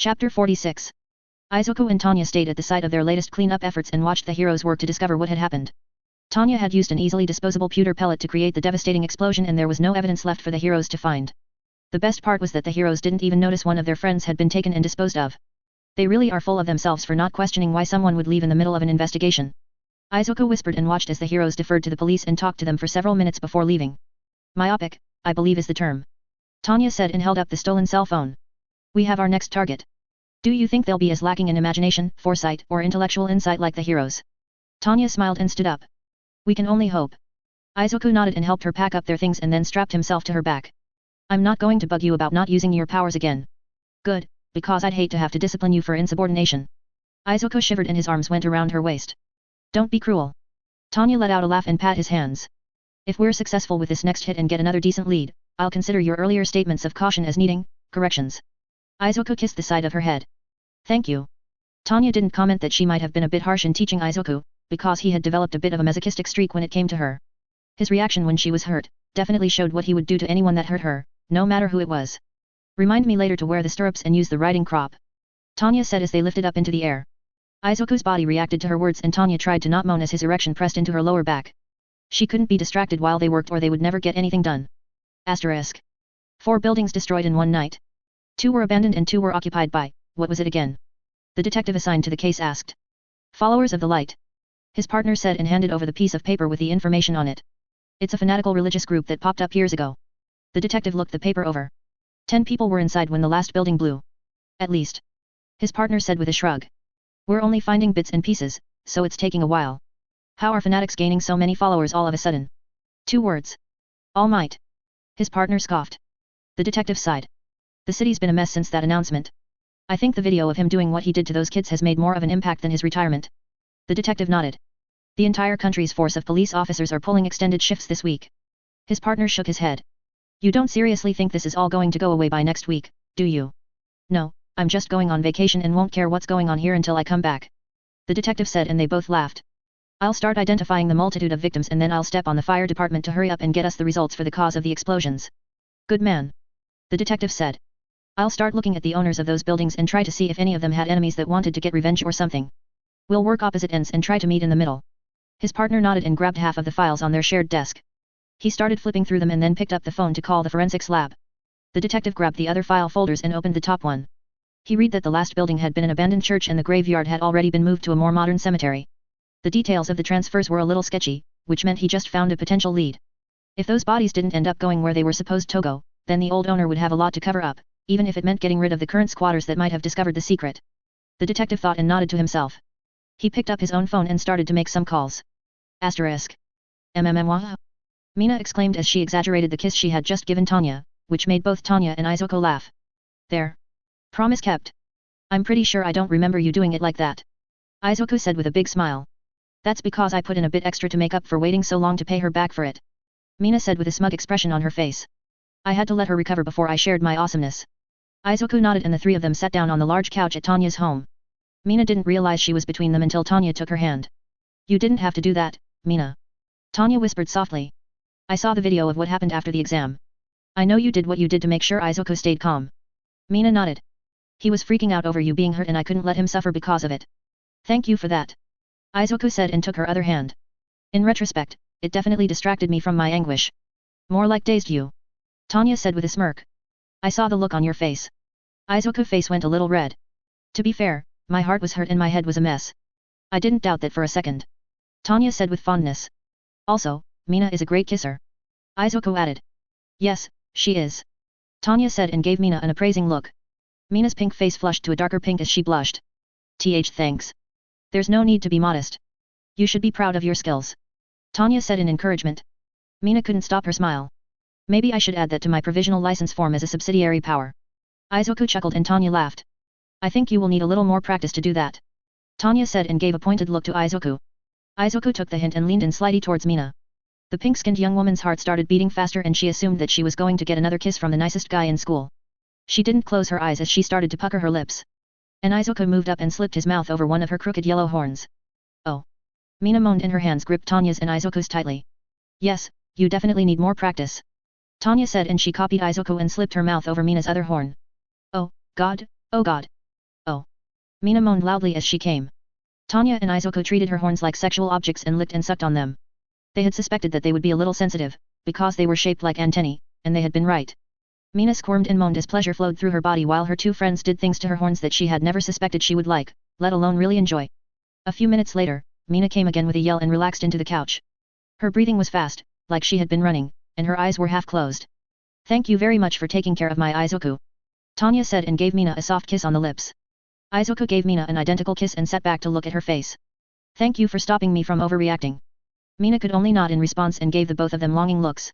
Chapter 46. Izuku and Tanya stayed at the site of their latest cleanup efforts and watched the heroes work to discover what had happened. Tanya had used an easily disposable pewter pellet to create the devastating explosion and there was no evidence left for the heroes to find. The best part was that the heroes didn't even notice one of their friends had been taken and disposed of. They really are full of themselves for not questioning why someone would leave in the middle of an investigation. Izuku whispered and watched as the heroes deferred to the police and talked to them for several minutes before leaving. Myopic, I believe is the term. Tanya said and held up the stolen cell phone. We have our next target. Do you think they'll be as lacking in imagination, foresight, or intellectual insight like the heroes? Tanya smiled and stood up. We can only hope. Izuku nodded and helped her pack up their things and then strapped himself to her back. I'm not going to bug you about not using your powers again. Good, because I'd hate to have to discipline you for insubordination. Izuku shivered and his arms went around her waist. Don't be cruel. Tanya let out a laugh and pat his hands. If we're successful with this next hit and get another decent lead, I'll consider your earlier statements of caution as needing corrections. Izuku kissed the side of her head. Thank you. Tanya didn't comment that she might have been a bit harsh in teaching Izuku, because he had developed a bit of a masochistic streak when it came to her. His reaction when she was hurt definitely showed what he would do to anyone that hurt her, no matter who it was. Remind me later to wear the stirrups and use the riding crop. Tanya said as they lifted up into the air. Izuku's body reacted to her words and Tanya tried to not moan as his erection pressed into her lower back. She couldn't be distracted while they worked or they would never get anything done. Asterisk. 4 buildings destroyed in one night. 2 were abandoned and 2 were occupied by, what was it again? The detective assigned to the case asked. Followers of the light. His partner said and handed over the piece of paper with the information on it. It's a fanatical religious group that popped up years ago. The detective looked the paper over. 10 people were inside when the last building blew. At least. His partner said with a shrug. We're only finding bits and pieces, so it's taking a while. How are fanatics gaining so many followers all of a sudden? 2 words. All might. His partner scoffed. The detective sighed. The city's been a mess since that announcement. I think the video of him doing what he did to those kids has made more of an impact than his retirement. The detective nodded. The entire country's force of police officers are pulling extended shifts this week. His partner shook his head. You don't seriously think this is all going to go away by next week, do you? No, I'm just going on vacation and won't care what's going on here until I come back. The detective said and they both laughed. I'll start identifying the multitude of victims and then I'll step on the fire department to hurry up and get us the results for the cause of the explosions. Good man. The detective said. I'll start looking at the owners of those buildings and try to see if any of them had enemies that wanted to get revenge or something. We'll work opposite ends and try to meet in the middle. His partner nodded and grabbed half of the files on their shared desk. He started flipping through them and then picked up the phone to call the forensics lab. The detective grabbed the other file folders and opened the top one. He read that the last building had been an abandoned church and the graveyard had already been moved to a more modern cemetery. The details of the transfers were a little sketchy, which meant he just found a potential lead. If those bodies didn't end up going where they were supposed to go, then the old owner would have a lot to cover up, even if it meant getting rid of the current squatters that might have discovered the secret. The detective thought and nodded to himself. He picked up his own phone and started to make some calls. Asterisk. Wow. Mina exclaimed as she exaggerated the kiss she had just given Tanya, which made both Tanya and Izuku laugh. There. Promise kept. I'm pretty sure I don't remember you doing it like that. Izuku said with a big smile. That's because I put in a bit extra to make up for waiting so long to pay her back for it. Mina said with a smug expression on her face. I had to let her recover before I shared my awesomeness. Izuku nodded and the 3 of them sat down on the large couch at Tanya's home. Mina didn't realize she was between them until Tanya took her hand. You didn't have to do that, Mina. Tanya whispered softly. I saw the video of what happened after the exam. I know you did what you did to make sure Izuku stayed calm. Mina nodded. He was freaking out over you being hurt and I couldn't let him suffer because of it. Thank you for that. Izuku said and took her other hand. In retrospect, it definitely distracted me from my anguish. More like dazed you. Tanya said with a smirk. I saw the look on your face. Izuku's face went a little red. To be fair, my heart was hurt and my head was a mess. I didn't doubt that for a second. Tanya said with fondness. Also, Mina is a great kisser. Izuku added. Yes, she is. Tanya said and gave Mina an appraising look. Mina's pink face flushed to a darker pink as she blushed. Thanks. There's no need to be modest. You should be proud of your skills. Tanya said in encouragement. Mina couldn't stop her smile. Maybe I should add that to my provisional license form as a subsidiary power. Izuku chuckled and Tanya laughed. I think you will need a little more practice to do that. Tanya said and gave a pointed look to Izuku. Izuku took the hint and leaned in slightly towards Mina. The pink-skinned young woman's heart started beating faster and she assumed that she was going to get another kiss from the nicest guy in school. She didn't close her eyes as she started to pucker her lips. And Izuku moved up and slipped his mouth over one of her crooked yellow horns. Oh. Mina moaned and her hands gripped Tanya's and Izuku's tightly. Yes, you definitely need more practice. Tanya said and she copied Izuku and slipped her mouth over Mina's other horn. Oh, God, oh God. Mina moaned loudly as she came. Tanya and Izuku treated her horns like sexual objects and licked and sucked on them. They had suspected that they would be a little sensitive, because they were shaped like antennae, and they had been right. Mina squirmed and moaned as pleasure flowed through her body while her two friends did things to her horns that she had never suspected she would like, let alone really enjoy. A few minutes later, Mina came again with a yell and relaxed into the couch. Her breathing was fast, like she had been running, and her eyes were half closed. "Thank you very much for taking care of my Izuku," Tanya said and gave Mina a soft kiss on the lips. Izuku gave Mina an identical kiss and sat back to look at her face. "Thank you for stopping me from overreacting." Mina could only nod in response and gave the both of them longing looks.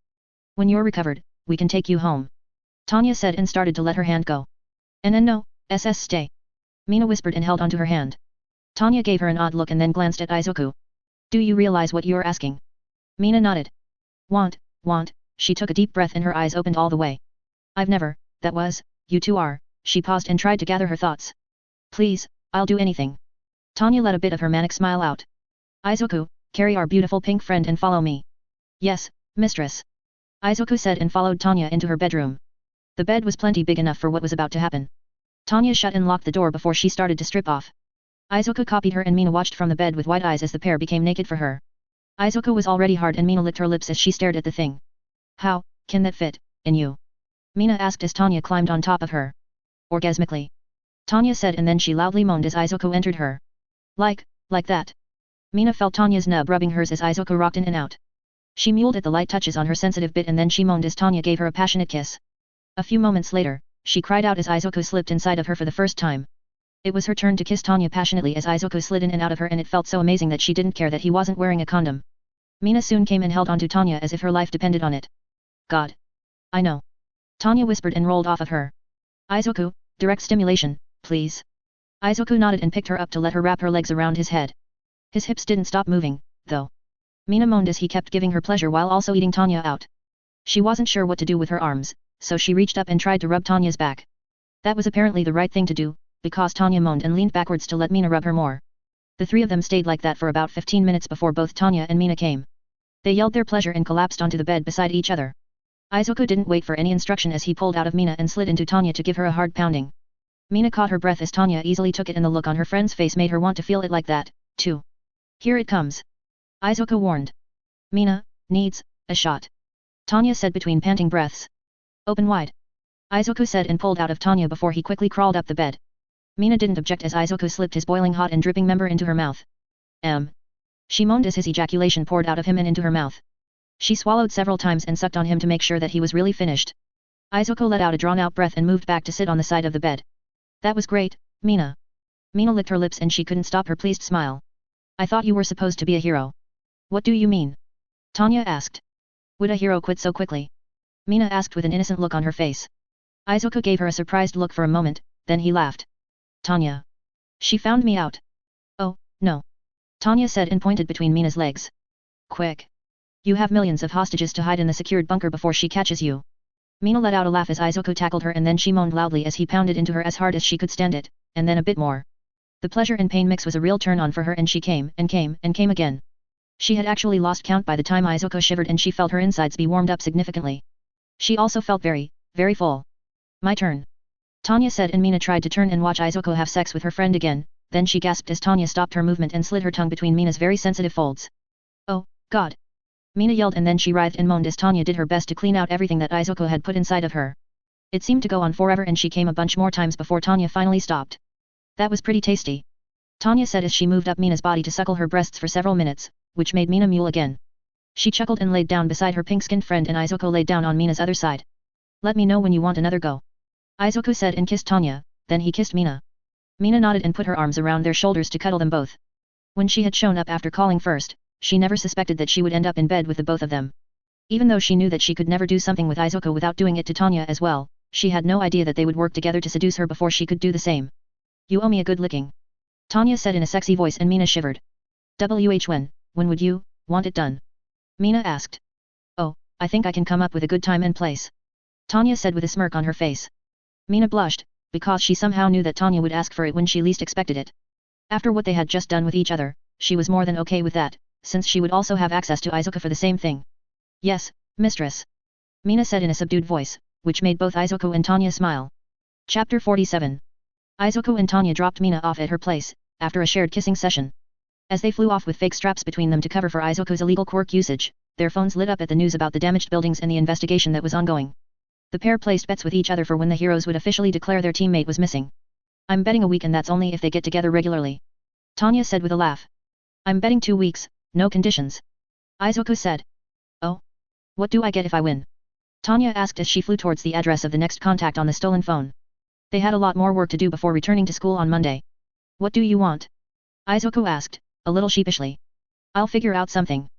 "When you're recovered, we can take you home," Tanya said and started to let her hand go. "No, stay," Mina whispered and held onto her hand. Tanya gave her an odd look and then glanced at Izuku. "Do you realize what you're asking?" Mina nodded. Want, she took a deep breath and her eyes opened all the way. "I've never, that was, you two are," she paused and tried to gather her thoughts. "Please, I'll do anything." Tanya let a bit of her manic smile out. "Izuku, carry our beautiful pink friend and follow me." "Yes, mistress," Izuku said and followed Tanya into her bedroom. The bed was plenty big enough for what was about to happen. Tanya shut and locked the door before she started to strip off. Izuku copied her and Mina watched from the bed with wide eyes as the pair became naked for her. Izuku was already hard and Mina licked her lips as she stared at the thing. "How can that fit in you?" Mina asked as Tanya climbed on top of her. "Orgasmically," Tanya said and then she loudly moaned as Izuku entered her. Like that." Mina felt Tanya's nub rubbing hers as Izuku rocked in and out. She mewled at the light touches on her sensitive bit and then she moaned as Tanya gave her a passionate kiss. A few moments later, she cried out as Izuku slipped inside of her for the first time. It was her turn to kiss Tanya passionately as Izuku slid in and out of her and it felt so amazing that she didn't care that he wasn't wearing a condom. Mina soon came and held onto Tanya as if her life depended on it. "God. I know." Tanya whispered and rolled off of her. "Izuku, direct stimulation, please." Izuku nodded and picked her up to let her wrap her legs around his head. His hips didn't stop moving, though. Mina moaned as he kept giving her pleasure while also eating Tanya out. She wasn't sure what to do with her arms, so she reached up and tried to rub Tanya's back. That was apparently the right thing to do, because Tanya moaned and leaned backwards to let Mina rub her more. The three of them stayed like that for about 15 minutes before both Tanya and Mina came. They yelled their pleasure and collapsed onto the bed beside each other. Izuku didn't wait for any instruction as he pulled out of Mina and slid into Tanya to give her a hard pounding. Mina caught her breath as Tanya easily took it and the look on her friend's face made her want to feel it like that, too. "Here it comes," Izuku warned. "Mina needs a shot," Tanya said between panting breaths. "Open wide," Izuku said and pulled out of Tanya before he quickly crawled up the bed. Mina didn't object as Izuku slipped his boiling hot and dripping member into her mouth. She moaned as his ejaculation poured out of him and into her mouth. She swallowed several times and sucked on him to make sure that he was really finished. Izuku let out a drawn-out breath and moved back to sit on the side of the bed. "That was great, Mina." Mina licked her lips and she couldn't stop her pleased smile. "I thought you were supposed to be a hero." "What do you mean?" Tanya asked. "Would a hero quit so quickly?" Mina asked with an innocent look on her face. Izuku gave her a surprised look for a moment, then he laughed. "Tanya. She found me out." "Oh, no," Tanya said and pointed between Mina's legs. "Quick. You have millions of hostages to hide in the secured bunker before she catches you." Mina let out a laugh as Izuku tackled her and then she moaned loudly as he pounded into her as hard as she could stand it, and then a bit more. The pleasure and pain mix was a real turn on for her and she came and came and came again. She had actually lost count by the time Izuku shivered and she felt her insides be warmed up significantly. She also felt very, very full. "My turn," Tanya said and Mina tried to turn and watch Izuku have sex with her friend again, then she gasped as Tanya stopped her movement and slid her tongue between Mina's very sensitive folds. "Oh, God." Mina yelled and then she writhed and moaned as Tanya did her best to clean out everything that Izuku had put inside of her. It seemed to go on forever and she came a bunch more times before Tanya finally stopped. "That was pretty tasty," Tanya said as she moved up Mina's body to suckle her breasts for several minutes, which made Mina mewl again. She chuckled and laid down beside her pink-skinned friend and Izuku laid down on Mina's other side. "Let me know when you want another go," Izuku said and kissed Tanya, then he kissed Mina. Mina nodded and put her arms around their shoulders to cuddle them both. When she had shown up after calling first, she never suspected that she would end up in bed with the both of them. Even though she knew that she could never do something with Izuku without doing it to Tanya as well, she had no idea that they would work together to seduce her before she could do the same. "You owe me a good licking," Tanya said in a sexy voice and Mina shivered. When would you want it done?" Mina asked. "Oh, I think I can come up with a good time and place," Tanya said with a smirk on her face. Mina blushed, because she somehow knew that Tanya would ask for it when she least expected it. After what they had just done with each other, she was more than okay with that, since she would also have access to Izuku for the same thing. "Yes, mistress," Mina said in a subdued voice, which made both Izuku and Tanya smile. Chapter 47. Izuku and Tanya dropped Mina off at her place, after a shared kissing session. As they flew off with fake straps between them to cover for Izuku's illegal quirk usage, their phones lit up at the news about the damaged buildings and the investigation that was ongoing. The pair placed bets with each other for when the heroes would officially declare their teammate was missing. I'm betting a week, and that's only if they get together regularly. Tanya said with a laugh. I'm betting 2 weeks, no conditions. Izuku said. Oh? What do I get if I win? Tanya asked as she flew towards the address of the next contact on the stolen phone. They had a lot more work to do before returning to school on Monday. What do you want? Izuku asked, a little sheepishly. I'll figure out something.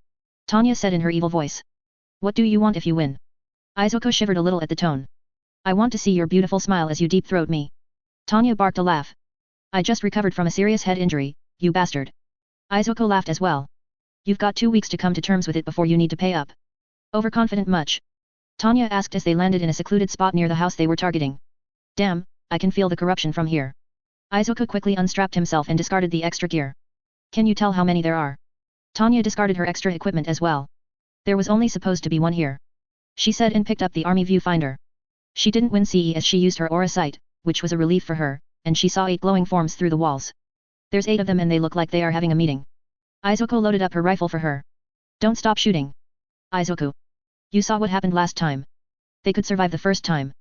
Tanya said in her evil voice. What do you want if you win? Izuku shivered a little at the tone. I want to see your beautiful smile as you deep-throat me. Tanya barked a laugh. I just recovered from a serious head injury, you bastard. Izuku laughed as well. You've got 2 weeks to come to terms with it before you need to pay up. Overconfident much? Tanya asked as they landed in a secluded spot near the house they were targeting. Damn, I can feel the corruption from here. Izuku quickly unstrapped himself and discarded the extra gear. Can you tell how many there are? Tanya discarded her extra equipment as well. There was only supposed to be one here. She said and picked up the army viewfinder. She didn't win CE as she used her aura sight, which was a relief for her, and she saw 8 glowing forms through the walls. There's 8 of them and they look like they are having a meeting. Izuku loaded up her rifle for her. Don't stop shooting. Izuku. You saw what happened last time. They could survive the first time.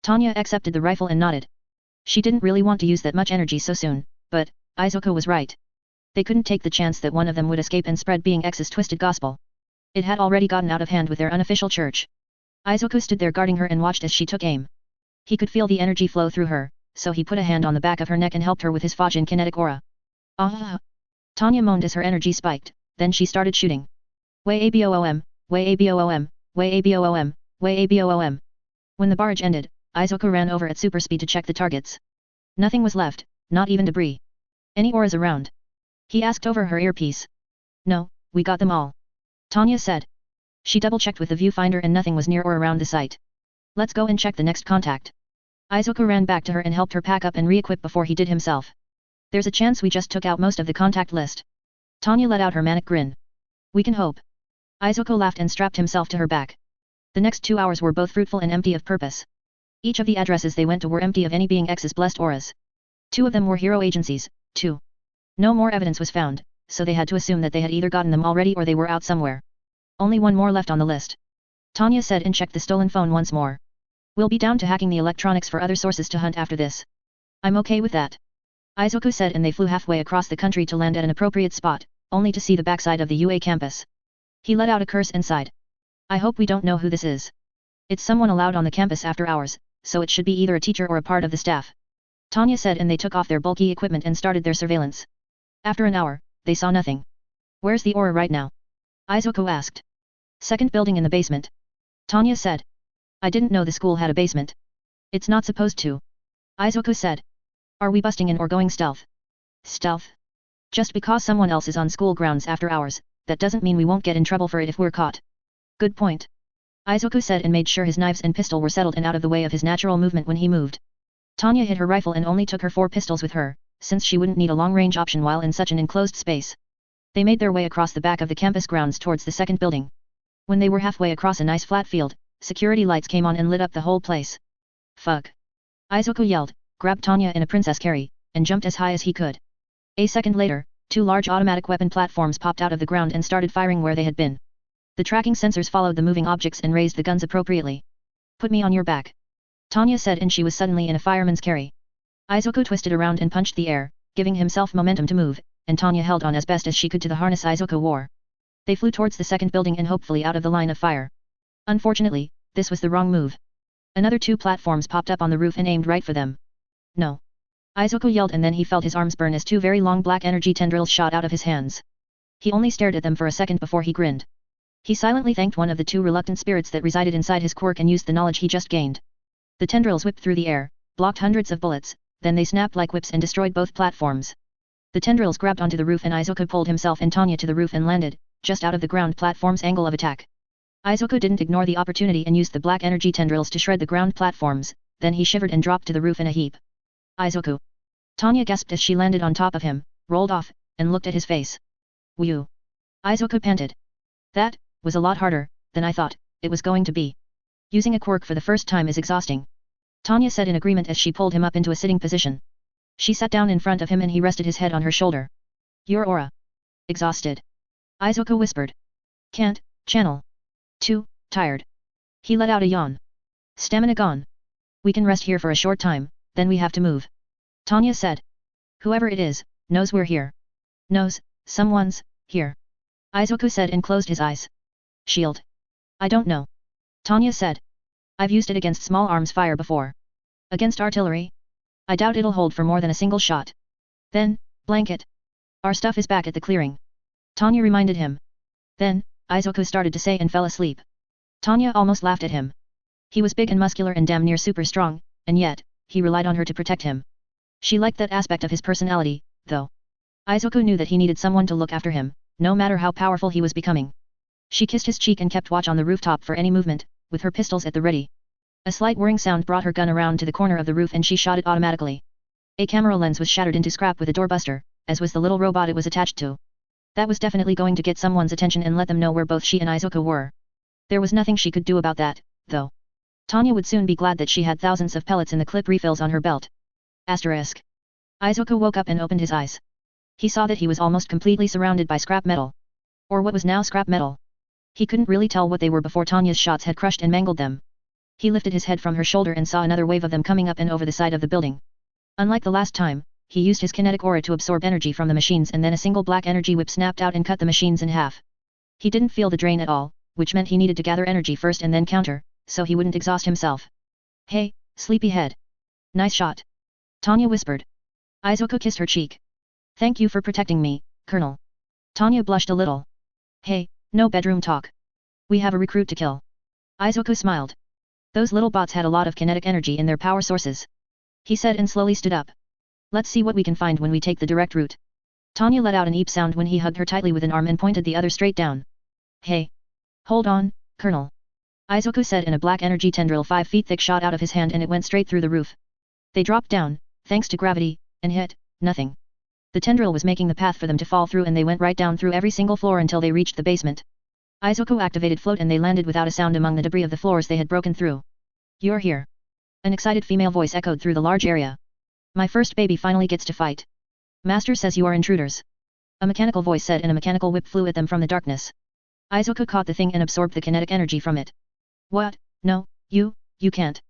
Tanya accepted the rifle and nodded. She didn't really want to use that much energy so soon, but Izuku was right. They couldn't take the chance that one of them would escape and spread being X's twisted gospel. It had already gotten out of hand with their unofficial church. Izuku stood there guarding her and watched as she took aim. He could feel the energy flow through her, so he put a hand on the back of her neck and helped her with his Fajin kinetic aura. Ah! Tanya moaned as her energy spiked, then she started shooting. Way aboom, way aboom, way aboom, way aboom. When the barrage ended, Izuku ran over at super speed to check the targets. Nothing was left, not even debris. Any auras around? He asked over her earpiece. No, we got them all. Tanya said. She double-checked with the viewfinder and nothing was near or around the site. Let's go and check the next contact. Izuku ran back to her and helped her pack up and re-equip before he did himself. There's a chance we just took out most of the contact list. Tanya let out her manic grin. We can hope. Izuku laughed and strapped himself to her back. The next 2 hours were both fruitful and empty of purpose. Each of the addresses they went to were empty of any being X's blessed auras. 2 of them were hero agencies, too. No more evidence was found, so they had to assume that they had either gotten them already or they were out somewhere. Only one more left on the list. Tanya said and checked the stolen phone once more. We'll be down to hacking the electronics for other sources to hunt after this. I'm okay with that. Izuku said and they flew halfway across the country to land at an appropriate spot, only to see the backside of the UA campus. He let out a curse and sighed. I hope we don't know who this is. It's someone allowed on the campus after hours, so it should be either a teacher or a part of the staff. Tanya said and they took off their bulky equipment and started their surveillance. After an hour, they saw nothing. Where's the aura right now? Izuku asked. Second building in the basement. Tanya said. I didn't know the school had a basement. It's not supposed to. Izuku said. Are we busting in or going stealth? Stealth? Just because someone else is on school grounds after hours, that doesn't mean we won't get in trouble for it if we're caught. Good point. Izuku said and made sure his knives and pistol were settled and out of the way of his natural movement when he moved. Tanya hid her rifle and only took her 4 pistols with her, since she wouldn't need a long-range option while in such an enclosed space. They made their way across the back of the campus grounds towards the second building. When they were halfway across a nice flat field, security lights came on and lit up the whole place. Fuck. Izuku yelled, grabbed Tanya in a princess carry, and jumped as high as he could. A second later, 2 large automatic weapon platforms popped out of the ground and started firing where they had been. The tracking sensors followed the moving objects and raised the guns appropriately. Put me on your back. Tanya said and she was suddenly in a fireman's carry. Izuku twisted around and punched the air, giving himself momentum to move, and Tanya held on as best as she could to the harness Izuku wore. They flew towards the second building and hopefully out of the line of fire. Unfortunately, this was the wrong move. Another 2 platforms popped up on the roof and aimed right for them. No. Izuku yelled and then he felt his arms burn as 2 very long black energy tendrils shot out of his hands. He only stared at them for a second before he grinned. He silently thanked one of the 2 reluctant spirits that resided inside his quirk and used the knowledge he just gained. The tendrils whipped through the air, blocked hundreds of bullets, then they snapped like whips and destroyed both platforms. The tendrils grabbed onto the roof and Izuku pulled himself and Tanya to the roof and landed, just out of the ground platform's angle of attack. Izuku didn't ignore the opportunity and used the black energy tendrils to shred the ground platforms, then he shivered and dropped to the roof in a heap. Izuku. Tanya gasped as she landed on top of him, rolled off, and looked at his face. Whew. Izuku panted. That was a lot harder than I thought it was going to be. Using a quirk for the first time is exhausting. Tanya said in agreement as she pulled him up into a sitting position. She sat down in front of him and he rested his head on her shoulder. Your aura. Exhausted. Izuku whispered. Can't, channel. Too, tired. He let out a yawn. Stamina gone. We can rest here for a short time, then we have to move. Tanya said. Whoever it is, knows we're here. Knows, someone's, here. Izuku said and closed his eyes. Shield. I don't know. Tanya said. I've used it against small arms fire before. Against artillery? I doubt it'll hold for more than a single shot. Then, blanket. Our stuff is back at the clearing. Tanya reminded him. Then, Izuku started to say and fell asleep. Tanya almost laughed at him. He was big and muscular and damn near super strong, and yet, he relied on her to protect him. She liked that aspect of his personality, though. Izuku knew that he needed someone to look after him, no matter how powerful he was becoming. She kissed his cheek and kept watch on the rooftop for any movement, with her pistols at the ready. A slight whirring sound brought her gun around to the corner of the roof and she shot it automatically. A camera lens was shattered into scrap with a doorbuster, as was the little robot it was attached to. That was definitely going to get someone's attention and let them know where both she and Izuku were. There was nothing she could do about that, though. Tanya would soon be glad that she had thousands of pellets in the clip refills on her belt. Asterisk. Izuku woke up and opened his eyes. He saw that he was almost completely surrounded by scrap metal. Or what was now scrap metal. He couldn't really tell what they were before Tanya's shots had crushed and mangled them. He lifted his head from her shoulder and saw another wave of them coming up and over the side of the building. Unlike the last time, he used his kinetic aura to absorb energy from the machines and then a single black energy whip snapped out and cut the machines in half. He didn't feel the drain at all, which meant he needed to gather energy first and then counter, so he wouldn't exhaust himself. Hey, sleepyhead. Nice shot. Tanya whispered. Izuku kissed her cheek. Thank you for protecting me, Colonel. Tanya blushed a little. Hey, no bedroom talk. We have a recruit to kill. Izuku smiled. Those little bots had a lot of kinetic energy in their power sources. He said and slowly stood up. Let's see what we can find when we take the direct route. Tanya let out an eep sound when he hugged her tightly with an arm and pointed the other straight down. Hey. Hold on, Colonel. Izuku said and a black energy tendril 5 feet thick shot out of his hand and it went straight through the roof. They dropped down, thanks to gravity, and hit, nothing. The tendril was making the path for them to fall through and they went right down through every single floor until they reached the basement. Izuku activated float and they landed without a sound among the debris of the floors they had broken through. You're here. An excited female voice echoed through the large area. My first baby finally gets to fight. Master says you are intruders. A mechanical voice said and a mechanical whip flew at them from the darkness. Izuku caught the thing and absorbed the kinetic energy from it. What? No, you can't.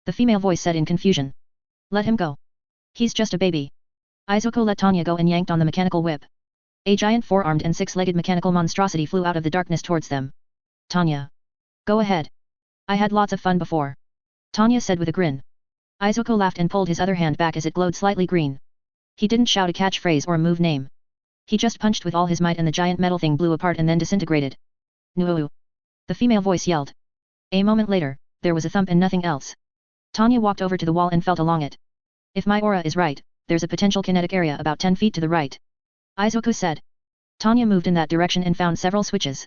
The female voice said in confusion. Let him go. He's just a baby. Izuku let Tanya go and yanked on the mechanical whip. A giant 4-armed and 6-legged mechanical monstrosity flew out of the darkness towards them. Tanya. Go ahead. I had lots of fun before. Tanya said with a grin. Izuku laughed and pulled his other hand back as it glowed slightly green. He didn't shout a catchphrase or a move name. He just punched with all his might and the giant metal thing blew apart and then disintegrated. Nuuu. The female voice yelled. A moment later, there was a thump and nothing else. Tanya walked over to the wall and felt along it. If my aura is right, there's a potential kinetic area about 10 feet to the right. Izuku said. Tanya moved in that direction and found several switches.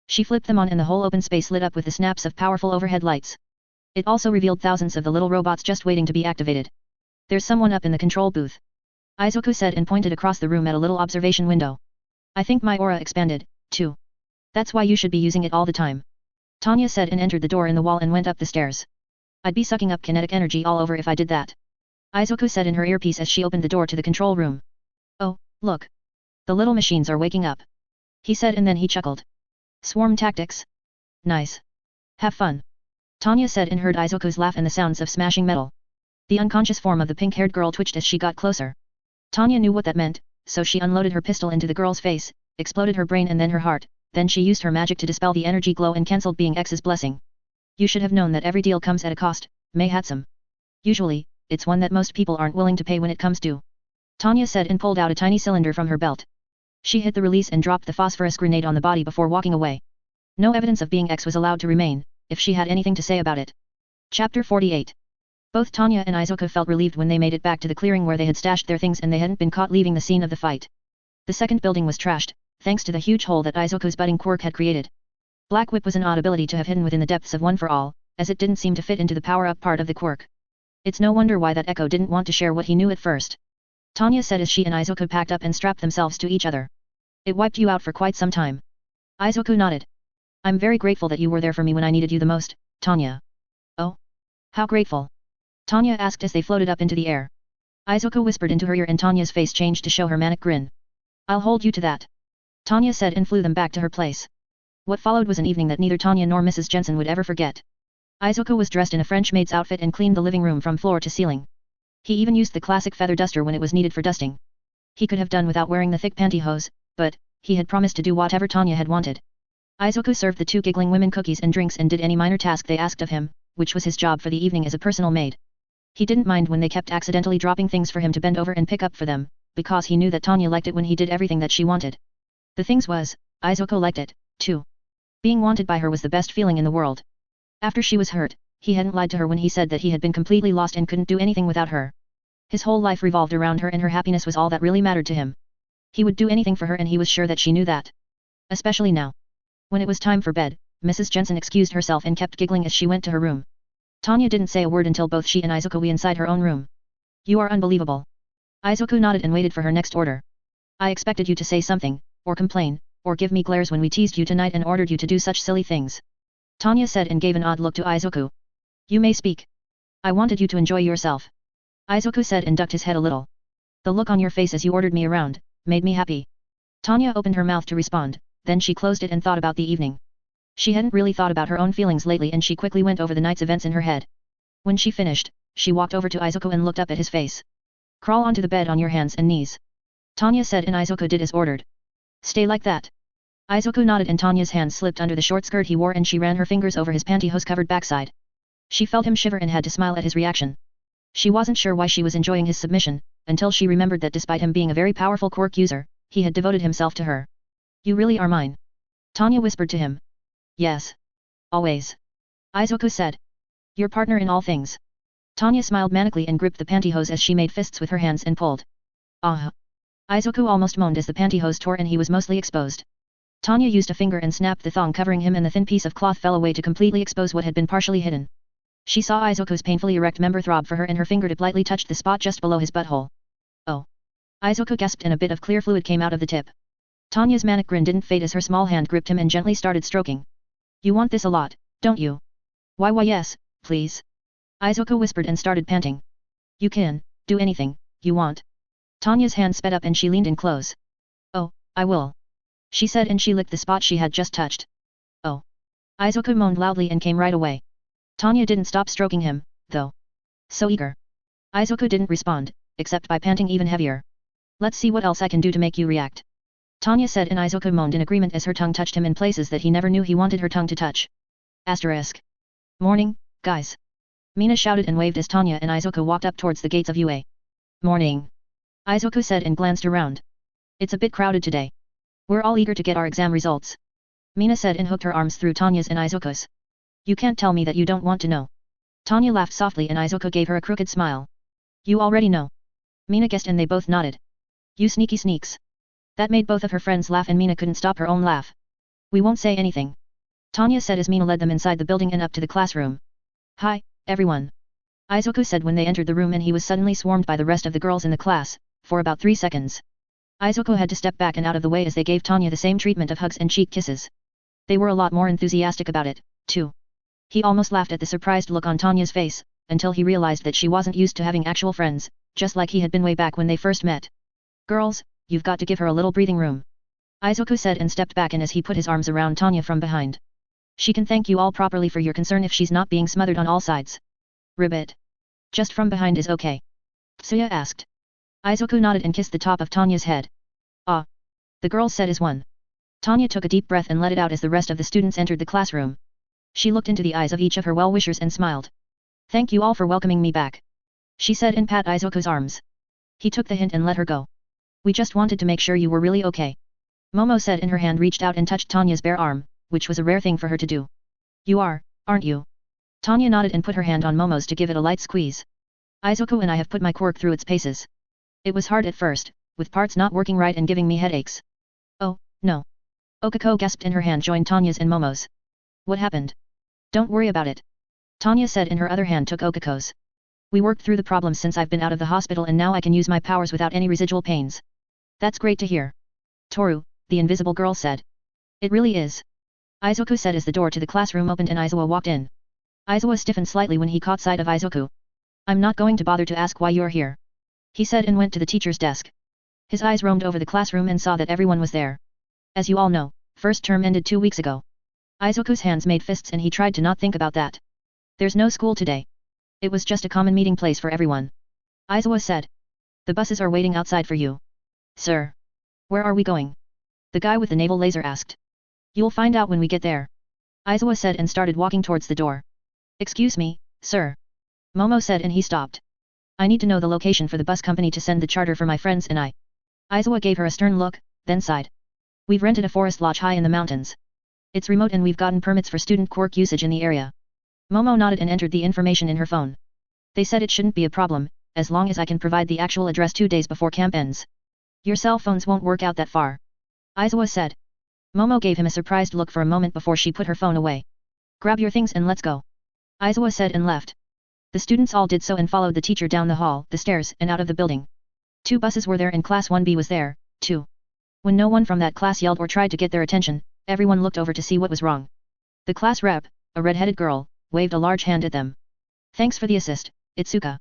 She flipped them on and the whole open space lit up with the snaps of powerful overhead lights. It also revealed thousands of the little robots just waiting to be activated. There's someone up in the control booth. Izuku said and pointed across the room at a little observation window. I think my aura expanded, too. That's why you should be using it all the time. Tanya said and entered the door in the wall and went up the stairs. I'd be sucking up kinetic energy all over if I did that. Izuku said in her earpiece as she opened the door to the control room. Oh, look. The little machines are waking up. He said and then he chuckled. Swarm tactics? Nice. Have fun. Tanya said and heard Izuku's laugh and the sounds of smashing metal. The unconscious form of the pink-haired girl twitched as she got closer. Tanya knew what that meant, so she unloaded her pistol into the girl's face, exploded her brain and then her heart, then she used her magic to dispel the energy glow and cancelled being X's blessing. You should have known that every deal comes at a cost, Mei Hatsum. Usually, it's one that most people aren't willing to pay when it comes to. Tanya said and pulled out a tiny cylinder from her belt. She hit the release and dropped the phosphorus grenade on the body before walking away. No evidence of being X was allowed to remain, if she had anything to say about it. Chapter 48. Both Tanya and Izuku felt relieved when they made it back to the clearing where they had stashed their things and they hadn't been caught leaving the scene of the fight. The second building was trashed, thanks to the huge hole that Izuku's budding quirk had created. Black Whip was an odd ability to have hidden within the depths of One for All, as it didn't seem to fit into the power-up part of the quirk. It's no wonder why that Echo didn't want to share what he knew at first. Tanya said as she and Izuku packed up and strapped themselves to each other. It wiped you out for quite some time. Izuku nodded. I'm very grateful that you were there for me when I needed you the most, Tanya. Oh? How grateful? Tanya asked as they floated up into the air. Izuku whispered into her ear and Tanya's face changed to show her manic grin. I'll hold you to that. Tanya said and flew them back to her place. What followed was an evening that neither Tanya nor Mrs. Jensen would ever forget. Izuku was dressed in a French maid's outfit and cleaned the living room from floor to ceiling. He even used the classic feather duster when it was needed for dusting. He could have done without wearing the thick pantyhose, but he had promised to do whatever Tanya had wanted. Izuku served the two giggling women cookies and drinks and did any minor task they asked of him, which was his job for the evening as a personal maid. He didn't mind when they kept accidentally dropping things for him to bend over and pick up for them, because he knew that Tanya liked it when he did everything that she wanted. The things was, Izuku liked it, too. Being wanted by her was the best feeling in the world. After she was hurt, he hadn't lied to her when he said that he had been completely lost and couldn't do anything without her. His whole life revolved around her and her happiness was all that really mattered to him. He would do anything for her and he was sure that she knew that. Especially now. When it was time for bed, Mrs. Jensen excused herself and kept giggling as she went to her room. Tanya didn't say a word until both she and Izuku were inside her own room. You are unbelievable. Izuku nodded and waited for her next order. I expected you to say something, or complain, or give me glares when we teased you tonight and ordered you to do such silly things. Tanya said and gave an odd look to Izuku. You may speak. I wanted you to enjoy yourself. Izuku said and ducked his head a little. The look on your face as you ordered me around, made me happy. Tanya opened her mouth to respond, then she closed it and thought about the evening. She hadn't really thought about her own feelings lately and she quickly went over the night's events in her head. When she finished, she walked over to Izuku and looked up at his face. Crawl onto the bed on your hands and knees. Tanya said and Izuku did as ordered. Stay like that. Izuku nodded and Tanya's hands slipped under the short skirt he wore and she ran her fingers over his pantyhose-covered backside. She felt him shiver and had to smile at his reaction. She wasn't sure why she was enjoying his submission, until she remembered that despite him being a very powerful quirk user, he had devoted himself to her. You really are mine. Tanya whispered to him. Yes. Always. Izuku said. Your partner in all things. Tanya smiled manically and gripped the pantyhose as she made fists with her hands and pulled. Ah. Izuku almost moaned as the pantyhose tore and he was mostly exposed. Tanya used a finger and snapped the thong covering him and the thin piece of cloth fell away to completely expose what had been partially hidden. She saw Izuku's painfully erect member throb for her and her fingertip lightly touched the spot just below his butthole. Oh. Izuku gasped and a bit of clear fluid came out of the tip. Tanya's manic grin didn't fade as her small hand gripped him and gently started stroking. You want this a lot, don't you? Why yes, please. Izuku whispered and started panting. You can, do anything, you want. Tanya's hand sped up and she leaned in close. Oh, I will. She said and she licked the spot she had just touched. Oh. Izuku moaned loudly and came right away. Tanya didn't stop stroking him, though. So eager. Izuku didn't respond, except by panting even heavier. Let's see what else I can do to make you react. Tanya said and Izuku moaned in agreement as her tongue touched him in places that he never knew he wanted her tongue to touch. Asterisk. Morning, guys. Mina shouted and waved as Tanya and Izuku walked up towards the gates of UA. Morning. Izuku said and glanced around. It's a bit crowded today. We're all eager to get our exam results. Mina said and hooked her arms through Tanya's and Izuku's. You can't tell me that you don't want to know. Tanya laughed softly and Izuku gave her a crooked smile. You already know. Mina guessed and they both nodded. You sneaky sneaks. That made both of her friends laugh and Mina couldn't stop her own laugh. We won't say anything. Tanya said as Mina led them inside the building and up to the classroom. Hi, everyone. Izuku said when they entered the room and he was suddenly swarmed by the rest of the girls in the class, for about 3 seconds. Izuku had to step back and out of the way as they gave Tanya the same treatment of hugs and cheek kisses. They were a lot more enthusiastic about it, too. He almost laughed at the surprised look on Tanya's face, until he realized that she wasn't used to having actual friends, just like he had been way back when they first met. Girls, you've got to give her a little breathing room. Izuku said and stepped back in as he put his arms around Tanya from behind. She can thank you all properly for your concern if she's not being smothered on all sides. Ribbit. Just from behind is okay. Tsuya asked. Izuku nodded and kissed the top of Tanya's head. Ah. The girls said as one. Tanya took a deep breath and let it out as the rest of the students entered the classroom. She looked into the eyes of each of her well-wishers and smiled. Thank you all for welcoming me back. She said and pat Izuku's arms. He took the hint and let her go. We just wanted to make sure you were really okay. Momo said and her hand reached out and touched Tanya's bare arm, which was a rare thing for her to do. You are, aren't you? Tanya nodded and put her hand on Momo's to give it a light squeeze. Izuku and I have put my quirk through its paces. It was hard at first, with parts not working right and giving me headaches. Oh, no. Okako gasped and her hand joined Tanya's and Momo's. What happened? Don't worry about it. Tanya said and her other hand took Okako's. We worked through the problem since I've been out of the hospital and now I can use my powers without any residual pains. That's great to hear. Toru, the invisible girl said. It really is. Izuku said as the door to the classroom opened and Aizawa walked in. Aizawa stiffened slightly when he caught sight of Izuku. I'm not going to bother to ask why you're here. he said and went to the teacher's desk. His eyes roamed over the classroom and saw that everyone was there. As you all know, first term ended 2 weeks ago. Izuku's hands made fists and he tried to not think about that. There's no school today. It was just a common meeting place for everyone. Izuku said. The buses are waiting outside for you. Sir. Where are we going? The guy with the naval laser asked. You'll find out when we get there. Izuku said and started walking towards the door. Excuse me, sir. Momo said and he stopped. I need to know the location for the bus company to send the charter for my friends and I. Izuku gave her a stern look, then sighed. We've rented a forest lodge high in the mountains. It's remote and we've gotten permits for student quirk usage in the area. Momo nodded and entered the information in her phone. They said it shouldn't be a problem, as long as I can provide the actual address 2 days before camp ends. Your cell phones won't work out that far. Izuku said. Momo gave him a surprised look for a moment before she put her phone away. Grab your things and let's go. Izuku said and left. The students all did so and followed the teacher down the hall, the stairs, and out of the building. 2 buses were there and Class 1B was there, too. When no one from that class yelled or tried to get their attention, everyone looked over to see what was wrong. The class rep, a red-headed girl, waved a large hand at them. Thanks for the assist, Itsuka.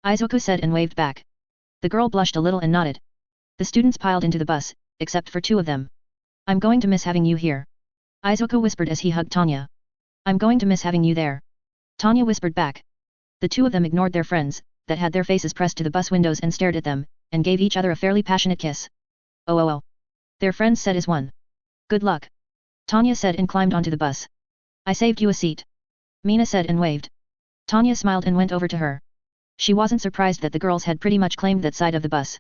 Izuku said and waved back. The girl blushed a little and nodded. The students piled into the bus, except for 2 of them. I'm going to miss having you here. Izuku whispered as he hugged Tanya. I'm going to miss having you there. Tanya whispered back. The 2 of them ignored their friends, that had their faces pressed to the bus windows and stared at them, and gave each other a fairly passionate kiss. Oh. Their friends said as one. Good luck. Tanya said and climbed onto the bus. I saved you a seat. Mina said and waved. Tanya smiled and went over to her. She wasn't surprised that the girls had pretty much claimed that side of the bus.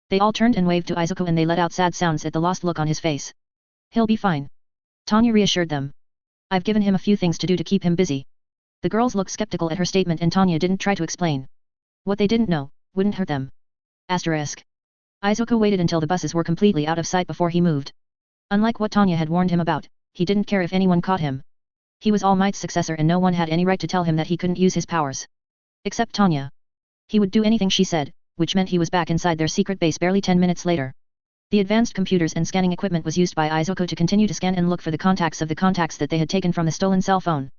They all turned and waved to Izuku and they let out sad sounds at the lost look on his face. He'll be fine. Tanya reassured them. I've given him a few things to do to keep him busy. The girls looked skeptical at her statement and Tanya didn't try to explain. What they didn't know, wouldn't hurt them. Asterisk. Izuku waited until the buses were completely out of sight before he moved. Unlike what Tanya had warned him about, he didn't care if anyone caught him. He was All Might's successor and no one had any right to tell him that he couldn't use his powers. Except Tanya. He would do anything she said, which meant he was back inside their secret base barely 10 minutes later. The advanced computers and scanning equipment was used by Izuku to continue to scan and look for the contacts that they had taken from the stolen cell phone.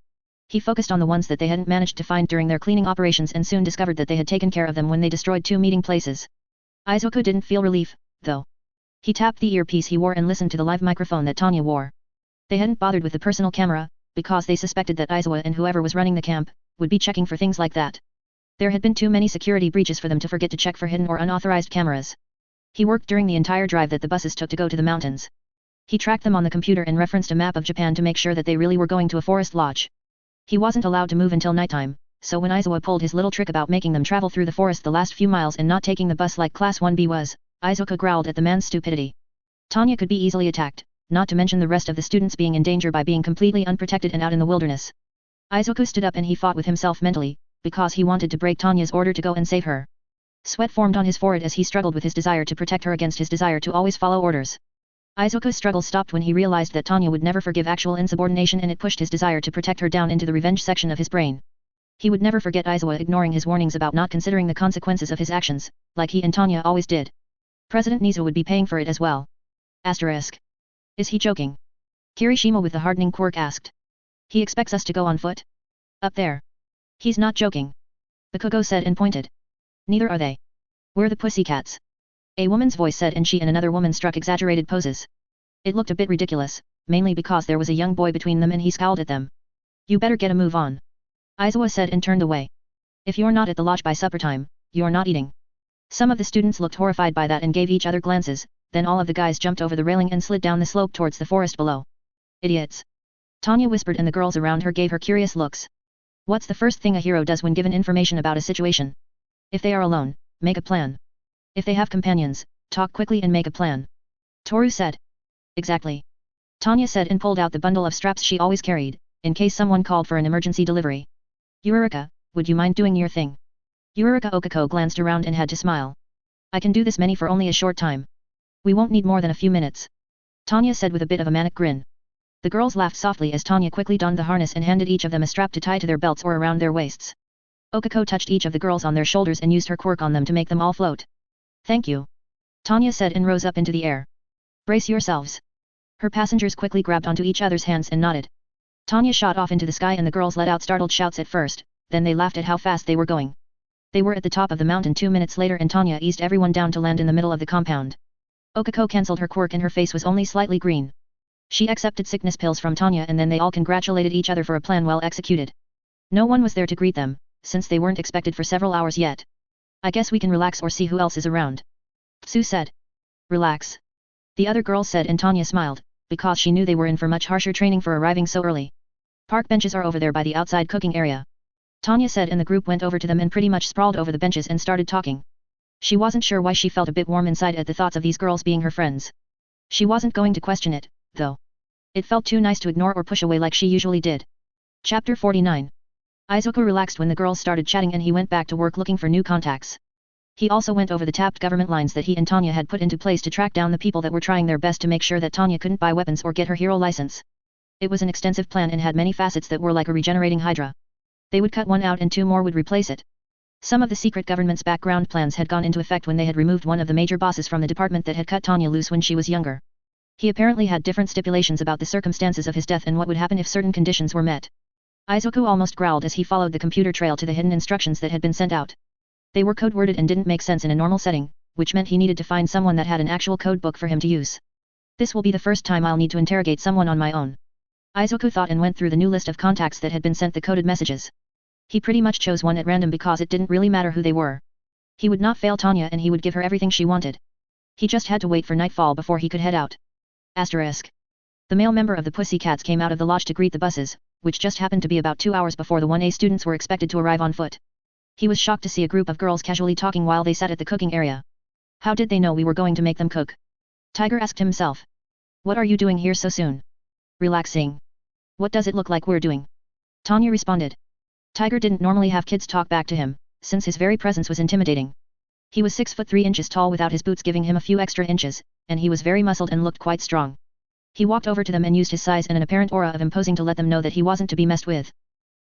He focused on the ones that they hadn't managed to find during their cleaning operations and soon discovered that they had taken care of them when they destroyed 2 meeting places. Izuku didn't feel relief, though. He tapped the earpiece he wore and listened to the live microphone that Tanya wore. They hadn't bothered with the personal camera, because they suspected that Izuku and whoever was running the camp, would be checking for things like that. There had been too many security breaches for them to forget to check for hidden or unauthorized cameras. He worked during the entire drive that the buses took to go to the mountains. He tracked them on the computer and referenced a map of Japan to make sure that they really were going to a forest lodge. He wasn't allowed to move until nighttime, so when Izuku pulled his little trick about making them travel through the forest the last few miles and not taking the bus like Class 1B was, Izuku growled at the man's stupidity. Tanya could be easily attacked, not to mention the rest of the students being in danger by being completely unprotected and out in the wilderness. Izuku stood up and he fought with himself mentally, because he wanted to break Tanya's order to go and save her. Sweat formed on his forehead as he struggled with his desire to protect her against his desire to always follow orders. Izuku's struggle stopped when he realized that Tanya would never forgive actual insubordination and it pushed his desire to protect her down into the revenge section of his brain. He would never forget Izuku ignoring his warnings about not considering the consequences of his actions, like he and Tanya always did. President Nizu would be paying for it as well. Asterisk. Is he joking? Kirishima with the hardening quirk asked. He expects us to go on foot? Up there. He's not joking. Bakugo said and pointed. Neither are they. We're the pussycats. A woman's voice said and she and another woman struck exaggerated poses. It looked a bit ridiculous, mainly because there was a young boy between them and he scowled at them. You better get a move on. Izuku said and turned away. If you're not at the lodge by supper time, you're not eating. Some of the students looked horrified by that and gave each other glances, then all of the guys jumped over the railing and slid down the slope towards the forest below. Idiots. Tanya whispered and the girls around her gave her curious looks. What's the first thing a hero does when given information about a situation? If they are alone, make a plan. If they have companions, talk quickly and make a plan. Toru said. Exactly. Tanya said and pulled out the bundle of straps she always carried, in case someone called for an emergency delivery. Eureka, would you mind doing your thing? Eureka Okako glanced around and had to smile. I can do this many for only a short time. We won't need more than a few minutes. Tanya said with a bit of a manic grin. The girls laughed softly as Tanya quickly donned the harness and handed each of them a strap to tie to their belts or around their waists. Okako touched each of the girls on their shoulders and used her quirk on them to make them all float. Thank you. Tanya said and rose up into the air. Brace yourselves. Her passengers quickly grabbed onto each other's hands and nodded. Tanya shot off into the sky and the girls let out startled shouts at first, then they laughed at how fast they were going. They were at the top of the mountain 2 minutes later and Tanya eased everyone down to land in the middle of the compound. Okako cancelled her quirk and her face was only slightly green. She accepted sickness pills from Tanya and then they all congratulated each other for a plan well executed. No one was there to greet them, since they weren't expected for several hours yet. I guess we can relax or see who else is around. Sue said. Relax. The other girls said and Tanya smiled, because she knew they were in for much harsher training for arriving so early. Park benches are over there by the outside cooking area. Tanya said and the group went over to them and pretty much sprawled over the benches and started talking. She wasn't sure why she felt a bit warm inside at the thoughts of these girls being her friends. She wasn't going to question it, though. It felt too nice to ignore or push away like she usually did. Chapter 49. Izuku relaxed when the girls started chatting and he went back to work looking for new contacts. He also went over the tapped government lines that he and Tanya had put into place to track down the people that were trying their best to make sure that Tanya couldn't buy weapons or get her hero license. It was an extensive plan and had many facets that were like a regenerating hydra. They would cut one out and 2 more would replace it. Some of the secret government's background plans had gone into effect when they had removed one of the major bosses from the department that had cut Tanya loose when she was younger. He apparently had different stipulations about the circumstances of his death and what would happen if certain conditions were met. Izuku almost growled as he followed the computer trail to the hidden instructions that had been sent out. They were code-worded and didn't make sense in a normal setting, which meant he needed to find someone that had an actual code book for him to use. This will be the first time I'll need to interrogate someone on my own. Izuku thought and went through the new list of contacts that had been sent the coded messages. He pretty much chose one at random because it didn't really matter who they were. He would not fail Tanya and he would give her everything she wanted. He just had to wait for nightfall before he could head out. Asterisk. The male member of the Pussycats came out of the lodge to greet the buses, which just happened to be about 2 hours before the 1A students were expected to arrive on foot. He was shocked to see a group of girls casually talking while they sat at the cooking area. How did they know we were going to make them cook? Tiger asked himself. What are you doing here so soon? Relaxing. What does it look like we're doing? Tanya responded. Tiger didn't normally have kids talk back to him, since his very presence was intimidating. He was 6 foot 3 inches tall without his boots giving him a few extra inches, and he was very muscled and looked quite strong. He walked over to them and used his size and an apparent aura of imposing to let them know that he wasn't to be messed with.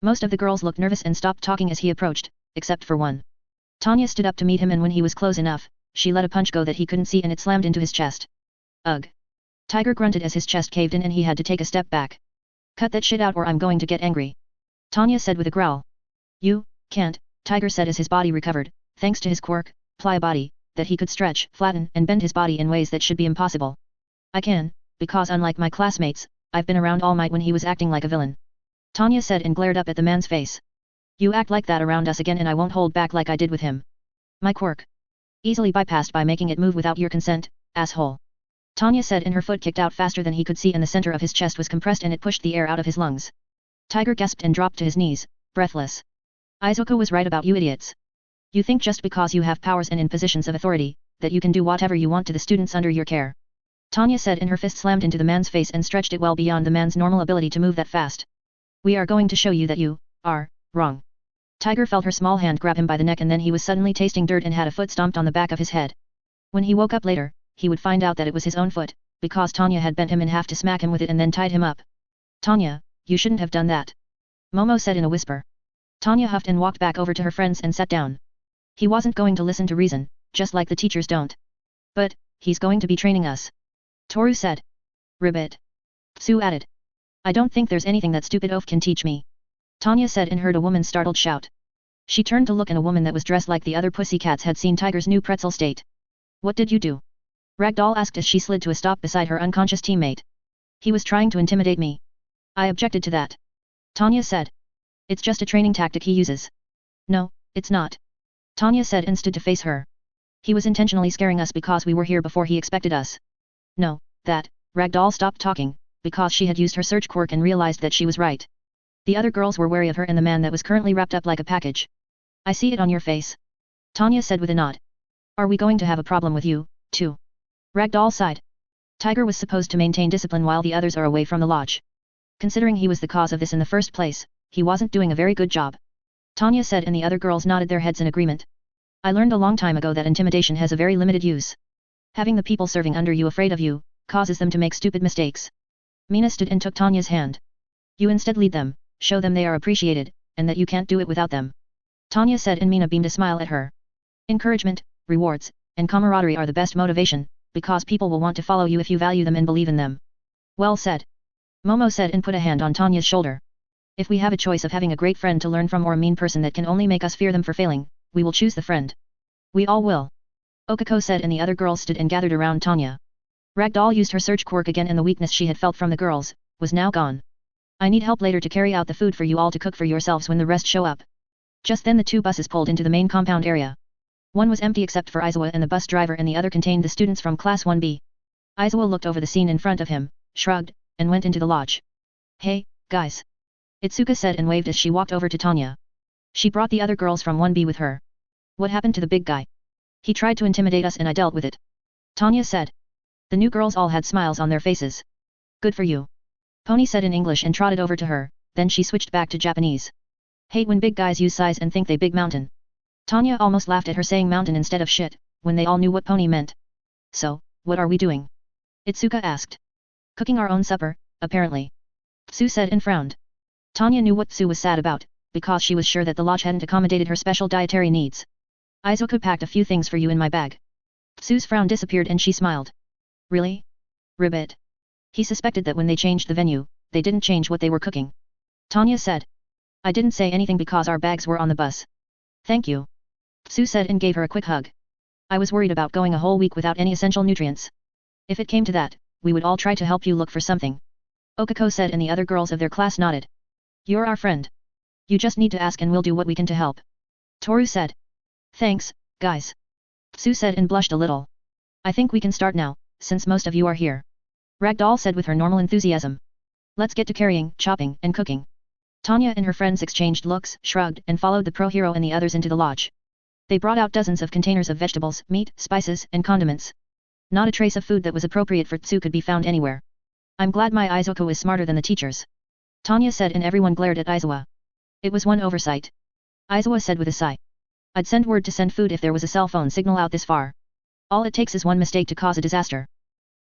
Most of the girls looked nervous and stopped talking as he approached, except for one. Tanya stood up to meet him and when he was close enough, she let a punch go that he couldn't see and it slammed into his chest. Ugh. Tiger grunted as his chest caved in and he had to take a step back. Cut that shit out or I'm going to get angry. Tanya said with a growl. You can't, Tiger said as his body recovered, thanks to his quirk, Ply body, that he could stretch, flatten, and bend his body in ways that should be impossible. I can, because unlike my classmates, I've been around All Might when he was acting like a villain. Tanya said and glared up at the man's face. You act like that around us again and I won't hold back like I did with him. My quirk. Easily bypassed by making it move without your consent, asshole. Tanya said and her foot kicked out faster than he could see and the center of his chest was compressed and it pushed the air out of his lungs. Tiger gasped and dropped to his knees, breathless. Izuku was right about you idiots. You think just because you have powers and in positions of authority, that you can do whatever you want to the students under your care. Tanya said and her fist slammed into the man's face and stretched it well beyond the man's normal ability to move that fast. We are going to show you that you are wrong. Tiger felt her small hand grab him by the neck and then he was suddenly tasting dirt and had a foot stomped on the back of his head. When he woke up later, he would find out that it was his own foot, because Tanya had bent him in half to smack him with it and then tied him up. Tanya, you shouldn't have done that. Momo said in a whisper. Tanya huffed and walked back over to her friends and sat down. He wasn't going to listen to reason, just like the teachers don't. But, he's going to be training us. Toru said. Ribbit. Sue added. I don't think there's anything that stupid oaf can teach me. Tanya said and heard a woman's startled shout. She turned to look and a woman that was dressed like the other pussycats had seen Tiger's new pretzel state. What did you do? Ragdoll asked as she slid to a stop beside her unconscious teammate. He was trying to intimidate me. I objected to that. Tanya said. It's just a training tactic he uses. No, it's not. Tanya said and stood to face her. He was intentionally scaring us because we were here before he expected us. No, that, Ragdoll stopped talking, because she had used her search quirk and realized that she was right. The other girls were wary of her and the man that was currently wrapped up like a package. I see it on your face. Tanya said with a nod. Are we going to have a problem with you, too? Ragdoll sighed. Tiger was supposed to maintain discipline while the others are away from the lodge. Considering he was the cause of this in the first place, he wasn't doing a very good job. Tanya said and the other girls nodded their heads in agreement. I learned a long time ago that intimidation has a very limited use. Having the people serving under you afraid of you, causes them to make stupid mistakes. Mina stood and took Tanya's hand. You instead lead them, show them they are appreciated, and that you can't do it without them. Tanya said and Mina beamed a smile at her. Encouragement, rewards, and camaraderie are the best motivation, because people will want to follow you if you value them and believe in them. Well said. Momo said and put a hand on Tanya's shoulder. If we have a choice of having a great friend to learn from or a mean person that can only make us fear them for failing, we will choose the friend. We all will. Okako said, and the other girls stood and gathered around Tanya. Ragdoll used her search quirk again, and the weakness she had felt from the girls was now gone. I need help later to carry out the food for you all to cook for yourselves when the rest show up. Just then the two buses pulled into the main compound area. One was empty except for Aizawa and the bus driver, and the other contained the students from Class 1B. Aizawa looked over the scene in front of him, shrugged, and went into the lodge. Hey, guys. Itsuka said and waved as she walked over to Tanya. She brought the other girls from 1B with her. What happened to the big guy? He tried to intimidate us and I dealt with it. Tanya said. The new girls all had smiles on their faces. Good for you. Pony said in English and trotted over to her, then she switched back to Japanese. Hate when big guys use size and think they big mountain. Tanya almost laughed at her saying mountain instead of shit, when they all knew what Pony meant. So, what are we doing? Itsuka asked. Cooking our own supper, apparently. Tsu said and frowned. Tanya knew what Tsu was sad about, because she was sure that the lodge hadn't accommodated her special dietary needs. Aizoku packed a few things for you in my bag. Tsu's frown disappeared and she smiled. Really? Ribbit. He suspected that when they changed the venue, they didn't change what they were cooking. Tanya said. I didn't say anything because our bags were on the bus. Thank you. Tsu said and gave her a quick hug. I was worried about going a whole week without any essential nutrients. If it came to that, we would all try to help you look for something. Okako said, and the other girls of their class nodded. You're our friend. You just need to ask and we'll do what we can to help. Toru said. Thanks, guys. Tsu said and blushed a little. I think we can start now, since most of you are here. Ragdoll said with her normal enthusiasm. Let's get to carrying, chopping, and cooking. Tanya and her friends exchanged looks, shrugged, and followed the pro hero and the others into the lodge. They brought out dozens of containers of vegetables, meat, spices, and condiments. Not a trace of food that was appropriate for Tsu could be found anywhere. I'm glad my Aizoku is smarter than the teachers. Tanya said, and everyone glared at Aizawa. It was one oversight. Aizawa said with a sigh. I'd send word to send food if there was a cell phone signal out this far. All it takes is one mistake to cause a disaster.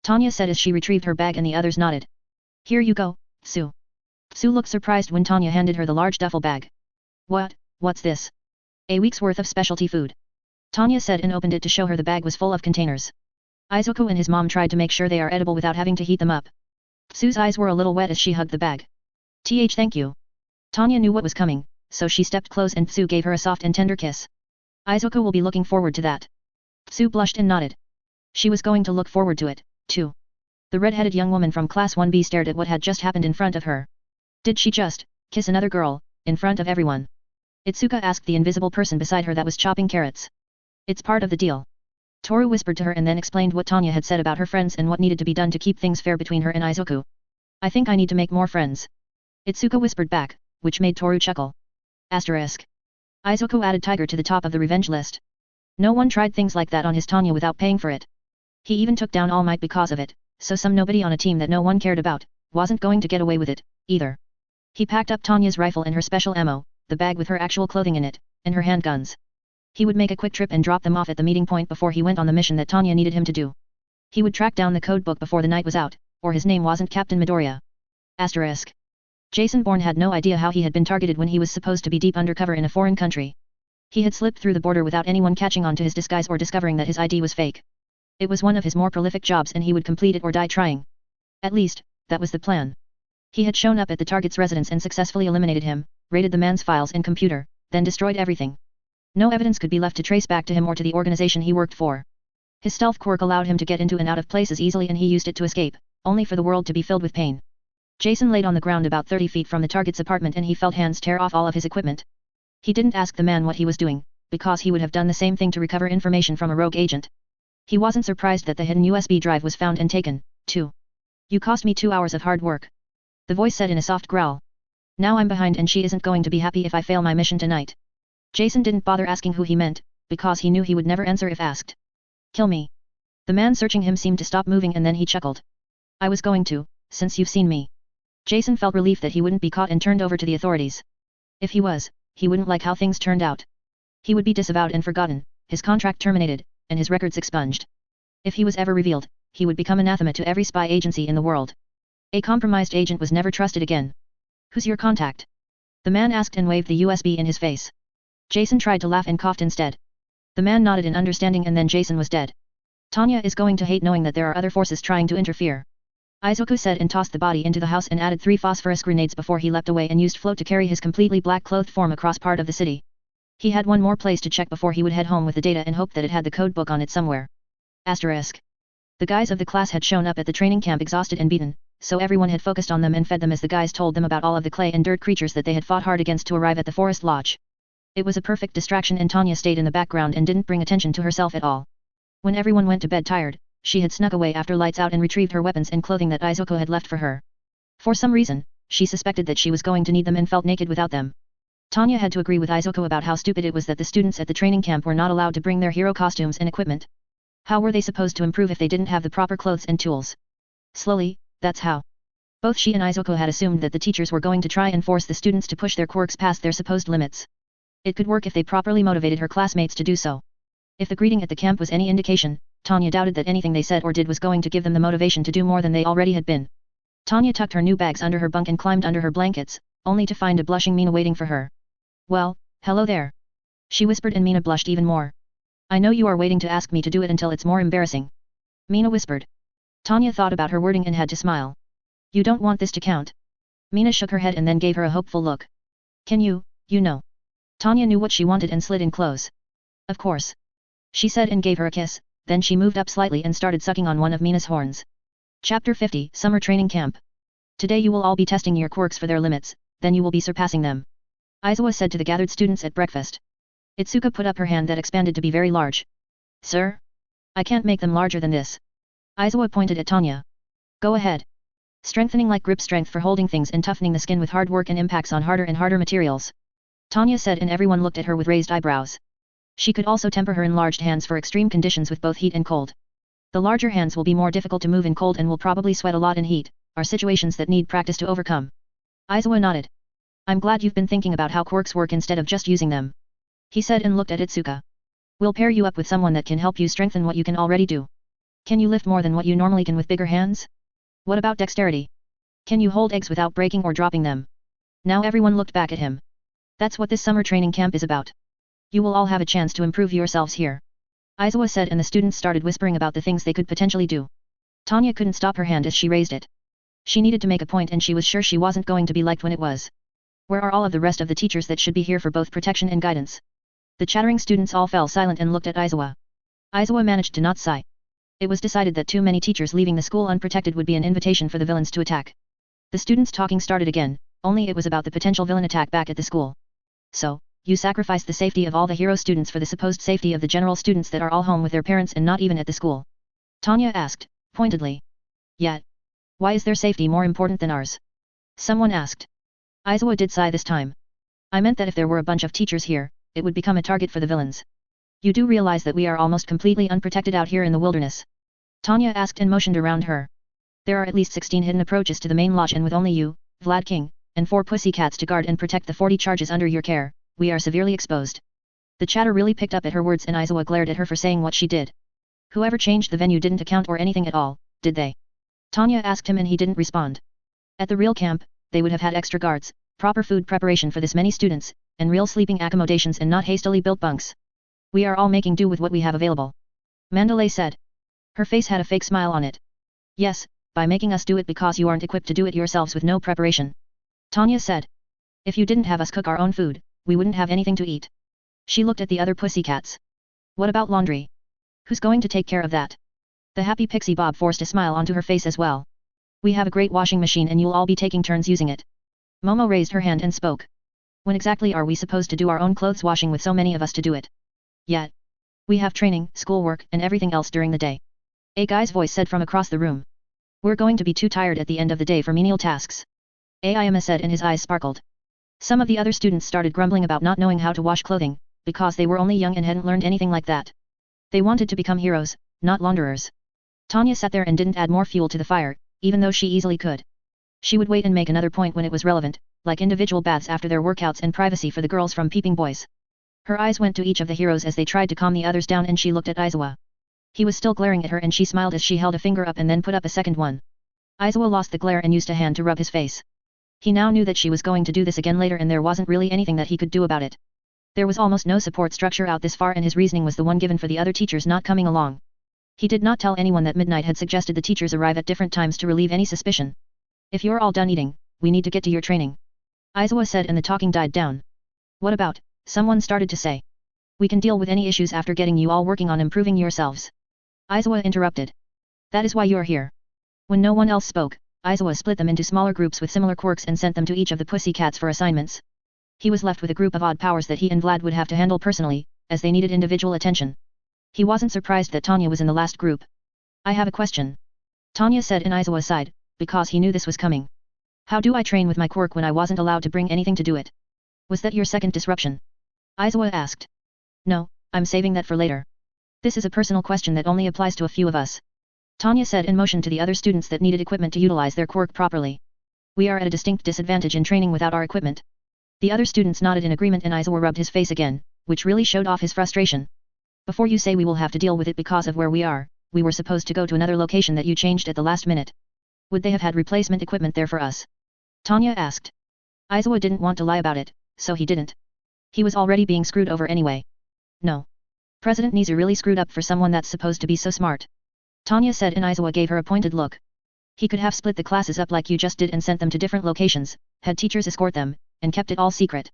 Tanya said as she retrieved her bag, and the others nodded. Here you go, Tsu. Tsu looked surprised when Tanya handed her the large duffel bag. What's this? A week's worth of specialty food. Tanya said and opened it to show her the bag was full of containers. Aizoku and his mom tried to make sure they are edible without having to heat them up. Tsu's eyes were a little wet as she hugged the bag. Thank you. Tanya knew what was coming, so she stepped close and Tsu gave her a soft and tender kiss. Aizoku will be looking forward to that. Tsu blushed and nodded. She was going to look forward to it, too. The red-headed young woman from Class 1B stared at what had just happened in front of her. Did she just kiss another girl, in front of everyone? Itsuka asked the invisible person beside her that was chopping carrots. It's part of the deal. Toru whispered to her and then explained what Tanya had said about her friends and what needed to be done to keep things fair between her and Aizoku. I think I need to make more friends. Itsuka whispered back, which made Toru chuckle. Asterisk. Aizoku added Tiger to the top of the revenge list. No one tried things like that on his Tanya without paying for it. He even took down All Might because of it, so some nobody on a team that no one cared about, wasn't going to get away with it, either. He packed up Tanya's rifle and her special ammo, the bag with her actual clothing in it, and her handguns. He would make a quick trip and drop them off at the meeting point before he went on the mission that Tanya needed him to do. He would track down the code book before the night was out, or his name wasn't Captain Midoriya. Asterisk. Jason Bourne had no idea how he had been targeted when he was supposed to be deep undercover in a foreign country. He had slipped through the border without anyone catching on to his disguise or discovering that his ID was fake. It was one of his more prolific jobs and he would complete it or die trying. At least, that was the plan. He had shown up at the target's residence and successfully eliminated him, raided the man's files and computer, then destroyed everything. No evidence could be left to trace back to him or to the organization he worked for. His stealth quirk allowed him to get into and out of places easily and he used it to escape, only for the world to be filled with pain. Jason laid on the ground about 30 feet from the target's apartment and he felt hands tear off all of his equipment. He didn't ask the man what he was doing, because he would have done the same thing to recover information from a rogue agent. He wasn't surprised that the hidden USB drive was found and taken, too. You cost me 2 hours of hard work. The voice said in a soft growl. Now I'm behind and she isn't going to be happy if I fail my mission tonight. Jason didn't bother asking who he meant, because he knew he would never answer if asked. Kill me. The man searching him seemed to stop moving and then he chuckled. I was going to, since you've seen me. Jason felt relief that he wouldn't be caught and turned over to the authorities. If he was, he wouldn't like how things turned out. He would be disavowed and forgotten, his contract terminated, and his records expunged. If he was ever revealed, he would become anathema to every spy agency in the world. A compromised agent was never trusted again. Who's your contact? The man asked and waved the USB in his face. Jason tried to laugh and coughed instead. The man nodded in understanding and then Jason was dead. Tanya is going to hate knowing that there are other forces trying to interfere. Aizoku said and tossed the body into the house and added 3 phosphorus grenades before he leapt away and used float to carry his completely black clothed form across part of the city. He had one more place to check before he would head home with the data and hoped that it had the code book on it somewhere. Asterisk. The guys of the class had shown up at the training camp exhausted and beaten, so everyone had focused on them and fed them as the guys told them about all of the clay and dirt creatures that they had fought hard against to arrive at the forest lodge. It was a perfect distraction and Tanya stayed in the background and didn't bring attention to herself at all. When everyone went to bed tired, she had snuck away after lights out and retrieved her weapons and clothing that Izuku had left for her. For some reason, she suspected that she was going to need them and felt naked without them. Tanya had to agree with Izuku about how stupid it was that the students at the training camp were not allowed to bring their hero costumes and equipment. How were they supposed to improve if they didn't have the proper clothes and tools? Slowly, that's how. Both she and Izuku had assumed that the teachers were going to try and force the students to push their quirks past their supposed limits. It could work if they properly motivated her classmates to do so. If the greeting at the camp was any indication, Tanya doubted that anything they said or did was going to give them the motivation to do more than they already had been. Tanya tucked her new bags under her bunk and climbed under her blankets, only to find a blushing Mina waiting for her. Well, hello there. She whispered and Mina blushed even more. I know you are waiting to ask me to do it until it's more embarrassing. Mina whispered. Tanya thought about her wording and had to smile. You don't want this to count. Mina shook her head and then gave her a hopeful look. Can you know. Tanya knew what she wanted and slid in close. Of course. She said and gave her a kiss, then she moved up slightly and started sucking on one of Mina's horns. Chapter 50 Summer Training Camp. Today you will all be testing your quirks for their limits, then you will be surpassing them. Izuwa said to the gathered students at breakfast. Itsuka put up her hand that expanded to be very large. Sir? I can't make them larger than this. Izuwa pointed at Tanya. Go ahead. Strengthening like grip strength for holding things and toughening the skin with hard work and impacts on harder and harder materials. Tanya said and everyone looked at her with raised eyebrows. She could also temper her enlarged hands for extreme conditions with both heat and cold. The larger hands will be more difficult to move in cold and will probably sweat a lot in heat, are situations that need practice to overcome. Izuwa nodded. I'm glad you've been thinking about how quirks work instead of just using them. He said and looked at Itsuka. We'll pair you up with someone that can help you strengthen what you can already do. Can you lift more than what you normally can with bigger hands? What about dexterity? Can you hold eggs without breaking or dropping them? Now everyone looked back at him. That's what this summer training camp is about. You will all have a chance to improve yourselves here. Izuwa said and the students started whispering about the things they could potentially do. Tanya couldn't stop her hand as she raised it. She needed to make a point and she was sure she wasn't going to be liked when it was. Where are all of the rest of the teachers that should be here for both protection and guidance? The chattering students all fell silent and looked at Izuwa. Izuwa managed to not sigh. It was decided that too many teachers leaving the school unprotected would be an invitation for the villains to attack. The students' talking started again, only it was about the potential villain attack back at the school. So, you sacrificed the safety of all the hero students for the supposed safety of the general students that are all home with their parents and not even at the school? Tanya asked, pointedly. Yet. Why is their safety more important than ours? Someone asked. Izuwa did sigh this time. I meant that if there were a bunch of teachers here, it would become a target for the villains. You do realize that we are almost completely unprotected out here in the wilderness? Tanya asked and motioned around her. There are at least 16 hidden approaches to the main lodge and with only you, Vlad King, and 4 pussycats to guard and protect the 40 charges under your care, we are severely exposed. The chatter really picked up at her words and Izuwa glared at her for saying what she did. Whoever changed the venue didn't account or anything at all, did they? Tanya asked him and he didn't respond. At the real camp, they would have had extra guards, proper food preparation for this many students, and real sleeping accommodations and not hastily built bunks. We are all making do with what we have available. Mandalay said. Her face had a fake smile on it. Yes, by making us do it because you aren't equipped to do it yourselves with no preparation. Tanya said. If you didn't have us cook our own food, we wouldn't have anything to eat. She looked at the other pussycats. What about laundry? Who's going to take care of that? The happy pixie Bob forced a smile onto her face as well. We have a great washing machine and you'll all be taking turns using it. Momo raised her hand and spoke. When exactly are we supposed to do our own clothes washing with so many of us to do it? Yet. We have training, schoolwork, and everything else during the day. A guy's voice said from across the room. We're going to be too tired at the end of the day for menial tasks. Ayama said and his eyes sparkled. Some of the other students started grumbling about not knowing how to wash clothing, because they were only young and hadn't learned anything like that. They wanted to become heroes, not launderers. Tanya sat there and didn't add more fuel to the fire, even though she easily could. She would wait and make another point when it was relevant, like individual baths after their workouts and privacy for the girls from peeping boys. Her eyes went to each of the heroes as they tried to calm the others down and she looked at Izuwa. He was still glaring at her and she smiled as she held a finger up and then put up a second one. Izuwa lost the glare and used a hand to rub his face. He now knew that she was going to do this again later and there wasn't really anything that he could do about it. There was almost no support structure out this far and his reasoning was the one given for the other teachers not coming along. He did not tell anyone that Midnight had suggested the teachers arrive at different times to relieve any suspicion. If you're all done eating, we need to get to your training. Izuwa said and the talking died down. What about, someone started to say. We can deal with any issues after getting you all working on improving yourselves. Aizawa interrupted. That is why you are here. When no one else spoke, Aizawa split them into smaller groups with similar quirks and sent them to each of the pussy cats for assignments. He was left with a group of odd powers that he and Vlad would have to handle personally, as they needed individual attention. He wasn't surprised that Tanya was in the last group. I have a question. Tanya said in Aizawa's side, because he knew this was coming. How do I train with my quirk when I wasn't allowed to bring anything to do it? Was that your second disruption? Aizawa asked. No, I'm saving that for later. This is a personal question that only applies to a few of us. Tanya said in motion to the other students that needed equipment to utilize their quirk properly. We are at a distinct disadvantage in training without our equipment. The other students nodded in agreement and Aizawa rubbed his face again, which really showed off his frustration. Before you say we will have to deal with it because of where we are, we were supposed to go to another location that you changed at the last minute. Would they have had replacement equipment there for us? Tanya asked. Aizawa didn't want to lie about it, so he didn't. He was already being screwed over anyway. No. President Nizu really screwed up for someone that's supposed to be so smart. Tanya said and Aizawa gave her a pointed look. He could have split the classes up like you just did and sent them to different locations, had teachers escort them, and kept it all secret.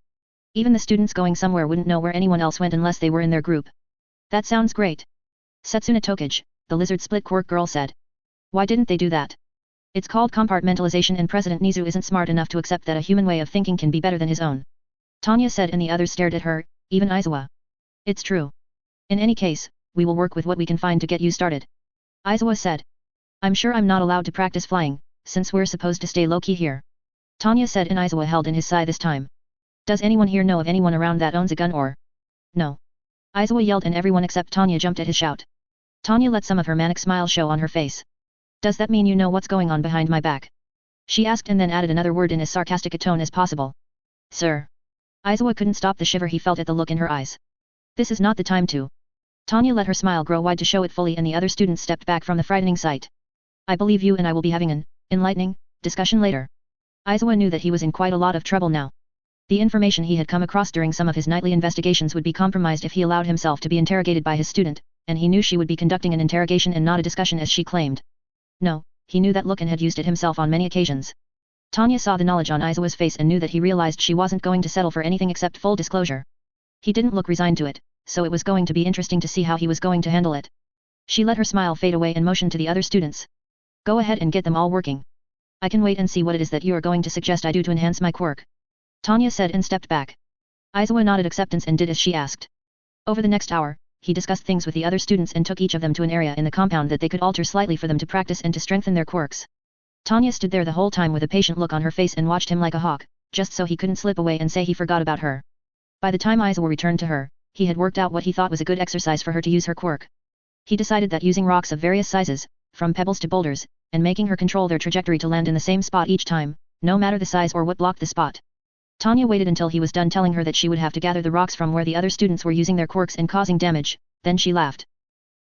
Even the students going somewhere wouldn't know where anyone else went unless they were in their group. That sounds great. Setsuna Tokage, the lizard split quirk girl said. Why didn't they do that? It's called compartmentalization and President Nizu isn't smart enough to accept that a human way of thinking can be better than his own. Tanya said and the others stared at her, even Aizawa. It's true. In any case, we will work with what we can find to get you started. Aizawa said. I'm sure I'm not allowed to practice flying, since we're supposed to stay low-key here. Tanya said and Aizawa held in his sigh this time. Does anyone here know of anyone around that owns a gun or? No. Aizawa yelled and everyone except Tanya jumped at his shout. Tanya let some of her manic smile show on her face. Does that mean you know what's going on behind my back? She asked and then added another word in as sarcastic a tone as possible. Sir. Aizawa couldn't stop the shiver he felt at the look in her eyes. This is not the time to. Tanya let her smile grow wide to show it fully and the other students stepped back from the frightening sight. I believe you and I will be having an enlightening discussion later. Aizawa knew that he was in quite a lot of trouble now. The information he had come across during some of his nightly investigations would be compromised if he allowed himself to be interrogated by his student, and he knew she would be conducting an interrogation and not a discussion as she claimed. No, he knew that look and had used it himself on many occasions. Tanya saw the knowledge on Aizawa's face and knew that he realized she wasn't going to settle for anything except full disclosure. He didn't look resigned to it, so it was going to be interesting to see how he was going to handle it. She let her smile fade away and motioned to the other students. Go ahead and get them all working. I can wait and see what it is that you are going to suggest I do to enhance my quirk. Tanya said and stepped back. Aizawa nodded acceptance and did as she asked. Over the next hour, he discussed things with the other students and took each of them to an area in the compound that they could alter slightly for them to practice and to strengthen their quirks. Tanya stood there the whole time with a patient look on her face and watched him like a hawk, just so he couldn't slip away and say he forgot about her. By the time Aizawa returned to her, he had worked out what he thought was a good exercise for her to use her quirk. He decided that using rocks of various sizes, from pebbles to boulders, and making her control their trajectory to land in the same spot each time, no matter the size or what blocked the spot. Tanya waited until he was done telling her that she would have to gather the rocks from where the other students were using their quirks and causing damage, then she laughed.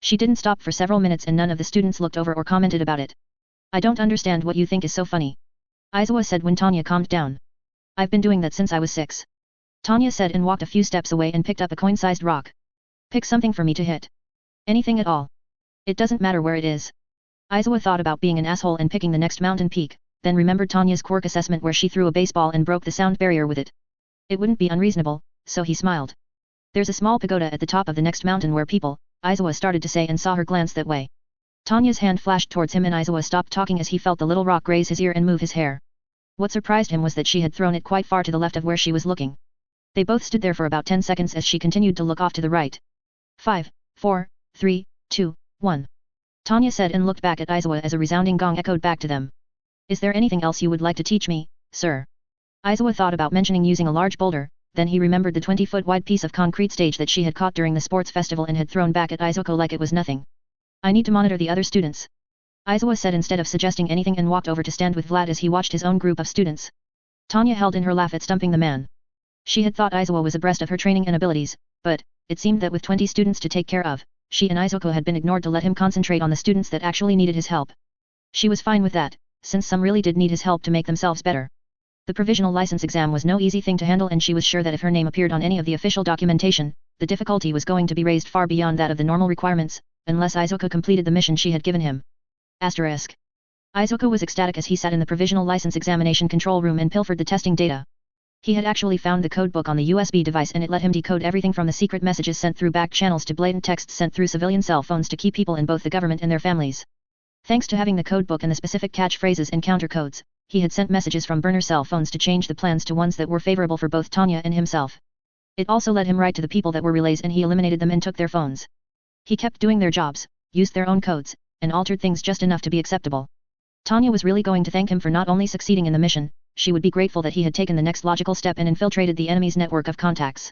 She didn't stop for several minutes and none of the students looked over or commented about it. I don't understand what you think is so funny. Aizawa said when Tanya calmed down. I've been doing that since I was 6. Tanya said and walked a few steps away and picked up a coin-sized rock. Pick something for me to hit. Anything at all. It doesn't matter where it is. Aizawa thought about being an asshole and picking the next mountain peak, then remembered Tanya's quirk assessment where she threw a baseball and broke the sound barrier with it. It wouldn't be unreasonable, so he smiled. There's a small pagoda at the top of the next mountain where people, Aizawa started to say and saw her glance that way. Tanya's hand flashed towards him and Aizawa stopped talking as he felt the little rock graze his ear and move his hair. What surprised him was that she had thrown it quite far to the left of where she was looking. They both stood there for about 10 seconds as she continued to look off to the right. 5, 4, 3, 2, 1. Tanya said and looked back at Aizawa as a resounding gong echoed back to them. Is there anything else you would like to teach me, sir? Aizawa thought about mentioning using a large boulder, then he remembered the 20-foot wide piece of concrete stage that she had caught during the sports festival and had thrown back at Aizawa like it was nothing. I need to monitor the other students. Aizawa said instead of suggesting anything and walked over to stand with Vlad as he watched his own group of students. Tanya held in her laugh at stumping the man. She had thought Aizawa was abreast of her training and abilities, but, it seemed that with 20 students to take care of, she and Aizawa had been ignored to let him concentrate on the students that actually needed his help. She was fine with that, since some really did need his help to make themselves better. The provisional license exam was no easy thing to handle and she was sure that if her name appeared on any of the official documentation, the difficulty was going to be raised far beyond that of the normal requirements, unless Aizawa completed the mission she had given him. Asterisk. Aizawa was ecstatic as he sat in the provisional license examination control room and pilfered the testing data. He had actually found the codebook on the USB device and it let him decode everything from the secret messages sent through back channels to blatant texts sent through civilian cell phones to key people in both the government and their families. Thanks to having the codebook and the specific catchphrases and counter codes, he had sent messages from burner cell phones to change the plans to ones that were favorable for both Tanya and himself. It also let him write to the people that were relays and he eliminated them and took their phones. He kept doing their jobs, used their own codes, and altered things just enough to be acceptable. Tanya was really going to thank him for not only succeeding in the mission, she would be grateful that he had taken the next logical step and infiltrated the enemy's network of contacts.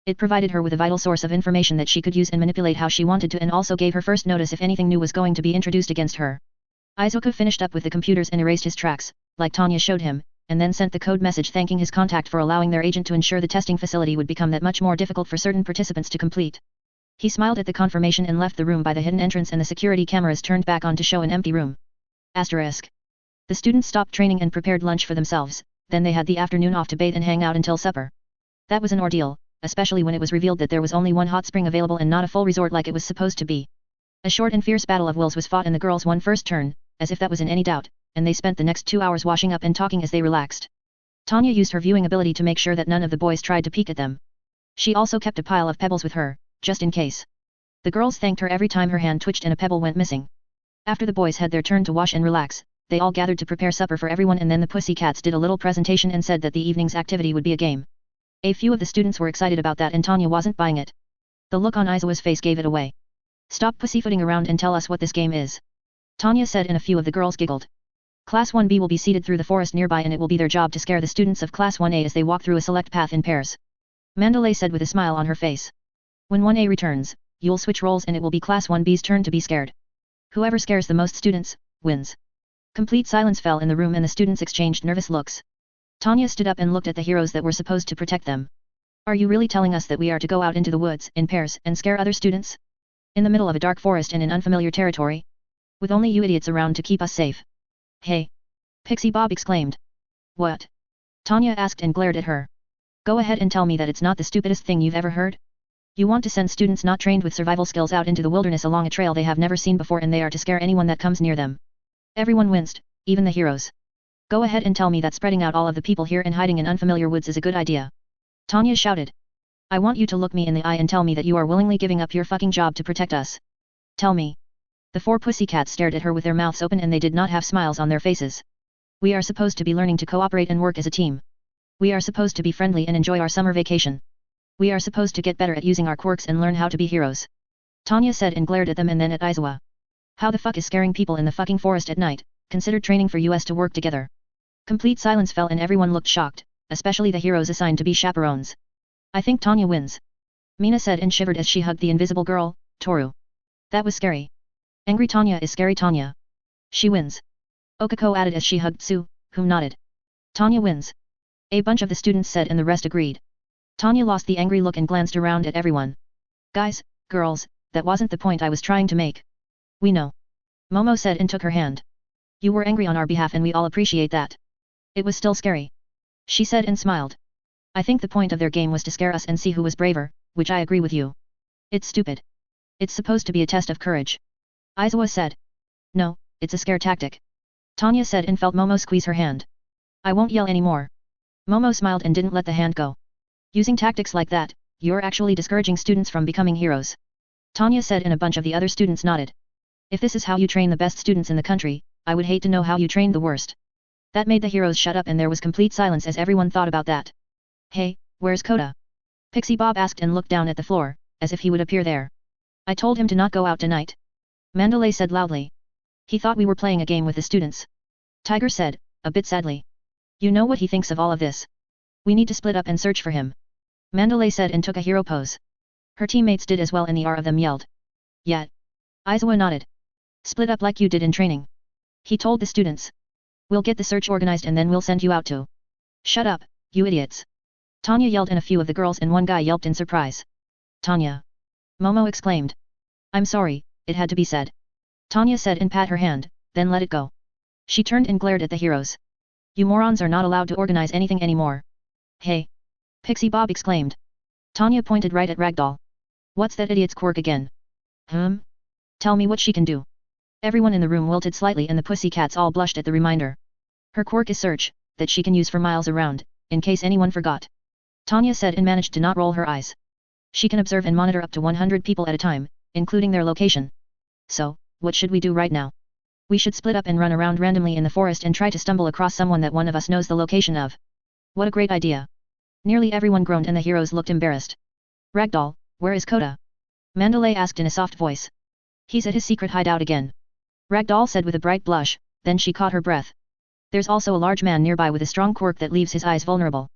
It provided her with a vital source of information that she could use and manipulate how she wanted to and also gave her first notice if anything new was going to be introduced against her. Izuku finished up with the computers and erased his tracks, like Tanya showed him, and then sent the code message thanking his contact for allowing their agent to ensure the testing facility would become that much more difficult for certain participants to complete. He smiled at the confirmation and left the room by the hidden entrance and the security cameras turned back on to show an empty room. Asterisk. The students stopped training and prepared lunch for themselves, then they had the afternoon off to bathe and hang out until supper. That was an ordeal, especially when it was revealed that there was only one hot spring available and not a full resort like it was supposed to be. A short and fierce battle of wills was fought and the girls won first turn, as if that was in any doubt, and they spent the next 2 hours washing up and talking as they relaxed. Tanya used her viewing ability to make sure that none of the boys tried to peek at them. She also kept a pile of pebbles with her, just in case. The girls thanked her every time her hand twitched and a pebble went missing. After the boys had their turn to wash and relax, they all gathered to prepare supper for everyone and then the pussycats did a little presentation and said that the evening's activity would be a game. A few of the students were excited about that and Tanya wasn't buying it. The look on Aizawa's face gave it away. Stop pussyfooting around and tell us what this game is. Tanya said and a few of the girls giggled. Class 1B will be seated through the forest nearby and it will be their job to scare the students of Class 1A as they walk through a select path in pairs. Mandalay said with a smile on her face. When 1A returns, you'll switch roles and it will be Class 1B's turn to be scared. Whoever scares the most students, wins. Complete silence fell in the room and the students exchanged nervous looks. Tanya stood up and looked at the heroes that were supposed to protect them. Are you really telling us that we are to go out into the woods in pairs and scare other students? In the middle of a dark forest and in unfamiliar territory? With only you idiots around to keep us safe. Hey! Pixie Bob exclaimed. What? Tanya asked and glared at her. Go ahead and tell me that it's not the stupidest thing you've ever heard? You want to send students not trained with survival skills out into the wilderness along a trail they have never seen before and they are to scare anyone that comes near them. Everyone winced, even the heroes. Go ahead and tell me that spreading out all of the people here and hiding in unfamiliar woods is a good idea. Tanya shouted. I want you to look me in the eye and tell me that you are willingly giving up your fucking job to protect us. Tell me. The 4 pussycats stared at her with their mouths open and they did not have smiles on their faces. We are supposed to be learning to cooperate and work as a team. We are supposed to be friendly and enjoy our summer vacation. We are supposed to get better at using our quirks and learn how to be heroes. Tanya said and glared at them and then at Aizawa. How the fuck is scaring people in the fucking forest at night, considered training for us to work together? Complete silence fell and everyone looked shocked, especially the heroes assigned to be chaperones. I think Tanya wins. Mina said and shivered as she hugged the invisible girl, Toru. That was scary. Angry Tanya is scary Tanya. She wins. Okako added as she hugged Sue, whom nodded. Tanya wins. A bunch of the students said and the rest agreed. Tanya lost the angry look and glanced around at everyone. Guys, girls, that wasn't the point I was trying to make. We know. Momo said and took her hand. You were angry on our behalf and we all appreciate that. It was still scary. She said and smiled. I think the point of their game was to scare us and see who was braver, which I agree with you. It's stupid. It's supposed to be a test of courage. Aizawa said. No, it's a scare tactic. Tanya said and felt Momo squeeze her hand. I won't yell anymore. Momo smiled and didn't let the hand go. Using tactics like that, you're actually discouraging students from becoming heroes. Tanya said and a bunch of the other students nodded. If this is how you train the best students in the country, I would hate to know how you trained the worst. That made the heroes shut up and there was complete silence as everyone thought about that. Hey, where's Koda? Pixie Bob asked and looked down at the floor, as if he would appear there. I told him to not go out tonight. Mandalay said loudly. He thought we were playing a game with the students. Tiger said, a bit sadly. You know what he thinks of all of this. We need to split up and search for him. Mandalay said and took a hero pose. Her teammates did as well and the R of them yelled. Yet. Aizawa nodded. Split up like you did in training. He told the students. We'll get the search organized and then we'll send you out too. Shut up, you idiots. Tanya yelled and a few of the girls and one guy yelped in surprise. Tanya. Momo exclaimed. I'm sorry, it had to be said. Tanya said and pat her hand, then let it go. She turned and glared at the heroes. You morons are not allowed to organize anything anymore. Hey. Pixie Bob exclaimed. Tanya pointed right at Ragdoll. What's that idiot's quirk again? Tell me what she can do. Everyone in the room wilted slightly and the pussycats all blushed at the reminder. Her quirk is search, that she can use for miles around, in case anyone forgot. Tanya said and managed to not roll her eyes. She can observe and monitor up to 100 people at a time, including their location. So, what should we do right now? We should split up and run around randomly in the forest and try to stumble across someone that one of us knows the location of. What a great idea. Nearly everyone groaned and the heroes looked embarrassed. Ragdoll, where is Kota? Mandalay asked in a soft voice. He's at his secret hideout again. Ragdoll said with a bright blush, then she caught her breath. There's also a large man nearby with a strong quirk that leaves his eyes vulnerable.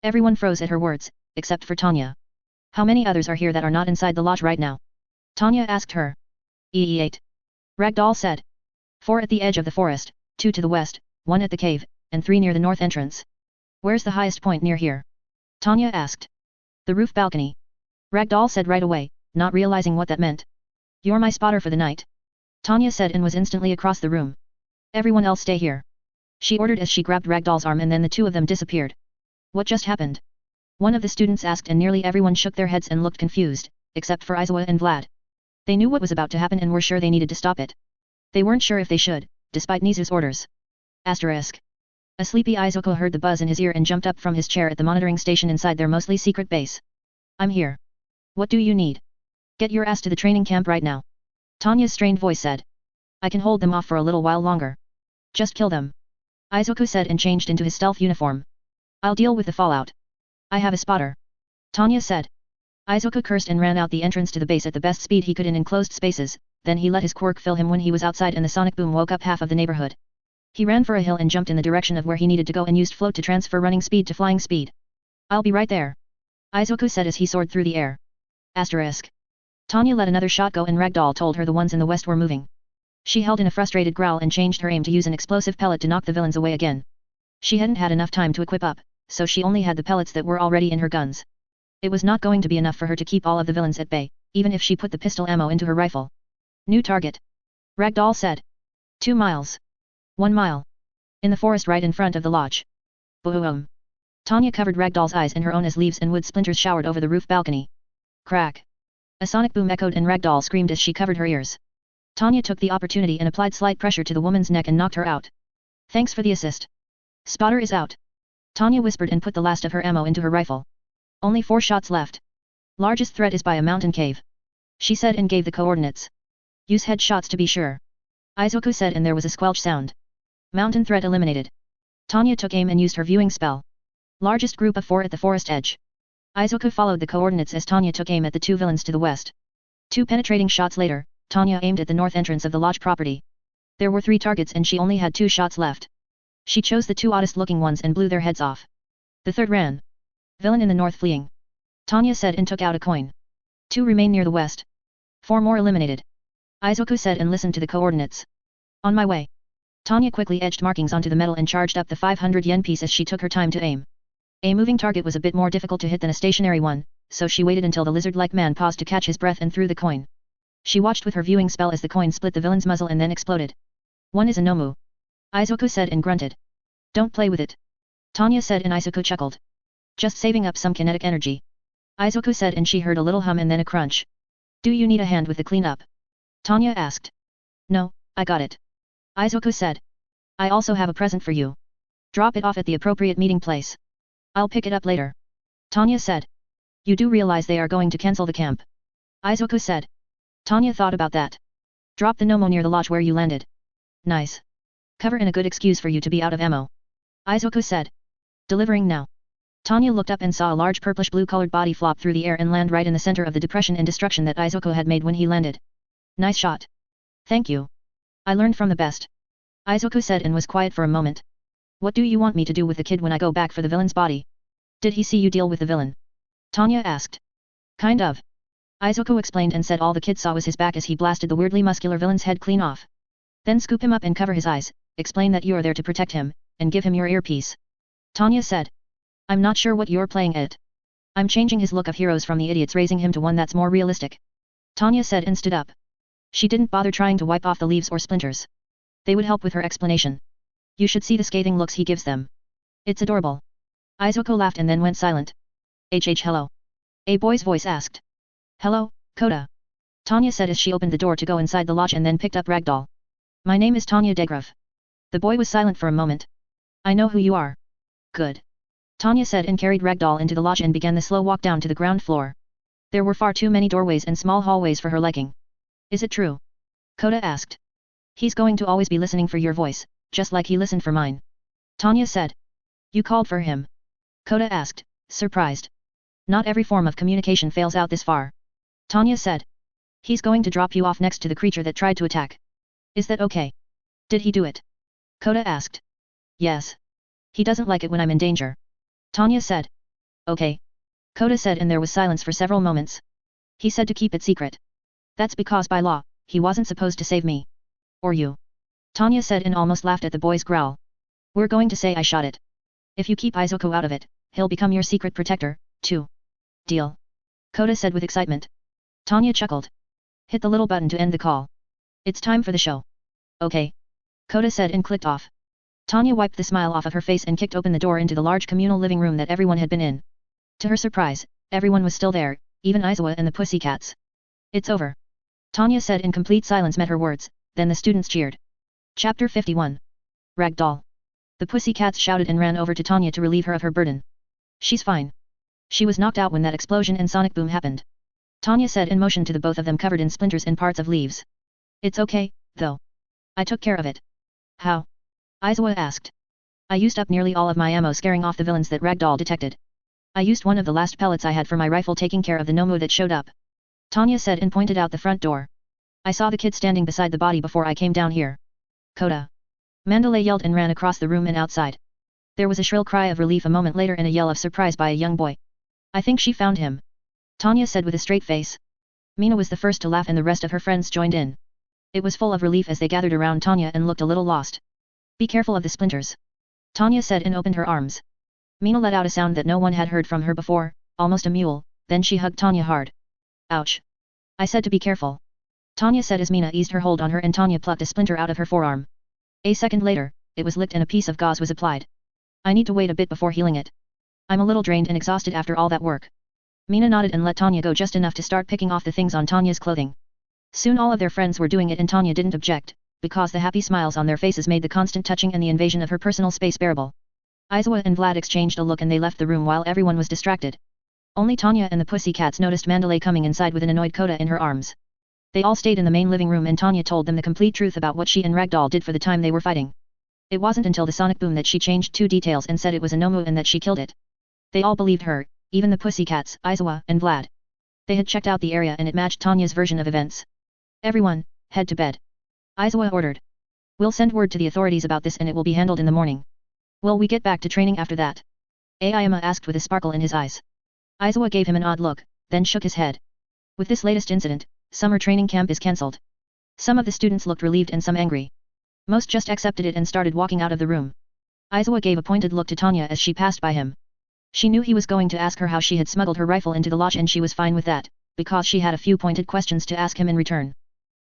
Everyone froze at her words, except for Tanya. How many others are here that are not inside the lodge right now? Tanya asked her. 8. Ragdoll said. 4 at the edge of the forest, 2 to the west, 1 at the cave, and 3 near the north entrance. Where's the highest point near here? Tanya asked. The roof balcony. Ragdoll said right away, not realizing what that meant. You're my spotter for the night. Tanya said and was instantly across the room. Everyone else stay here. She ordered as she grabbed Ragdoll's arm and then the two of them disappeared. What just happened? One of the students asked and nearly everyone shook their heads and looked confused, except for Izawa and Vlad. They knew what was about to happen and were sure they needed to stop it. They weren't sure if they should, despite Nizu's orders. Asterisk. A sleepy Izuku heard the buzz in his ear and jumped up from his chair at the monitoring station inside their mostly secret base. I'm here. What do you need? Get your ass to the training camp right now. Tanya's strained voice said. I can hold them off for a little while longer. Just kill them. Izuku said and changed into his stealth uniform. I'll deal with the fallout. I have a spotter. Tanya said. Izuku cursed and ran out the entrance to the base at the best speed he could in enclosed spaces, then he let his quirk fill him when he was outside and the sonic boom woke up half of the neighborhood. He ran for a hill and jumped in the direction of where he needed to go and used float to transfer running speed to flying speed. I'll be right there. Izuku said as he soared through the air. Asterisk. Tanya let another shot go and Ragdoll told her the ones in the west were moving. She held in a frustrated growl and changed her aim to use an explosive pellet to knock the villains away again. She hadn't had enough time to equip up, so she only had the pellets that were already in her guns. It was not going to be enough for her to keep all of the villains at bay, even if she put the pistol ammo into her rifle. New target. Ragdoll said. 2 miles. 1 mile. In the forest right in front of the lodge. Boom. Tanya covered Ragdoll's eyes in her own as leaves and wood splinters showered over the roof balcony. Crack. A sonic boom echoed and Ragdoll screamed as she covered her ears. Tanya took the opportunity and applied slight pressure to the woman's neck and knocked her out. Thanks for the assist. Spotter is out. Tanya whispered and put the last of her ammo into her rifle. Only 4 shots left. Largest threat is by a mountain cave. She said and gave the coordinates. Use headshots to be sure. Izuku said and there was a squelch sound. Mountain threat eliminated. Tanya took aim and used her viewing spell. Largest group of 4 at the forest edge. Izuku followed the coordinates as Tanya took aim at the 2 villains to the west. 2 penetrating shots later, Tanya aimed at the north entrance of the lodge property. There were 3 targets and she only had 2 shots left. She chose the 2 oddest looking ones and blew their heads off. The third ran. Villain in the north fleeing. Tanya said and took out a coin. 2 remain near the west. 4 more eliminated. Izuku said and listened to the coordinates. On my way. Tanya quickly etched markings onto the metal and charged up the 500 yen piece as she took her time to aim. A moving target was a bit more difficult to hit than a stationary one, so she waited until the lizard-like man paused to catch his breath and threw the coin. She watched with her viewing spell as the coin split the villain's muzzle and then exploded. One is a Nomu. Izuku said and grunted. Don't play with it. Tanya said and Izuku chuckled. Just saving up some kinetic energy. Izuku said and she heard a little hum and then a crunch. Do you need a hand with the cleanup? Tanya asked. No, I got it. Izuku said. I also have a present for you. Drop it off at the appropriate meeting place. I'll pick it up later. Tanya said. You do realize they are going to cancel the camp? Izuku said. Tanya thought about that. Drop the Nomo near the lodge where you landed. Nice. Cover and a good excuse for you to be out of ammo. Izuku said. Delivering now. Tanya looked up and saw a large purplish-blue colored body flop through the air and land right in the center of the depression and destruction that Izuku had made when he landed. Nice shot. Thank you. I learned from the best. Izuku said and was quiet for a moment. What do you want me to do with the kid when I go back for the villain's body? Did he see you deal with the villain? Tanya asked. Kind of. Izuku explained and said all the kid saw was his back as he blasted the weirdly muscular villain's head clean off. Then scoop him up and cover his eyes, explain that you are there to protect him, and give him your earpiece. Tanya said. I'm not sure what you're playing at. I'm changing his look of heroes from the idiots raising him to one that's more realistic. Tanya said and stood up. She didn't bother trying to wipe off the leaves or splinters. They would help with her explanation. You should see the scathing looks he gives them. It's adorable. Izuku laughed and then went silent. Hello. A boy's voice asked. Hello, Kota. Tanya said as she opened the door to go inside the lodge and then picked up Ragdoll. My name is Tanya Degrove. The boy was silent for a moment. I know who you are. Good. Tanya said and carried Ragdoll into the lodge and began the slow walk down to the ground floor. There were far too many doorways and small hallways for her liking. Is it true? Koda asked. He's going to always be listening for your voice, just like he listened for mine. Tanya said. You called for him? Koda asked, surprised. Not every form of communication fails out this far. Tanya said. He's going to drop you off next to the creature that tried to attack. Is that okay? Did he do it? Koda asked. Yes. He doesn't like it when I'm in danger. Tanya said. Okay. Koda said and there was silence for several moments. He said to keep it secret. That's because by law, he wasn't supposed to save me. Or you. Tanya said and almost laughed at the boy's growl. We're going to say I shot it. If you keep Izuku out of it, he'll become your secret protector, too. Deal. Koda said with excitement. Tanya chuckled. Hit the little button to end the call. It's time for the show. Okay. Koda said and clicked off. Tanya wiped the smile off of her face and kicked open the door into the large communal living room that everyone had been in. To her surprise, everyone was still there, even Izuwa and the pussycats. It's over. Tanya said in complete silence met her words, then the students cheered. Chapter 51. Ragdoll. The pussycats shouted and ran over to Tanya to relieve her of her burden. She's fine. She was knocked out when that explosion and sonic boom happened. Tanya said and motioned to the both of them covered in splinters and parts of leaves. It's okay, though. I took care of it. How? Izuwa asked. I used up nearly all of my ammo scaring off the villains that Ragdoll detected. I used one of the last pellets I had for my rifle taking care of the Nomu that showed up. Tanya said and pointed out the front door. I saw the kid standing beside the body before I came down here. Koda. Mandalay yelled and ran across the room and outside. There was a shrill cry of relief a moment later and a yell of surprise by a young boy. I think she found him. Tanya said with a straight face. Mina was the first to laugh and the rest of her friends joined in. It was full of relief as they gathered around Tanya and looked a little lost. Be careful of the splinters. Tanya said and opened her arms. Mina let out a sound that no one had heard from her before, almost a mewl, then she hugged Tanya hard. Ouch. I said to be careful. Tanya said as Mina eased her hold on her and Tanya plucked a splinter out of her forearm. A second later, it was licked and a piece of gauze was applied. I need to wait a bit before healing it. I'm a little drained and exhausted after all that work. Mina nodded and let Tanya go just enough to start picking off the things on Tanya's clothing. Soon all of their friends were doing it and Tanya didn't object, because the happy smiles on their faces made the constant touching and the invasion of her personal space bearable. Izuwa and Vlad exchanged a look and they left the room while everyone was distracted. Only Tanya and the pussycats noticed Mandalay coming inside with an annoyed Koda in her arms. They all stayed in the main living room and Tanya told them the complete truth about what she and Ragdoll did for the time they were fighting. It wasn't until the sonic boom that she changed two details and said it was a Nomu and that she killed it. They all believed her, even the pussycats, Izuwa and Vlad. They had checked out the area and it matched Tanya's version of events. Everyone, head to bed. Izuwa ordered. We'll send word to the authorities about this and it will be handled in the morning. Will we get back to training after that? Aoyama asked with a sparkle in his eyes. Izuwa gave him an odd look, then shook his head. With this latest incident, summer training camp is cancelled. Some of the students looked relieved and some angry. Most just accepted it and started walking out of the room. Izuwa gave a pointed look to Tanya as she passed by him. She knew he was going to ask her how she had smuggled her rifle into the lodge and she was fine with that, because she had a few pointed questions to ask him in return.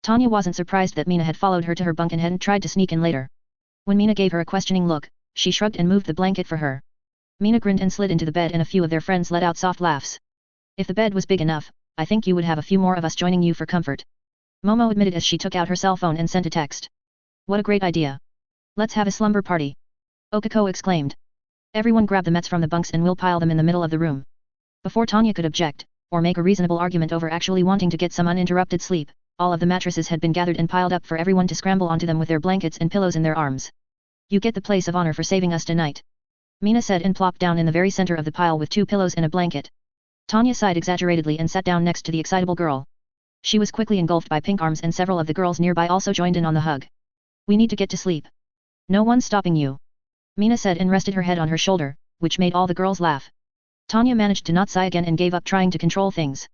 Tanya wasn't surprised that Mina had followed her to her bunk and hadn't tried to sneak in later. When Mina gave her a questioning look, she shrugged and moved the blanket for her. Mina grinned and slid into the bed and a few of their friends let out soft laughs. If the bed was big enough, I think you would have a few more of us joining you for comfort. Momo admitted as she took out her cell phone and sent a text. What a great idea. Let's have a slumber party. Okako exclaimed. Everyone grab the mats from the bunks and we'll pile them in the middle of the room. Before Tanya could object, or make a reasonable argument over actually wanting to get some uninterrupted sleep, all of the mattresses had been gathered and piled up for everyone to scramble onto them with their blankets and pillows in their arms. You get the place of honor for saving us tonight. Mina said and plopped down in the very center of the pile with 2 pillows and a blanket. Tanya sighed exaggeratedly and sat down next to the excitable girl. She was quickly engulfed by pink arms and several of the girls nearby also joined in on the hug. We need to get to sleep. No one's stopping you. Mina said and rested her head on her shoulder, which made all the girls laugh. Tanya managed to not sigh again and gave up trying to control things.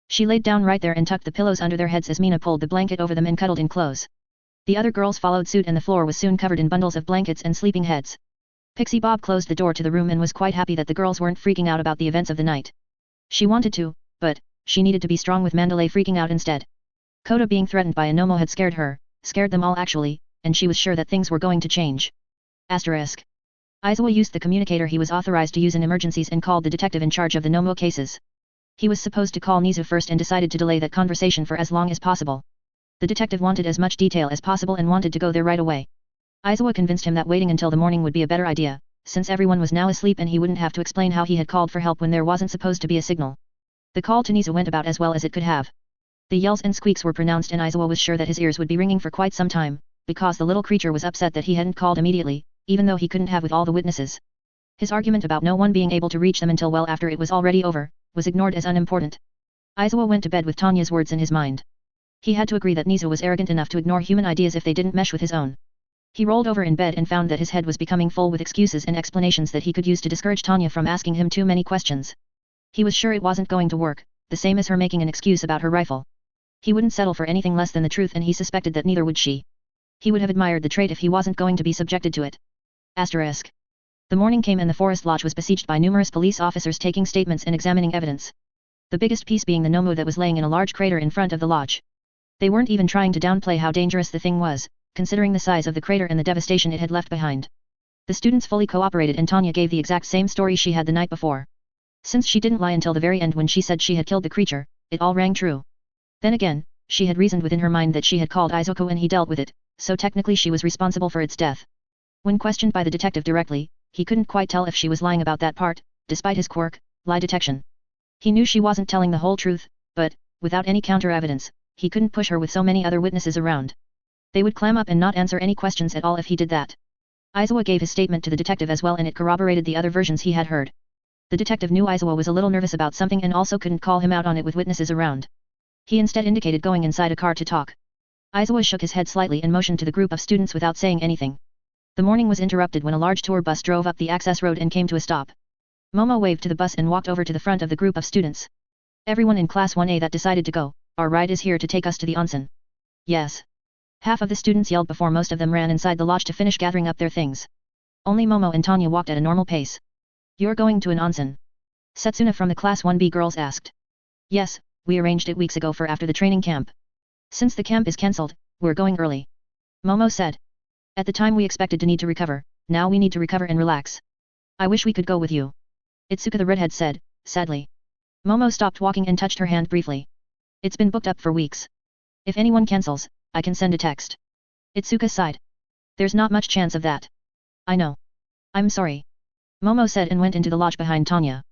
She laid down right there and tucked the pillows under their heads as Mina pulled the blanket over them and cuddled in close. The other girls followed suit and the floor was soon covered in bundles of blankets and sleeping heads. Pixie Bob closed the door to the room and was quite happy that the girls weren't freaking out about the events of the night. She wanted to, but she needed to be strong with Mandalay freaking out instead. Koda being threatened by a Nomo had scared her, scared them all actually, and she was sure that things were going to change. Asterisk. Izuwa used the communicator he was authorized to use in emergencies and called the detective in charge of the Nomo cases. He was supposed to call Nizu first and decided to delay that conversation for as long as possible. The detective wanted as much detail as possible and wanted to go there right away. Izuwa convinced him that waiting until the morning would be a better idea, since everyone was now asleep and he wouldn't have to explain how he had called for help when there wasn't supposed to be a signal. The call to Nizu went about as well as it could have. The yells and squeaks were pronounced and Aizawa was sure that his ears would be ringing for quite some time, because the little creature was upset that he hadn't called immediately, even though he couldn't have with all the witnesses. His argument about no one being able to reach them until well after it was already over, was ignored as unimportant. Aizawa went to bed with Tanya's words in his mind. He had to agree that Nizu was arrogant enough to ignore human ideas if they didn't mesh with his own. He rolled over in bed and found that his head was becoming full with excuses and explanations that he could use to discourage Tanya from asking him too many questions. He was sure it wasn't going to work, the same as her making an excuse about her rifle. He wouldn't settle for anything less than the truth and he suspected that neither would she. He would have admired the trait if he wasn't going to be subjected to it. Asterisk. The morning came and the forest lodge was besieged by numerous police officers taking statements and examining evidence. The biggest piece being the Nomu that was laying in a large crater in front of the lodge. They weren't even trying to downplay how dangerous the thing was, considering the size of the crater and the devastation it had left behind. The students fully cooperated and Tanya gave the exact same story she had the night before. Since she didn't lie until the very end when she said she had killed the creature, it all rang true. Then again, she had reasoned within her mind that she had called Izuku and he dealt with it, so technically she was responsible for its death. When questioned by the detective directly, he couldn't quite tell if she was lying about that part, despite his quirk, lie detection. He knew she wasn't telling the whole truth, but, without any counter-evidence, he couldn't push her with so many other witnesses around. They would clam up and not answer any questions at all if he did that. Aizawa gave his statement to the detective as well and it corroborated the other versions he had heard. The detective knew Aizawa was a little nervous about something and also couldn't call him out on it with witnesses around. He instead indicated going inside a car to talk. Aizawa shook his head slightly and motioned to the group of students without saying anything. The morning was interrupted when a large tour bus drove up the access road and came to a stop. Momo waved to the bus and walked over to the front of the group of students. Everyone in Class 1A that decided to go, our ride is here to take us to the onsen. Yes. Half of the students yelled before most of them ran inside the lodge to finish gathering up their things. Only Momo and Tanya walked at a normal pace. You're going to an onsen? Setsuna from the Class 1B girls asked. Yes, we arranged it weeks ago for after the training camp. Since the camp is cancelled, we're going early. Momo said. At the time we expected to need to recover, now we need to recover and relax. I wish we could go with you. Itsuka the redhead said, sadly. Momo stopped walking and touched her hand briefly. It's been booked up for weeks. If anyone cancels, I can send a text. Itsuka sighed. There's not much chance of that. I know. I'm sorry. Momo said and went into the lodge behind Tanya.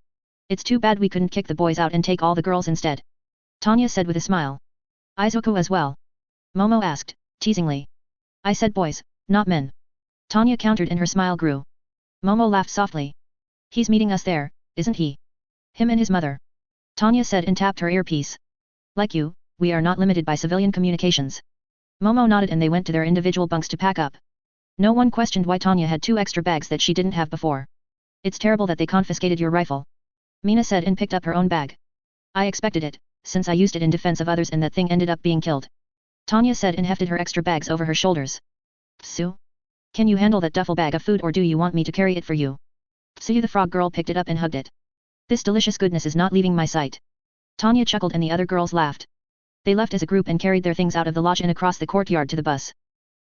It's too bad we couldn't kick the boys out and take all the girls instead. Tanya said with a smile. Izuku as well? Momo asked, teasingly. I said boys, not men. Tanya countered and her smile grew. Momo laughed softly. He's meeting us there, isn't he? Him and his mother. Tanya said and tapped her earpiece. Like you, we are not limited by civilian communications. Momo nodded and they went to their individual bunks to pack up. No one questioned why Tanya had 2 extra bags that she didn't have before. It's terrible that they confiscated your rifle. Mina said and picked up her own bag. I expected it, since I used it in defense of others and that thing ended up being killed. Tanya said and hefted her extra bags over her shoulders. Psu? Can you handle that duffel bag of food or do you want me to carry it for you? Psu the frog girl picked it up and hugged it. This delicious goodness is not leaving my sight. Tanya chuckled and the other girls laughed. They left as a group and carried their things out of the lodge and across the courtyard to the bus.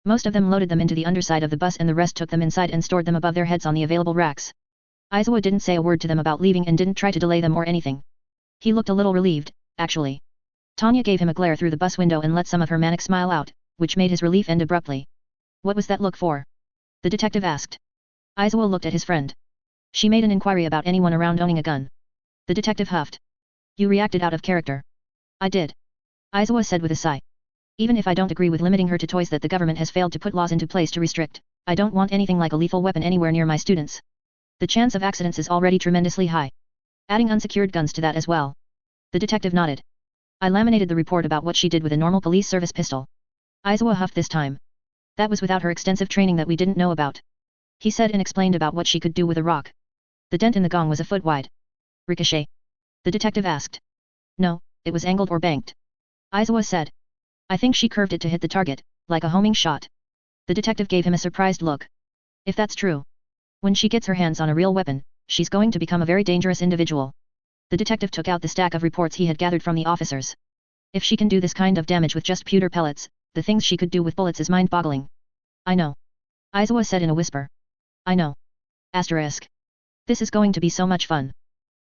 Most of them loaded them into the underside of the bus and the rest took them inside and stored them above their heads on the available racks. Aizawa didn't say a word to them about leaving and didn't try to delay them or anything. He looked a little relieved, actually. Tanya gave him a glare through the bus window and let some of her manic smile out, which made his relief end abruptly. What was that look for? The detective asked. Aizawa looked at his friend. She made an inquiry about anyone around owning a gun. The detective huffed. You reacted out of character. I did. Aizawa said with a sigh. Even if I don't agree with limiting her to toys that the government has failed to put laws into place to restrict, I don't want anything like a lethal weapon anywhere near my students. The chance of accidents is already tremendously high. Adding unsecured guns to that as well. The detective nodded. I laminated the report about what she did with a normal police service pistol. Aizawa huffed this time. That was without her extensive training that we didn't know about. He said and explained about what she could do with a rock. The dent in the gong was a foot wide. Ricochet? The detective asked. No, it was angled or banked. Aizawa said. I think she curved it to hit the target, like a homing shot. The detective gave him a surprised look. If that's true. When she gets her hands on a real weapon, she's going to become a very dangerous individual. The detective took out the stack of reports he had gathered from the officers. If she can do this kind of damage with just pewter pellets, the things she could do with bullets is mind-boggling. I know. Aizawa said in a whisper. I know. Asterisk. This is going to be so much fun.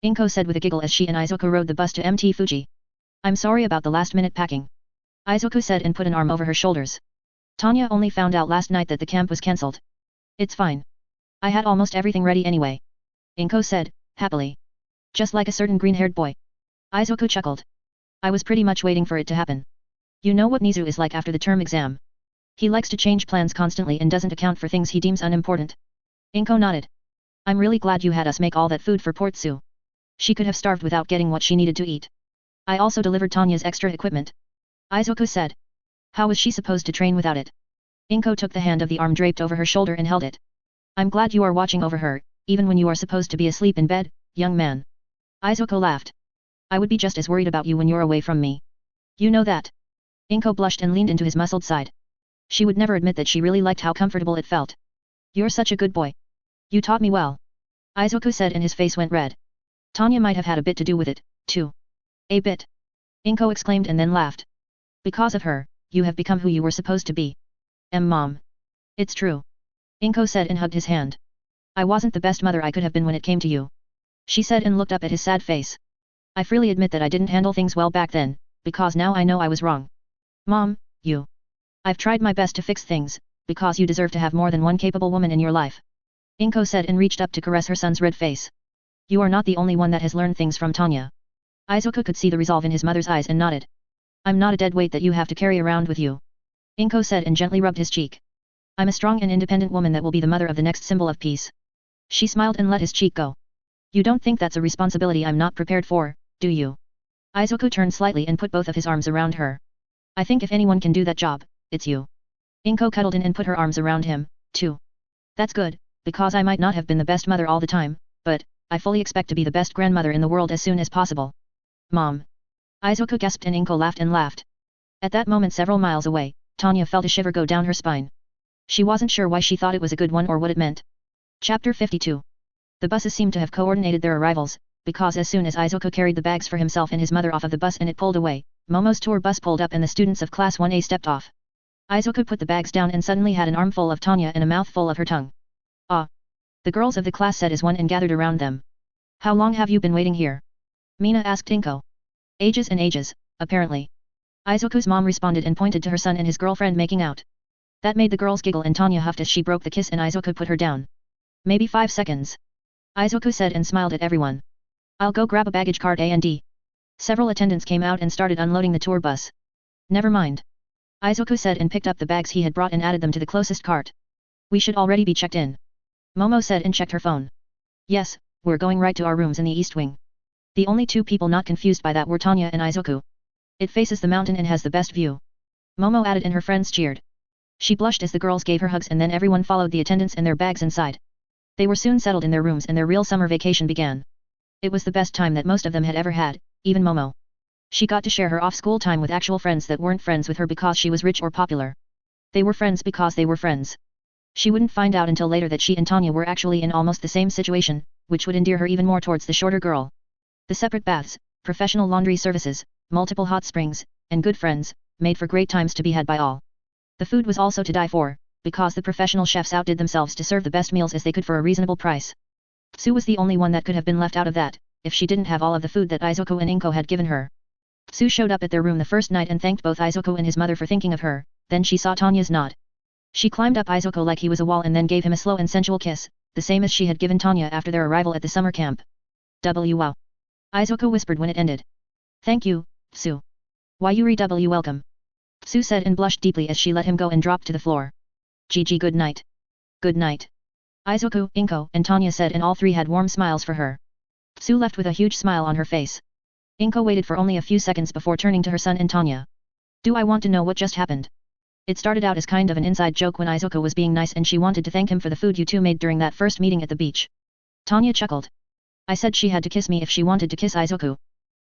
Inko said with a giggle as she and Izuku rode the bus to MT Fuji. I'm sorry about the last-minute packing. Izuku said and put an arm over her shoulders. Tanya only found out last night that the camp was cancelled. It's fine. I had almost everything ready anyway. Inko said, happily. Just like a certain green-haired boy. Izuku chuckled. I was pretty much waiting for it to happen. You know what Nizu is like after the term exam. He likes to change plans constantly and doesn't account for things he deems unimportant. Inko nodded. I'm really glad you had us make all that food for Portsu. She could have starved without getting what she needed to eat. I also delivered Tanya's extra equipment. Izuku said. How was she supposed to train without it? Inko took the hand of the arm draped over her shoulder and held it. I'm glad you are watching over her, even when you are supposed to be asleep in bed, young man. Izuku laughed. I would be just as worried about you when you're away from me. You know that. Inko blushed and leaned into his muscled side. She would never admit that she really liked how comfortable it felt. You're such a good boy. You taught me well. Izuku said and his face went red. Tanya might have had a bit to do with it, too. A bit. Inko exclaimed and then laughed. Because of her, you have become who you were supposed to be. Mom. It's true. Inko said and hugged his hand. I wasn't the best mother I could have been when it came to you. She said and looked up at his sad face. I freely admit that I didn't handle things well back then, because now I know I was wrong. Mom, you. I've tried my best to fix things, because you deserve to have more than one capable woman in your life. Inko said and reached up to caress her son's red face. You are not the only one that has learned things from Tanya. Izuku could see the resolve in his mother's eyes and nodded. I'm not a dead weight that you have to carry around with you. Inko said and gently rubbed his cheek. I'm a strong and independent woman that will be the mother of the next symbol of peace. She smiled and let his cheek go. You don't think that's a responsibility I'm not prepared for, do you? Izuku turned slightly and put both of his arms around her. I think if anyone can do that job, it's you. Inko cuddled in and put her arms around him, too. That's good, because I might not have been the best mother all the time, but I fully expect to be the best grandmother in the world as soon as possible. Mom. Izuku gasped and Inko laughed and laughed. At that moment several miles away, Tanya felt a shiver go down her spine. She wasn't sure why she thought it was a good one or what it meant. Chapter 52. The buses seemed to have coordinated their arrivals, because as soon as Izuku carried the bags for himself and his mother off of the bus and it pulled away, Momo's tour bus pulled up and the students of Class 1A stepped off. Izuku put the bags down and suddenly had an armful of Tanya and a mouthful of her tongue. Ah! The girls of the class said as one and gathered around them. How long have you been waiting here? Mina asked Inko. Ages and ages, apparently. Izuku's mom responded and pointed to her son and his girlfriend making out. That made the girls giggle and Tanya huffed as she broke the kiss and Izuku put her down. Maybe 5 seconds. Izuku said and smiled at everyone. I'll go grab a baggage cart A&D. Several attendants came out and started unloading the tour bus. Never mind. Izuku said and picked up the bags he had brought and added them to the closest cart. We should already be checked in. Momo said and checked her phone. Yes, we're going right to our rooms in the East Wing. The only two people not confused by that were Tanya and Izuku. It faces the mountain and has the best view. Momo added and her friends cheered. She blushed as the girls gave her hugs and then everyone followed the attendants and their bags inside. They were soon settled in their rooms and their real summer vacation began. It was the best time that most of them had ever had, even Momo. She got to share her off-school time with actual friends that weren't friends with her because she was rich or popular. They were friends because they were friends. She wouldn't find out until later that she and Tanya were actually in almost the same situation, which would endear her even more towards the shorter girl. The separate baths, professional laundry services, multiple hot springs, and good friends, made for great times to be had by all. The food was also to die for, because the professional chefs outdid themselves to serve the best meals as they could for a reasonable price. Sue was the only one that could have been left out of that, if she didn't have all of the food that Izuku and Inko had given her. Sue showed up at their room the first night and thanked both Izuku and his mother for thinking of her, then she saw Tanya's nod. She climbed up Izuku like he was a wall and then gave him a slow and sensual kiss, the same as she had given Tanya after their arrival at the summer camp. Wow! Izuku whispered when it ended. Thank you, Sue. Why you welcome. Sue said and blushed deeply as she let him go and dropped to the floor. GG good night. Good night. Izuku, Inko, and Tanya said and all three had warm smiles for her. Sue left with a huge smile on her face. Inko waited for only a few seconds before turning to her son and Tanya. Do I want to know what just happened? It started out as kind of an inside joke when Izuku was being nice and she wanted to thank him for the food you two made during that first meeting at the beach. Tanya chuckled. I said she had to kiss me if she wanted to kiss Izuku.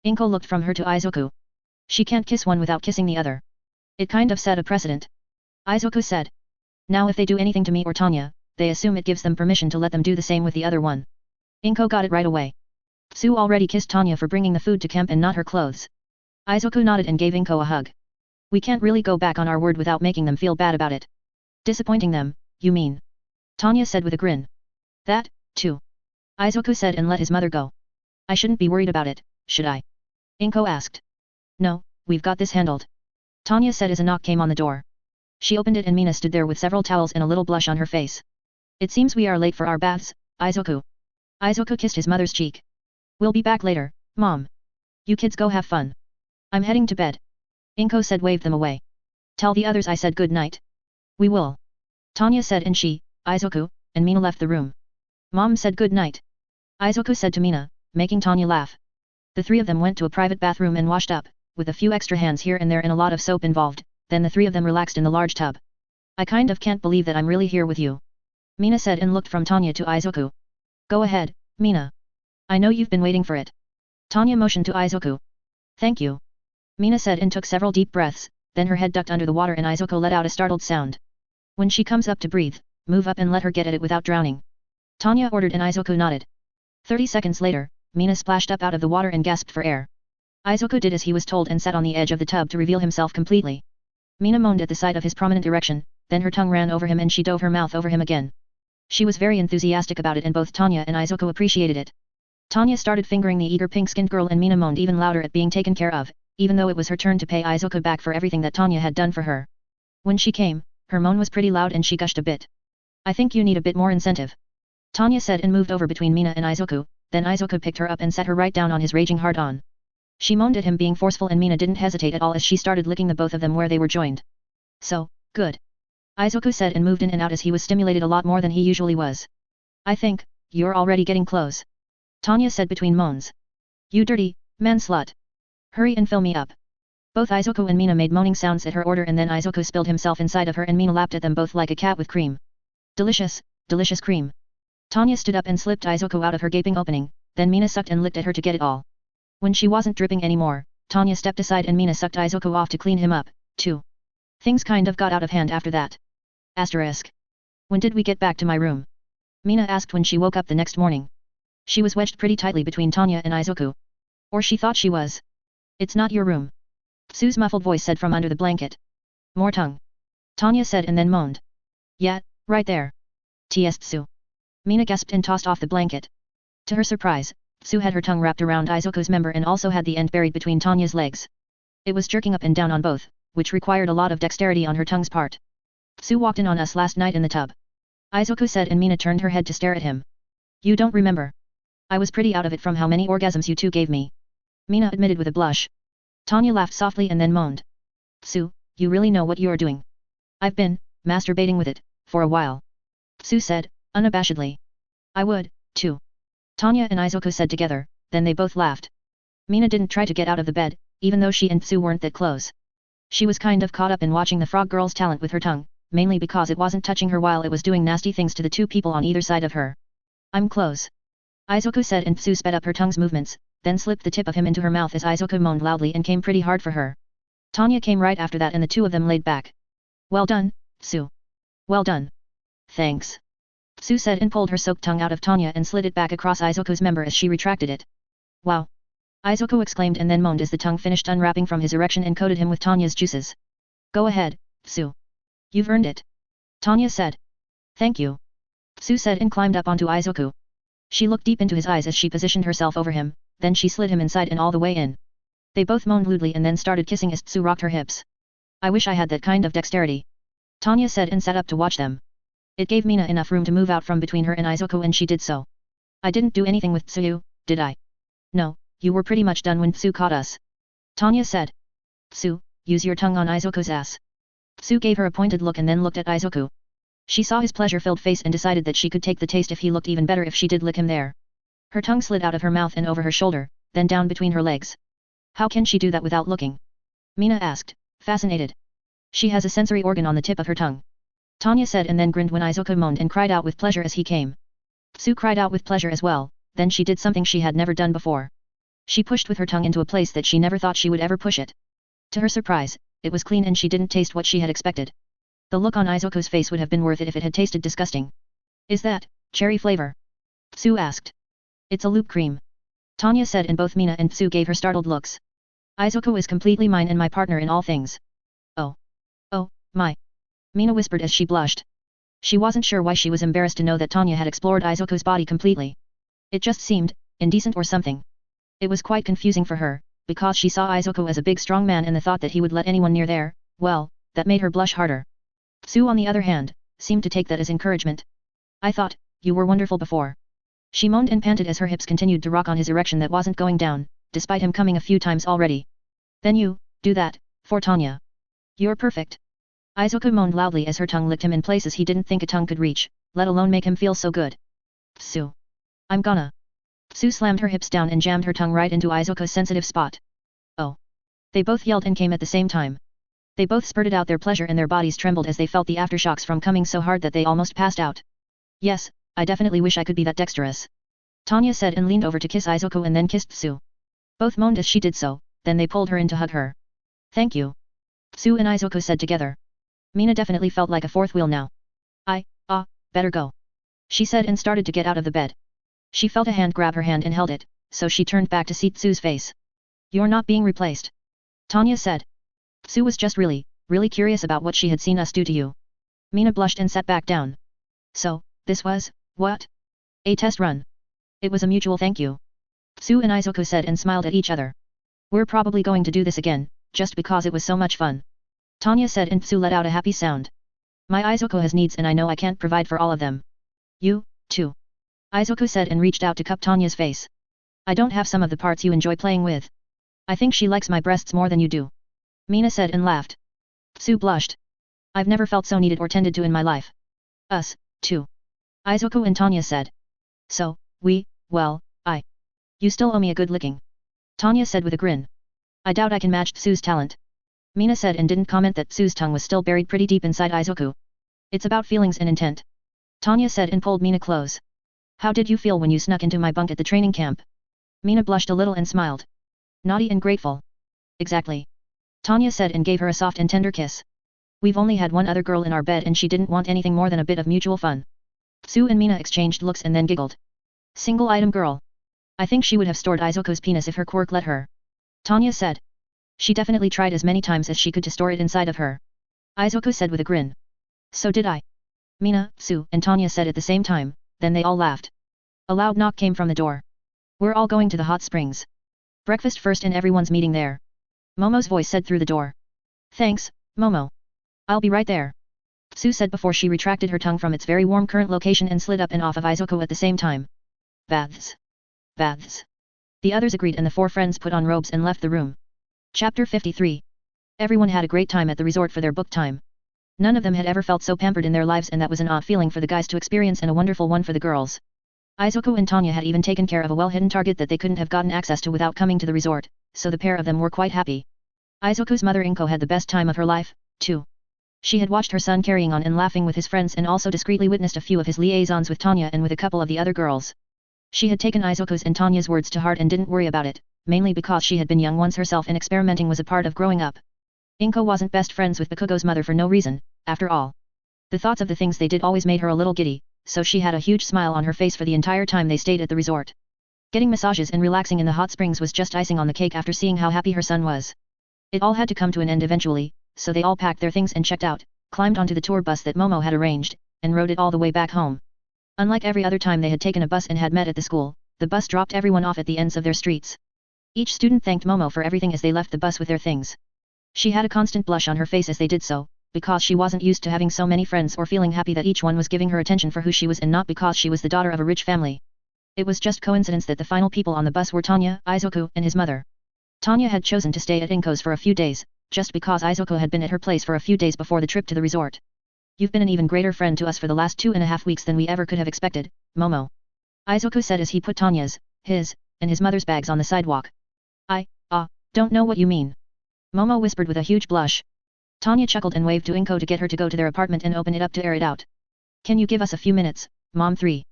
Inko looked from her to Izuku. She can't kiss one without kissing the other. It kind of set a precedent. Izuku said. Now if they do anything to me or Tanya, they assume it gives them permission to let them do the same with the other one. Inko got it right away. Sue already kissed Tanya for bringing the food to camp and not her clothes. Izuku nodded and gave Inko a hug. We can't really go back on our word without making them feel bad about it. Disappointing them, you mean? Tanya said with a grin. That, too. Izuku said and let his mother go. I shouldn't be worried about it, should I? Inko asked. No, we've got this handled. Tanya said as a knock came on the door. She opened it and Mina stood there with several towels and a little blush on her face. It seems we are late for our baths, Izuku. Izuku kissed his mother's cheek. We'll be back later, Mom. You kids go have fun. I'm heading to bed. Inko said waved them away. Tell the others I said good night. We will. Tanya said and she, Izuku, and Mina left the room. Mom said good night. Izuku said to Mina, making Tanya laugh. The three of them went to a private bathroom and washed up, with a few extra hands here and there and a lot of soap involved, then the three of them relaxed in the large tub. I kind of can't believe that I'm really here with you. Mina said and looked from Tanya to Izuku. Go ahead, Mina. I know you've been waiting for it. Tanya motioned to Izuku. Thank you. Mina said and took several deep breaths, then her head ducked under the water and Izuku let out a startled sound. When she comes up to breathe, move up and let her get at it without drowning. Tanya ordered and Izuku nodded. 30 seconds later, Mina splashed up out of the water and gasped for air. Izuku did as he was told and sat on the edge of the tub to reveal himself completely. Mina moaned at the sight of his prominent erection, then her tongue ran over him and she dove her mouth over him again. She was very enthusiastic about it and both Tanya and Izuku appreciated it. Tanya started fingering the eager pink-skinned girl and Mina moaned even louder at being taken care of, even though it was her turn to pay Izuku back for everything that Tanya had done for her. When she came, her moan was pretty loud and she gushed a bit. I think you need a bit more incentive. Tanya said and moved over between Mina and Izuku, then Izuku picked her up and set her right down on his raging hard-on. She moaned at him being forceful and Mina didn't hesitate at all as she started licking the both of them where they were joined. So, good. Izuku said and moved in and out as he was stimulated a lot more than he usually was. I think, you're already getting close. Tanya said between moans. You dirty, man slut. Hurry and fill me up. Both Izuku and Mina made moaning sounds at her order and then Izuku spilled himself inside of her and Mina lapped at them both like a cat with cream. Delicious, delicious cream. Tanya stood up and slipped Izuku out of her gaping opening, then Mina sucked and licked at her to get it all. When she wasn't dripping anymore, Tanya stepped aside and Mina sucked Izuku off to clean him up, too. Things kind of got out of hand after that. Asterisk. When did we get back to my room? Mina asked when she woke up the next morning. She was wedged pretty tightly between Tanya and Izuku. Or she thought she was. It's not your room. Tsu's muffled voice said from under the blanket. More tongue. Tanya said and then moaned. Yeah, right there. T.S. Tsu. Mina gasped and tossed off the blanket. To her surprise, Tsu had her tongue wrapped around Izuku's member and also had the end buried between Tanya's legs. It was jerking up and down on both, which required a lot of dexterity on her tongue's part. Tsu walked in on us last night in the tub. Izuku said and Mina turned her head to stare at him. You don't remember. I was pretty out of it from how many orgasms you two gave me. Mina admitted with a blush. Tanya laughed softly and then moaned. Tsu, you really know what you are doing. I've been, masturbating with it, for a while. Tsu said, unabashedly. I would, too. Tanya and Izuku said together, then they both laughed. Mina didn't try to get out of the bed, even though she and Tsu weren't that close. She was kind of caught up in watching the frog girl's talent with her tongue, mainly because it wasn't touching her while it was doing nasty things to the two people on either side of her. I'm close. Izuku said and Tsu sped up her tongue's movements, then slipped the tip of him into her mouth as Izuku moaned loudly and came pretty hard for her. Tanya came right after that and the two of them laid back. Well done, Tsu. Well done. Thanks. Tsu said and pulled her soaked tongue out of Tanya and slid it back across Izuku's member as she retracted it. Wow. Izuku exclaimed and then moaned as the tongue finished unwrapping from his erection and coated him with Tanya's juices. Go ahead, Tsu. You've earned it. Tanya said. Thank you. Tsu said and climbed up onto Izuku. She looked deep into his eyes as she positioned herself over him, then she slid him inside and all the way in. They both moaned lewdly and then started kissing as Tsu rocked her hips. I wish I had that kind of dexterity. Tanya said and sat up to watch them. It gave Mina enough room to move out from between her and Izuku and she did so. I didn't do anything with Tsu, did I? No, you were pretty much done when Tsu caught us. Tanya said. Tsu, use your tongue on Izuku's ass. Tsu gave her a pointed look and then looked at Izuku. She saw his pleasure-filled face and decided that she could take the taste if he looked even better if she did lick him there. Her tongue slid out of her mouth and over her shoulder, then down between her legs. How can she do that without looking? Mina asked, fascinated. She has a sensory organ on the tip of her tongue. Tanya said and then grinned when Izuku moaned and cried out with pleasure as he came. Tsu cried out with pleasure as well, then she did something she had never done before. She pushed with her tongue into a place that she never thought she would ever push it. To her surprise, it was clean and she didn't taste what she had expected. The look on Izuku's face would have been worth it if it had tasted disgusting. Is that cherry flavor? Tsu asked. It's a loop cream. Tanya said and both Mina and Tsu gave her startled looks. Izuku is completely mine and my partner in all things. Oh. Oh, my. Mina whispered as she blushed. She wasn't sure why she was embarrassed to know that Tanya had explored Izuku's body completely. It just seemed indecent or something. It was quite confusing for her, because she saw Izuku as a big strong man and the thought that he would let anyone near there, well, that made her blush harder. Tsu on the other hand, seemed to take that as encouragement. I thought, you were wonderful before. She moaned and panted as her hips continued to rock on his erection that wasn't going down, despite him coming a few times already. Then you, do that, for Tanya. You're perfect. Izuku moaned loudly as her tongue licked him in places he didn't think a tongue could reach, let alone make him feel so good. Psu. I'm gonna. Psu slammed her hips down and jammed her tongue right into Izuku's sensitive spot. Oh. They both yelled and came at the same time. They both spurted out their pleasure and their bodies trembled as they felt the aftershocks from coming so hard that they almost passed out. Yes, I definitely wish I could be that dexterous. Tanya said and leaned over to kiss Izuku and then kissed Psu. Both moaned as she did so, then they pulled her in to hug her. Thank you. Psu and Izuku said together. Mina definitely felt like a fourth wheel now. Better go. She said and started to get out of the bed. She felt a hand grab her hand and held it, so she turned back to see Psu's face. You're not being replaced. Tanya said. Psu was just really curious about what she had seen us do to you. Mina blushed and sat back down. So, this was, what? A test run. It was a mutual thank you. Psu and Izuku said and smiled at each other. We're probably going to do this again, just because it was so much fun. Tanya said and Psu let out a happy sound. My Izuku has needs and I know I can't provide for all of them. You, too. Izuku said and reached out to cup Tanya's face. I don't have some of the parts you enjoy playing with. I think she likes my breasts more than you do. Mina said and laughed. Psu blushed. I've never felt so needed or tended to in my life. Us, too. Izuku and Tanya said. So, You still owe me a good licking. Tanya said with a grin. I doubt I can match Psu's talent. Mina said and didn't comment that Psu's tongue was still buried pretty deep inside Izuku. It's about feelings and intent. Tanya said and pulled Mina close. How did you feel when you snuck into my bunk at the training camp? Mina blushed a little and smiled. Naughty and grateful. Exactly. Tanya said and gave her a soft and tender kiss. We've only had one other girl in our bed and she didn't want anything more than a bit of mutual fun. Psu and Mina exchanged looks and then giggled. Single item girl. I think she would have stored Izuku's penis if her quirk let her. Tanya said. She definitely tried as many times as she could to store it inside of her. Izuku said with a grin. So did I. Mina, Psu, and Tanya said at the same time, then they all laughed. A loud knock came from the door. We're all going to the hot springs. Breakfast first and everyone's meeting there. Momo's voice said through the door. Thanks, Momo. I'll be right there. Psu said before she retracted her tongue from its very warm current location and slid up and off of Izuku at the same time. Baths. Baths. The others agreed and the four friends put on robes and left the room. Chapter 53. Everyone had a great time at the resort for their book time. None of them had ever felt so pampered in their lives and that was an odd feeling for the guys to experience and a wonderful one for the girls. Izuku and Tanya had even taken care of a well-hidden target that they couldn't have gotten access to without coming to the resort, so the pair of them were quite happy. Izuku's mother Inko had the best time of her life, too. She had watched her son carrying on and laughing with his friends and also discreetly witnessed a few of his liaisons with Tanya and with a couple of the other girls. She had taken Izuku's and Tanya's words to heart and didn't worry about it, mainly because she had been young once herself and experimenting was a part of growing up. Inko wasn't best friends with Bakugo's mother for no reason, after all. The thoughts of the things they did always made her a little giddy, so she had a huge smile on her face for the entire time they stayed at the resort. Getting massages and relaxing in the hot springs was just icing on the cake after seeing how happy her son was. It all had to come to an end eventually, so they all packed their things and checked out, climbed onto the tour bus that Momo had arranged, and rode it all the way back home. Unlike every other time they had taken a bus and had met at the school, the bus dropped everyone off at the ends of their streets. Each student thanked Momo for everything as they left the bus with their things. She had a constant blush on her face as they did so, because she wasn't used to having so many friends or feeling happy that each one was giving her attention for who she was and not because she was the daughter of a rich family. It was just coincidence that the final people on the bus were Tanya, Izuku, and his mother. Tanya had chosen to stay at Inko's for a few days, just because Izuku had been at her place for a few days before the trip to the resort. You've been an even greater friend to us for the last 2.5 weeks than we ever could have expected, Momo. Izuku said as he put Tanya's, his, and his mother's bags on the sidewalk. Don't know what you mean. Momo whispered with a huge blush. Tanya chuckled and waved to Inko to get her to go to their apartment and open it up to air it out. Can you give us a few minutes, Mom 3?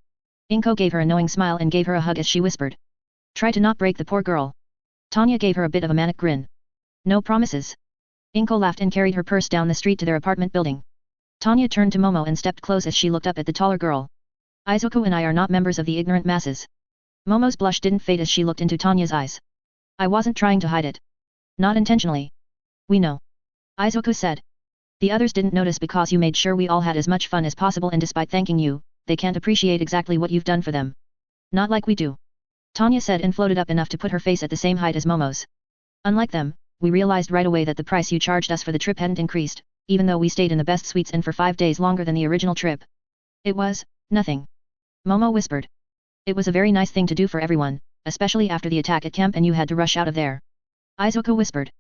Inko gave her a knowing smile and gave her a hug as she whispered. Try to not break the poor girl. Tanya gave her a bit of a manic grin. No promises. Inko laughed and carried her purse down the street to their apartment building. Tanya turned to Momo and stepped close as she looked up at the taller girl. Izuku and I are not members of the ignorant masses. Momo's blush didn't fade as she looked into Tanya's eyes. I wasn't trying to hide it. Not intentionally. We know. Izuku said. The others didn't notice because you made sure we all had as much fun as possible and despite thanking you, they can't appreciate exactly what you've done for them. Not like we do. Tanya said and floated up enough to put her face at the same height as Momo's. Unlike them, we realized right away that the price you charged us for the trip hadn't increased, even though we stayed in the best suites and for 5 days longer than the original trip. It was Nothing. Momo whispered. It was a very nice thing to do for everyone, especially after the attack at camp and you had to rush out of there. Izuku whispered.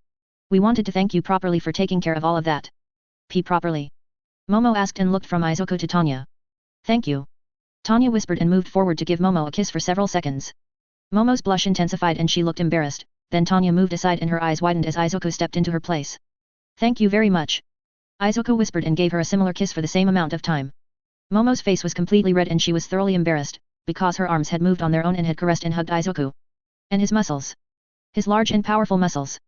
We wanted to thank you properly for taking care of all of that. Properly? Momo asked and looked from Izuku to Tanya. Thank you. Tanya whispered and moved forward to give Momo a kiss for several seconds. Momo's blush intensified and she looked embarrassed, then Tanya moved aside and her eyes widened as Izuku stepped into her place. Thank you very much. Izuku whispered and gave her a similar kiss for the same amount of time. Momo's face was completely red and she was thoroughly embarrassed, because her arms had moved on their own and had caressed and hugged Izuku. And his muscles. His large and powerful muscles.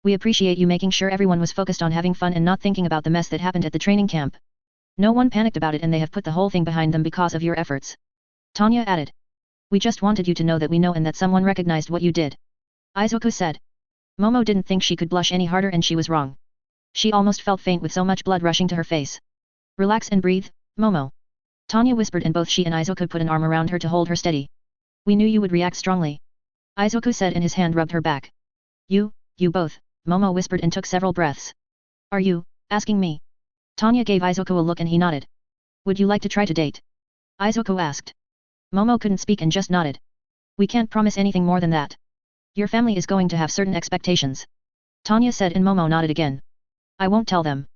We appreciate you making sure everyone was focused on having fun and not thinking about the mess that happened at the training camp. No one panicked about it and they have put the whole thing behind them because of your efforts. Tanya added. We just wanted you to know that we know and that someone recognized what you did. Izuku said. Momo didn't think she could blush any harder and she was wrong. She almost felt faint with so much blood rushing to her face. Relax and breathe, Momo. Tanya whispered and both she and Izuku put an arm around her to hold her steady. We knew you would react strongly. Izuku said and his hand rubbed her back. You both, Momo whispered and took several breaths. Are you, asking me? Tanya gave Izuku a look and he nodded. Would you like to try to date? Izuku asked. Momo couldn't speak and just nodded. We can't promise anything more than that. Your family is going to have certain expectations. Tanya said and Momo nodded again. I won't tell them.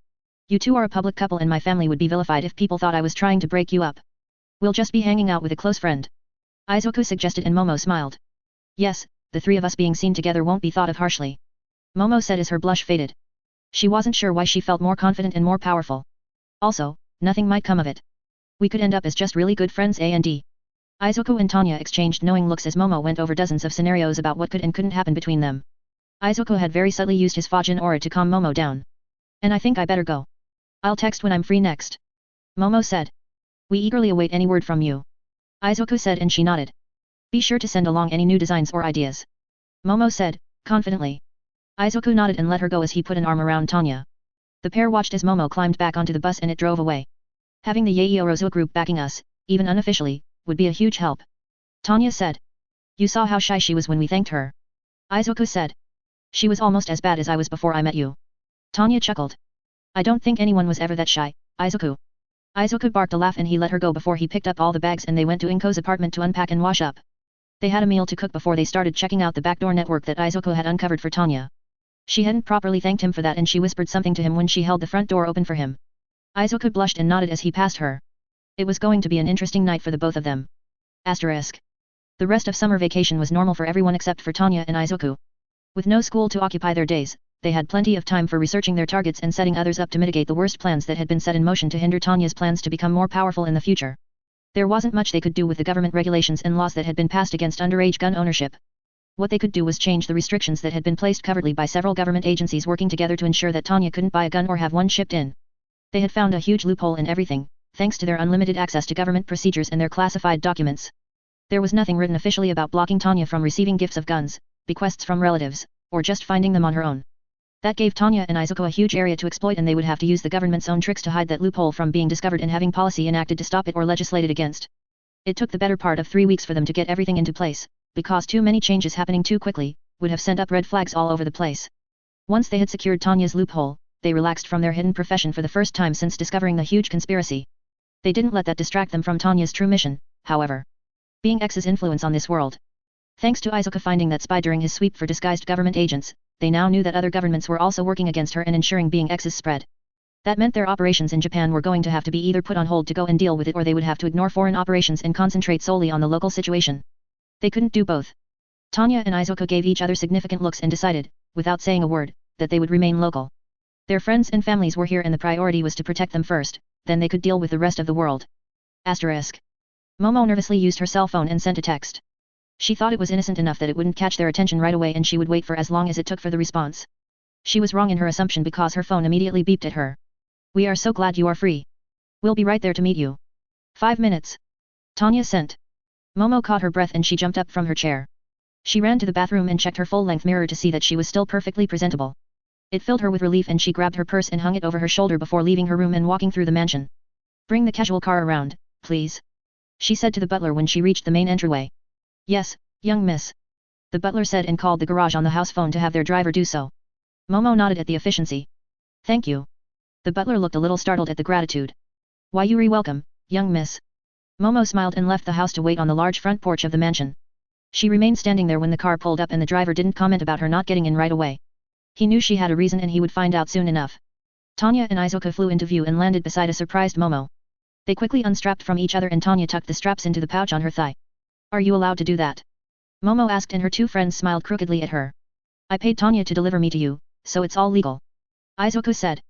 You two are a public couple and my family would be vilified if people thought I was trying to break you up. We'll just be hanging out with a close friend. Izuku suggested and Momo smiled. Yes, the three of us being seen together won't be thought of harshly. Momo said as her blush faded. She wasn't sure why she felt more confident and more powerful. Also, nothing might come of it. We could end up as just really good friends and. Izuku and Tanya exchanged knowing looks as Momo went over dozens of scenarios about what could and couldn't happen between them. Izuku had very subtly used his Fajin aura to calm Momo down. And I think I better go. I'll text when I'm free next. Momo said. We eagerly await any word from you. Izuku said and she nodded. Be sure to send along any new designs or ideas. Momo said, confidently. Izuku nodded and let her go as he put an arm around Tanya. The pair watched as Momo climbed back onto the bus and it drove away. Having the Yaeyorozua group backing us, even unofficially, would be a huge help. Tanya said. You saw how shy she was when we thanked her. Izuku said. She was almost as bad as I was before I met you. Tanya chuckled. I don't think anyone was ever that shy, Izuku. Izuku barked a laugh and he let her go before he picked up all the bags and they went to Inko's apartment to unpack and wash up. They had a meal to cook before they started checking out the backdoor network that Izuku had uncovered for Tanya. She hadn't properly thanked him for that and she whispered something to him when she held the front door open for him. Izuku blushed and nodded as he passed her. It was going to be an interesting night for the both of them. Asterisk. The rest of summer vacation was normal for everyone except for Tanya and Izuku. With no school to occupy their days, they had plenty of time for researching their targets and setting others up to mitigate the worst plans that had been set in motion to hinder Tanya's plans to become more powerful in the future. There wasn't much they could do with the government regulations and laws that had been passed against underage gun ownership. What they could do was change the restrictions that had been placed covertly by several government agencies working together to ensure that Tanya couldn't buy a gun or have one shipped in. They had found a huge loophole in everything, thanks to their unlimited access to government procedures and their classified documents. There was nothing written officially about blocking Tanya from receiving gifts of guns, bequests from relatives, or just finding them on her own. That gave Tanya and Izuku a huge area to exploit and they would have to use the government's own tricks to hide that loophole from being discovered and having policy enacted to stop it or legislated against. It took the better part of 3 weeks for them to get everything into place, because too many changes happening too quickly, would have sent up red flags all over the place. Once they had secured Tanya's loophole, they relaxed from their hidden profession for the first time since discovering the huge conspiracy. They didn't let that distract them from Tanya's true mission, however. Being X's influence on this world. Thanks to Izuku finding that spy during his sweep for disguised government agents, they now knew that other governments were also working against her and ensuring Being X's spread. That meant their operations in Japan were going to have to be either put on hold to go and deal with it or they would have to ignore foreign operations and concentrate solely on the local situation. They couldn't do both. Tanya and Izuku gave each other significant looks and decided, without saying a word, that they would remain local. Their friends and families were here and the priority was to protect them first, then they could deal with the rest of the world. Asterisk. Momo nervously used her cell phone and sent a text. She thought it was innocent enough that it wouldn't catch their attention right away and she would wait for as long as it took for the response. She was wrong in her assumption because her phone immediately beeped at her. We are so glad you are free. We'll be right there to meet you. 5 minutes. Tanya sent. Momo caught her breath and she jumped up from her chair. She ran to the bathroom and checked her full-length mirror to see that she was still perfectly presentable. It filled her with relief and she grabbed her purse and hung it over her shoulder before leaving her room and walking through the mansion. Bring the casual car around, please. She said to the butler when she reached the main entryway. Yes, young miss. The butler said and called the garage on the house phone to have their driver do so. Momo nodded at the efficiency. Thank you. The butler looked a little startled at the gratitude. Why you're welcome, young miss. Momo smiled and left the house to wait on the large front porch of the mansion. She remained standing there when the car pulled up and the driver didn't comment about her not getting in right away. He knew she had a reason and he would find out soon enough. Tanya and Izuku flew into view and landed beside a surprised Momo. They quickly unstrapped from each other and Tanya tucked the straps into the pouch on her thigh. Are you allowed to do that? Momo asked and her two friends smiled crookedly at her. I paid Tanya to deliver me to you, so it's all legal. Izuku said.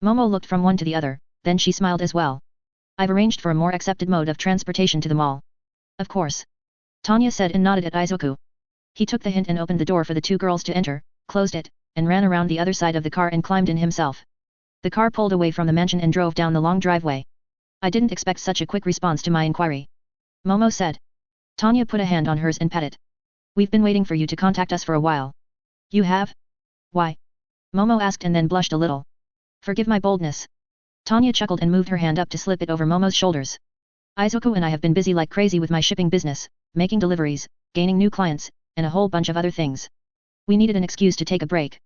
Momo looked from one to the other, then she smiled as well. I've arranged for a more accepted mode of transportation to the mall. Of course. Tanya said and nodded at Izuku. He took the hint and opened the door for the two girls to enter, closed it, and ran around the other side of the car and climbed in himself. The car pulled away from the mansion and drove down the long driveway. I didn't expect such a quick response to my inquiry. Momo said. Tanya put a hand on hers and pet it. We've been waiting for you to contact us for a while. You have? Why? Momo asked and then blushed a little. Forgive my boldness. Tanya chuckled and moved her hand up to slip it over Momo's shoulders. Izuku and I have been busy like crazy with my shipping business, making deliveries, gaining new clients, and a whole bunch of other things. We needed an excuse to take a break.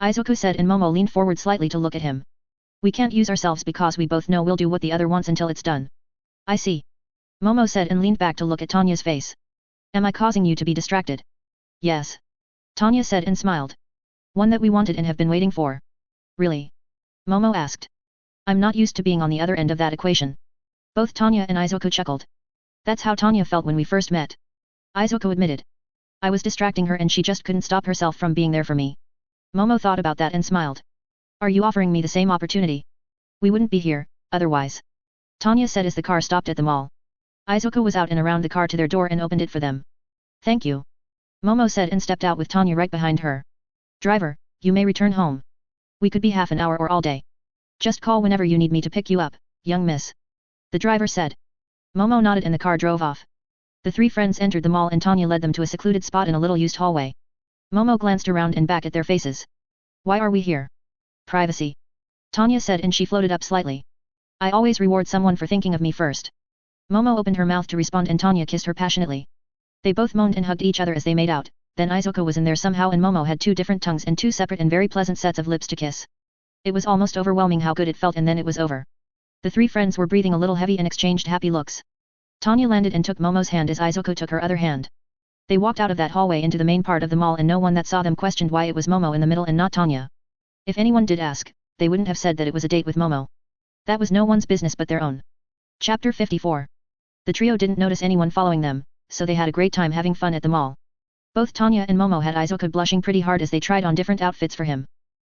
Izuku said and Momo leaned forward slightly to look at him. We can't use ourselves because we both know we'll do what the other wants until it's done. I see. Momo said and leaned back to look at Tanya's face. Am I causing you to be distracted? Yes. Tanya said and smiled. One that we wanted and have been waiting for. Really? Momo asked. I'm not used to being on the other end of that equation. Both Tanya and Izuku chuckled. That's how Tanya felt when we first met. Izuku admitted. I was distracting her and she just couldn't stop herself from being there for me. Momo thought about that and smiled. Are you offering me the same opportunity? We wouldn't be here, otherwise. Tanya said as the car stopped at the mall. Izuku was out and around the car to their door and opened it for them. Thank you. Momo said and stepped out with Tanya right behind her. Driver, you may return home. We could be half an hour or all day. Just call whenever you need me to pick you up, young miss. The driver said. Momo nodded and the car drove off. The three friends entered the mall and Tanya led them to a secluded spot in a little used hallway. Momo glanced around and back at their faces. Why are we here? Privacy. Tanya said and she floated up slightly. I always reward someone for thinking of me first. Momo opened her mouth to respond and Tanya kissed her passionately. They both moaned and hugged each other as they made out, then Izuku was in there somehow and Momo had two different tongues and two separate and very pleasant sets of lips to kiss. It was almost overwhelming how good it felt and then it was over. The three friends were breathing a little heavy and exchanged happy looks. Tanya landed and took Momo's hand as Izuku took her other hand. They walked out of that hallway into the main part of the mall and no one that saw them questioned why it was Momo in the middle and not Tanya. If anyone did ask, they wouldn't have said that it was a date with Momo. That was no one's business but their own. Chapter 54. The trio didn't notice anyone following them, so they had a great time having fun at the mall. Both Tanya and Momo had Izuku blushing pretty hard as they tried on different outfits for him.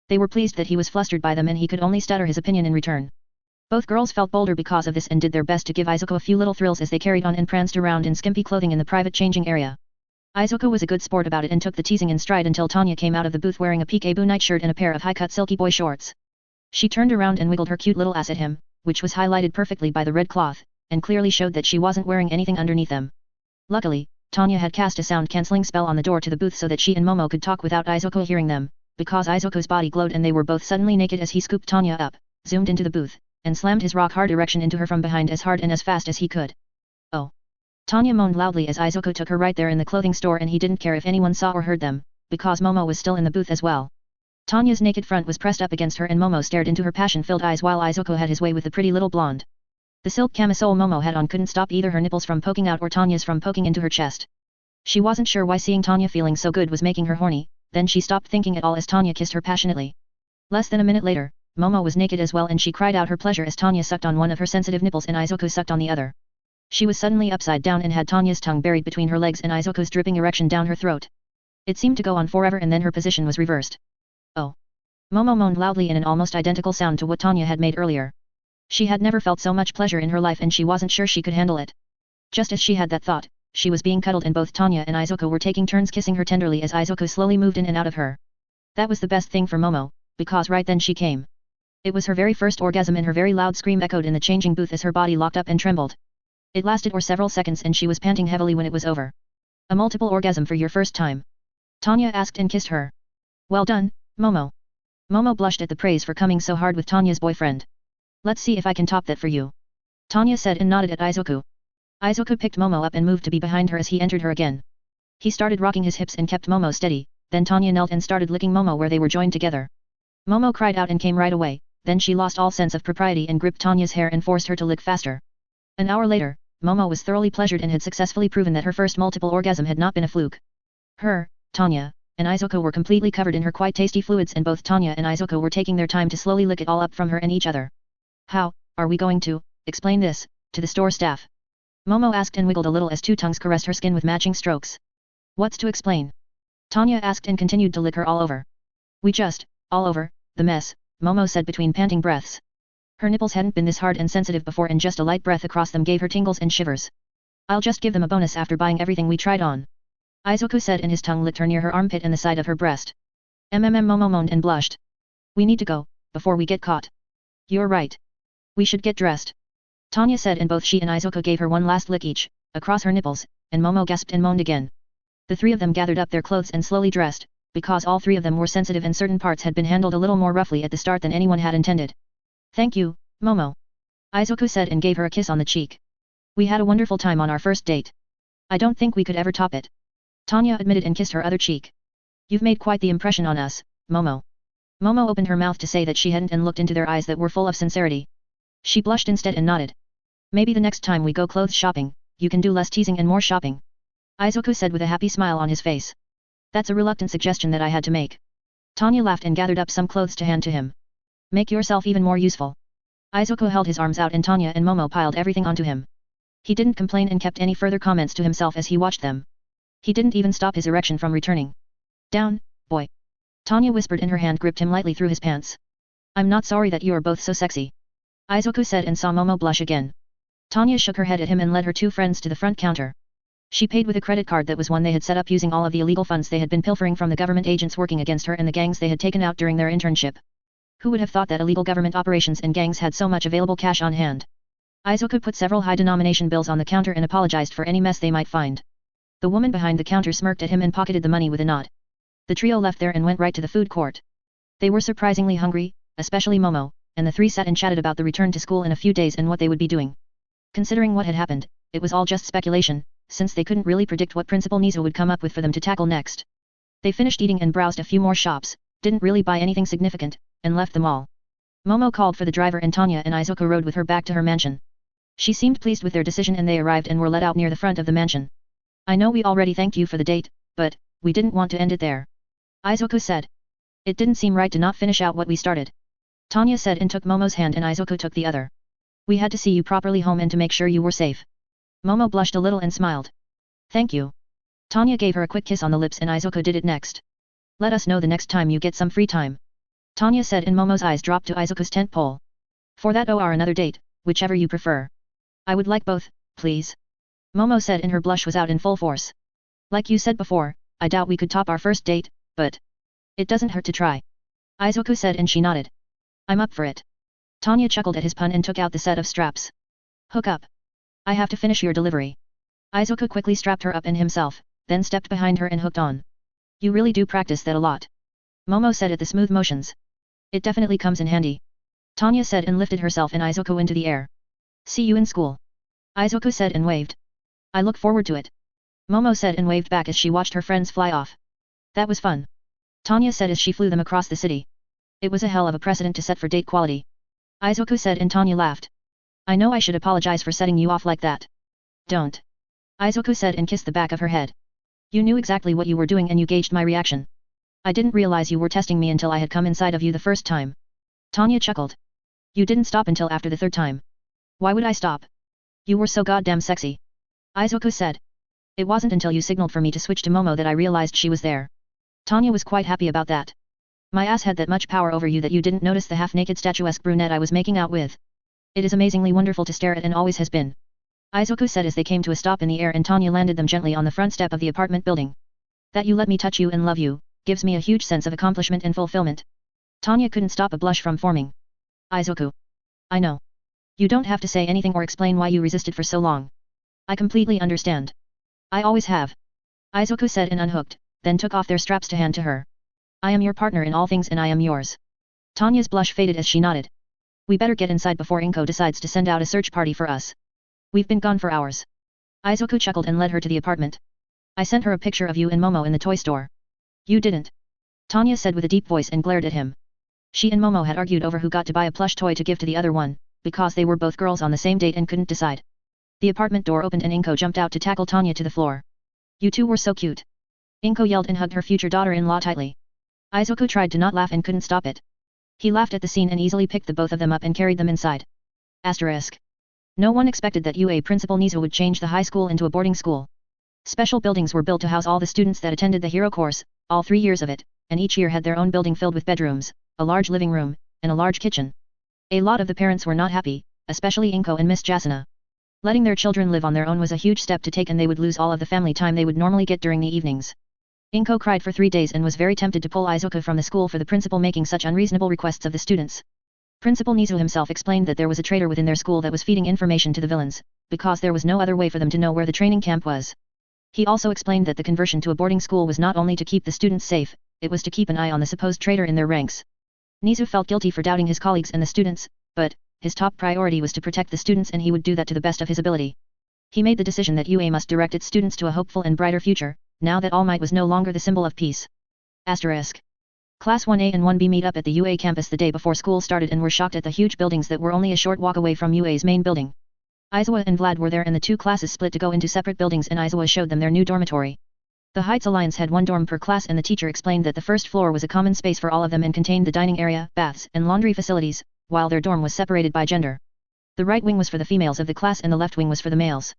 They were pleased that he was flustered by them and he could only stutter his opinion in return. Both girls felt bolder because of this and did their best to give Izuku a few little thrills as they carried on and pranced around in skimpy clothing in the private changing area. Izuku was a good sport about it and took the teasing in stride until Tanya came out of the booth wearing a peekaboo nightshirt and a pair of high-cut silky boy shorts. She turned around and wiggled her cute little ass at him, which was highlighted perfectly by the red cloth, and clearly showed that she wasn't wearing anything underneath them. Luckily, Tanya had cast a sound-cancelling spell on the door to the booth so that she and Momo could talk without Izuku hearing them, because Izuku's body glowed and they were both suddenly naked as he scooped Tanya up, zoomed into the booth, and slammed his rock-hard erection into her from behind as hard and as fast as he could. Oh! Tanya moaned loudly as Izuku took her right there in the clothing store and he didn't care if anyone saw or heard them, because Momo was still in the booth as well. Tanya's naked front was pressed up against her and Momo stared into her passion-filled eyes while Izuku had his way with the pretty little blonde. The silk camisole Momo had on couldn't stop either her nipples from poking out or Tanya's from poking into her chest. She wasn't sure why seeing Tanya feeling so good was making her horny, then she stopped thinking at all as Tanya kissed her passionately. Less than a minute later, Momo was naked as well and she cried out her pleasure as Tanya sucked on one of her sensitive nipples and Izuku sucked on the other. She was suddenly upside down and had Tanya's tongue buried between her legs and Izuku's dripping erection down her throat. It seemed to go on forever and then her position was reversed. Oh! Momo moaned loudly in an almost identical sound to what Tanya had made earlier. She had never felt so much pleasure in her life and she wasn't sure she could handle it. Just as she had that thought, she was being cuddled and both Tanya and Izuku were taking turns kissing her tenderly as Izuku slowly moved in and out of her. That was the best thing for Momo, because right then she came. It was her very first orgasm and her very loud scream echoed in the changing booth as her body locked up and trembled. It lasted for several seconds and she was panting heavily when it was over. A multiple orgasm for your first time? Tanya asked and kissed her. Well done, Momo. Momo blushed at the praise for coming so hard with Tanya's boyfriend. Let's see if I can top that for you. Tanya said and nodded at Izuku. Izuku picked Momo up and moved to be behind her as he entered her again. He started rocking his hips and kept Momo steady, then Tanya knelt and started licking Momo where they were joined together. Momo cried out and came right away, then she lost all sense of propriety and gripped Tanya's hair and forced her to lick faster. An hour later, Momo was thoroughly pleasured and had successfully proven that her first multiple orgasm had not been a fluke. Her, Tanya, and Izoko were completely covered in her quite tasty fluids, and both Tanya and Izoko were taking their time to slowly lick it all up from her and each other. How are we going to explain this to the store staff? Momo asked and wiggled a little as two tongues caressed her skin with matching strokes. What's to explain? Tanya asked and continued to lick her all over. We just, all over, the mess, Momo said between panting breaths. Her nipples hadn't been this hard and sensitive before, and just a light breath across them gave her tingles and shivers. I'll just give them a bonus after buying everything we tried on. Izoko said, and his tongue licked her near her armpit and the side of her breast. Momo moaned and blushed. We need to go, before we get caught. You're right. We should get dressed. Tanya said, and both she and Izoko gave her one last lick each, across her nipples, and Momo gasped and moaned again. The three of them gathered up their clothes and slowly dressed, because all three of them were sensitive and certain parts had been handled a little more roughly at the start than anyone had intended. Thank you, Momo. Izoko said and gave her a kiss on the cheek. We had a wonderful time on our first date. I don't think we could ever top it. Tanya admitted and kissed her other cheek. You've made quite the impression on us, Momo. Momo opened her mouth to say that she hadn't and looked into their eyes that were full of sincerity. She blushed instead and nodded. Maybe the next time we go clothes shopping, you can do less teasing and more shopping. Izoko said with a happy smile on his face. That's a reluctant suggestion that I had to make. Tanya laughed and gathered up some clothes to hand to him. Make yourself even more useful. Izoko held his arms out and Tanya and Momo piled everything onto him. He didn't complain and kept any further comments to himself as he watched them. He didn't even stop his erection from returning. Down, boy. Tanya whispered and her hand gripped him lightly through his pants. I'm not sorry that you are both so sexy. Izoko said and saw Momo blush again. Tanya shook her head at him and led her two friends to the front counter. She paid with a credit card that was one they had set up using all of the illegal funds they had been pilfering from the government agents working against her and the gangs they had taken out during their internship. Who would have thought that illegal government operations and gangs had so much available cash on hand? Izoko put several high-denomination bills on the counter and apologized for any mess they might find. The woman behind the counter smirked at him and pocketed the money with a nod. The trio left there and went right to the food court. They were surprisingly hungry, especially Momo, and the three sat and chatted about the return to school in a few days and what they would be doing. Considering what had happened, it was all just speculation, since they couldn't really predict what Principal Nizo would come up with for them to tackle next. They finished eating and browsed a few more shops, didn't really buy anything significant, and left them all. Momo called for the driver and Tanya and Izoko rode with her back to her mansion. She seemed pleased with their decision and they arrived and were let out near the front of the mansion. I know we already thanked you for the date, but we didn't want to end it there. Izoko said. It didn't seem right to not finish out what we started. Tanya said and took Momo's hand and Izoko took the other. We had to see you properly home and to make sure you were safe. Momo blushed a little and smiled. Thank you. Tanya gave her a quick kiss on the lips and Izoko did it next. Let us know the next time you get some free time. Tanya said and Momo's eyes dropped to Izuku's tent pole. For that or another date, whichever you prefer. I would like both, please. Momo said and her blush was out in full force. Like you said before, I doubt we could top our first date, but it doesn't hurt to try. Izuku said and she nodded. I'm up for it. Tanya chuckled at his pun and took out the set of straps. Hook up. I have to finish your delivery. Izuku quickly strapped her up and himself, then stepped behind her and hooked on. You really do practice that a lot. Momo said at the smooth motions. It definitely comes in handy. Tanya said and lifted herself and Izuku into the air. See you in school. Izuku said and waved. I look forward to it. Momo said and waved back as she watched her friends fly off. That was fun. Tanya said as she flew them across the city. It was a hell of a precedent to set for date quality. Izuku said and Tanya laughed. I know I should apologize for setting you off like that. Don't. Izuku said and kissed the back of her head. You knew exactly what you were doing and you gauged my reaction. I didn't realize you were testing me until I had come inside of you the first time. Tanya chuckled. You didn't stop until after the third time. Why would I stop? You were so goddamn sexy. Izuku said. It wasn't until you signaled for me to switch to Momo that I realized she was there. Tanya was quite happy about that. My ass had that much power over you that you didn't notice the half-naked statuesque brunette I was making out with. It is amazingly wonderful to stare at and always has been. Izuku said as they came to a stop in the air and Tanya landed them gently on the front step of the apartment building. That you let me touch you and love you, gives me a huge sense of accomplishment and fulfillment. Tanya couldn't stop a blush from forming. Izuku. I know. You don't have to say anything or explain why you resisted for so long. I completely understand. I always have. Izuku said and unhooked, then took off their straps to hand to her. I am your partner in all things and I am yours. Tanya's blush faded as she nodded. We better get inside before Inko decides to send out a search party for us. We've been gone for hours. Izuku chuckled and led her to the apartment. I sent her a picture of you and Momo in the toy store. You didn't. Tanya said with a deep voice and glared at him. She and Momo had argued over who got to buy a plush toy to give to the other one, because they were both girls on the same date and couldn't decide. The apartment door opened and Inko jumped out to tackle Tanya to the floor. You two were so cute. Inko yelled and hugged her future daughter-in-law tightly. Izuku tried to not laugh and couldn't stop it. He laughed at the scene and easily picked the both of them up and carried them inside. Asterisk. No one expected that UA Principal Nizu would change the high school into a boarding school. Special buildings were built to house all the students that attended the hero course, all 3 years of it, and each year had their own building filled with bedrooms, a large living room, and a large kitchen. A lot of the parents were not happy, especially Inko and Miss Jasuna. Letting their children live on their own was a huge step to take and they would lose all of the family time they would normally get during the evenings. Inko cried for 3 days and was very tempted to pull Izuku from the school for the principal making such unreasonable requests of the students. Principal Nizu himself explained that there was a traitor within their school that was feeding information to the villains, because there was no other way for them to know where the training camp was. He also explained that the conversion to a boarding school was not only to keep the students safe, it was to keep an eye on the supposed traitor in their ranks. Nizu felt guilty for doubting his colleagues and the students, but his top priority was to protect the students and he would do that to the best of his ability. He made the decision that UA must direct its students to a hopeful and brighter future, now that All Might was no longer the symbol of peace. Asterisk. Class 1A and 1B meet up at the UA campus the day before school started and were shocked at the huge buildings that were only a short walk away from UA's main building. Aizawa and Vlad were there and the two classes split to go into separate buildings and Aizawa showed them their new dormitory. The Heights Alliance had 1 dorm per class and the teacher explained that the first floor was a common space for all of them and contained the dining area, baths, and laundry facilities, while their dorm was separated by gender. The right wing was for the females of the class and the left wing was for the males.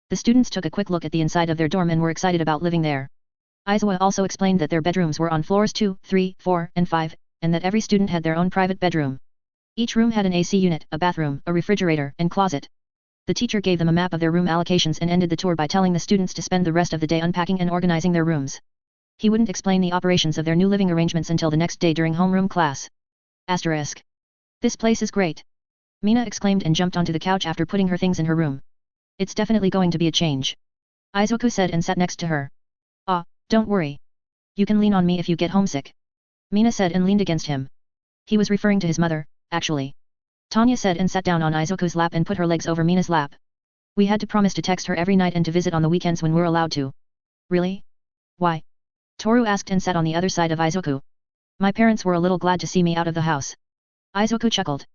The students took a quick look at the inside of their dorm and were excited about living there. Aizawa also explained that their bedrooms were on floors 2, 3, 4, and 5, and that every student had their own private bedroom. Each room had an AC unit, a bathroom, a refrigerator, and closet. The teacher gave them a map of their room allocations and ended the tour by telling the students to spend the rest of the day unpacking and organizing their rooms. He wouldn't explain the operations of their new living arrangements until the next day during homeroom class. Asterisk. This place is great. Mina exclaimed and jumped onto the couch after putting her things in her room. It's definitely going to be a change. Izuku said and sat next to her. Ah, don't worry. You can lean on me if you get homesick. Mina said and leaned against him. He was referring to his mother, actually. Tanya said and sat down on Izuku's lap and put her legs over Mina's lap. We had to promise to text her every night and to visit on the weekends when we're allowed to. Really? Why? Toru asked and sat on the other side of Izuku. My parents were a little glad to see me out of the house. Izuku chuckled.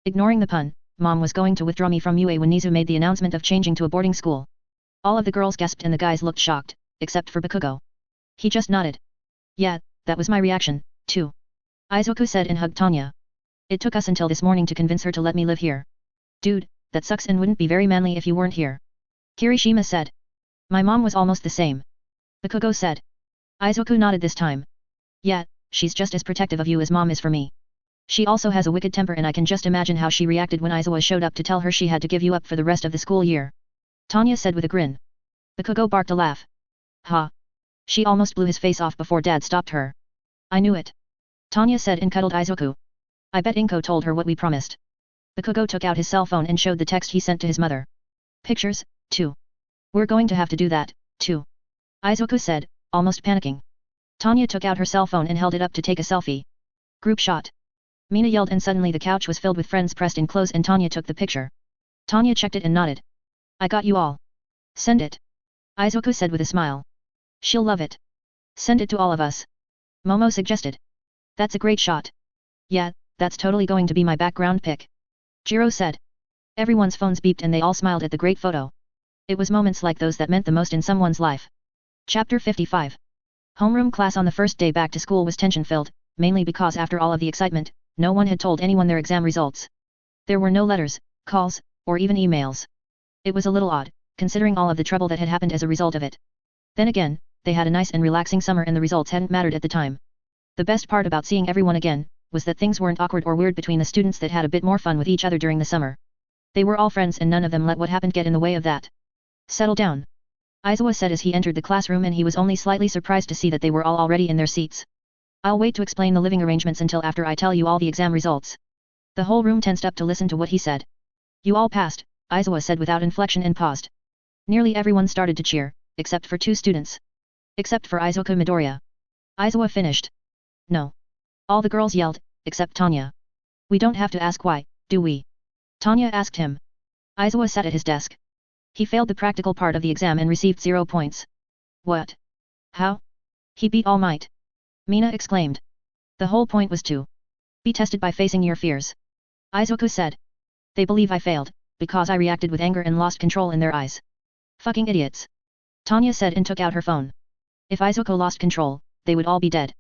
Ignoring the pun, Mom was going to withdraw me from UA when Nizu made the announcement of changing to a boarding school. All of the girls gasped and the guys looked shocked, except for Bakugo. He just nodded. Yeah, that was my reaction, too. Izuku said and hugged Tanya. It took us until this morning to convince her to let me live here. Dude, that sucks and wouldn't be very manly if you weren't here. Kirishima said. My mom was almost the same. Bakugo said. Izuku nodded this time. Yeah, she's just as protective of you as Mom is for me. She also has a wicked temper and I can just imagine how she reacted when Aizawa showed up to tell her she had to give you up for the rest of the school year. Tanya said with a grin. Bakugo barked a laugh. Ha. She almost blew his face off before Dad stopped her. I knew it. Tanya said and cuddled Izuku. I bet Inko told her what we promised. Bakugo took out his cell phone and showed the text he sent to his mother. Pictures, too. We're going to have to do that, too. Izuku said, almost panicking. Tanya took out her cell phone and held it up to take a selfie. Group shot. Mina yelled and suddenly the couch was filled with friends pressed in close and Tanya took the picture. Tanya checked it and nodded. I got you all. Send it. Izuku said with a smile. She'll love it. Send it to all of us. Momo suggested. That's a great shot. Yeah, that's totally going to be my background pic. Jiro said. Everyone's phones beeped and they all smiled at the great photo. It was moments like those that meant the most in someone's life. Chapter 55. Homeroom class on the first day back to school was tension-filled, mainly because after all of the excitement, no one had told anyone their exam results. There were no letters, calls, or even emails. It was a little odd, considering all of the trouble that had happened as a result of it. Then again, they had a nice and relaxing summer and the results hadn't mattered at the time. The best part about seeing everyone again, was that things weren't awkward or weird between the students that had a bit more fun with each other during the summer. They were all friends and none of them let what happened get in the way of that. Settle down. Aizawa said as he entered the classroom and he was only slightly surprised to see that they were all already in their seats. I'll wait to explain the living arrangements until after I tell you all the exam results. The whole room tensed up to listen to what he said. You all passed, Aizawa said without inflection and paused. Nearly everyone started to cheer, except for 2 students. Except for Izuku Midoriya. Aizawa finished. No. All the girls yelled, except Tanya. We don't have to ask why, do we? Tanya asked him. Aizawa sat at his desk. He failed the practical part of the exam and received 0 points. What? How? He beat All Might. Mina exclaimed. The whole point was to be tested by facing your fears. Izuku said. They believe I failed, because I reacted with anger and lost control in their eyes. Fucking idiots. Tanya said and took out her phone. If Izuku lost control, they would all be dead.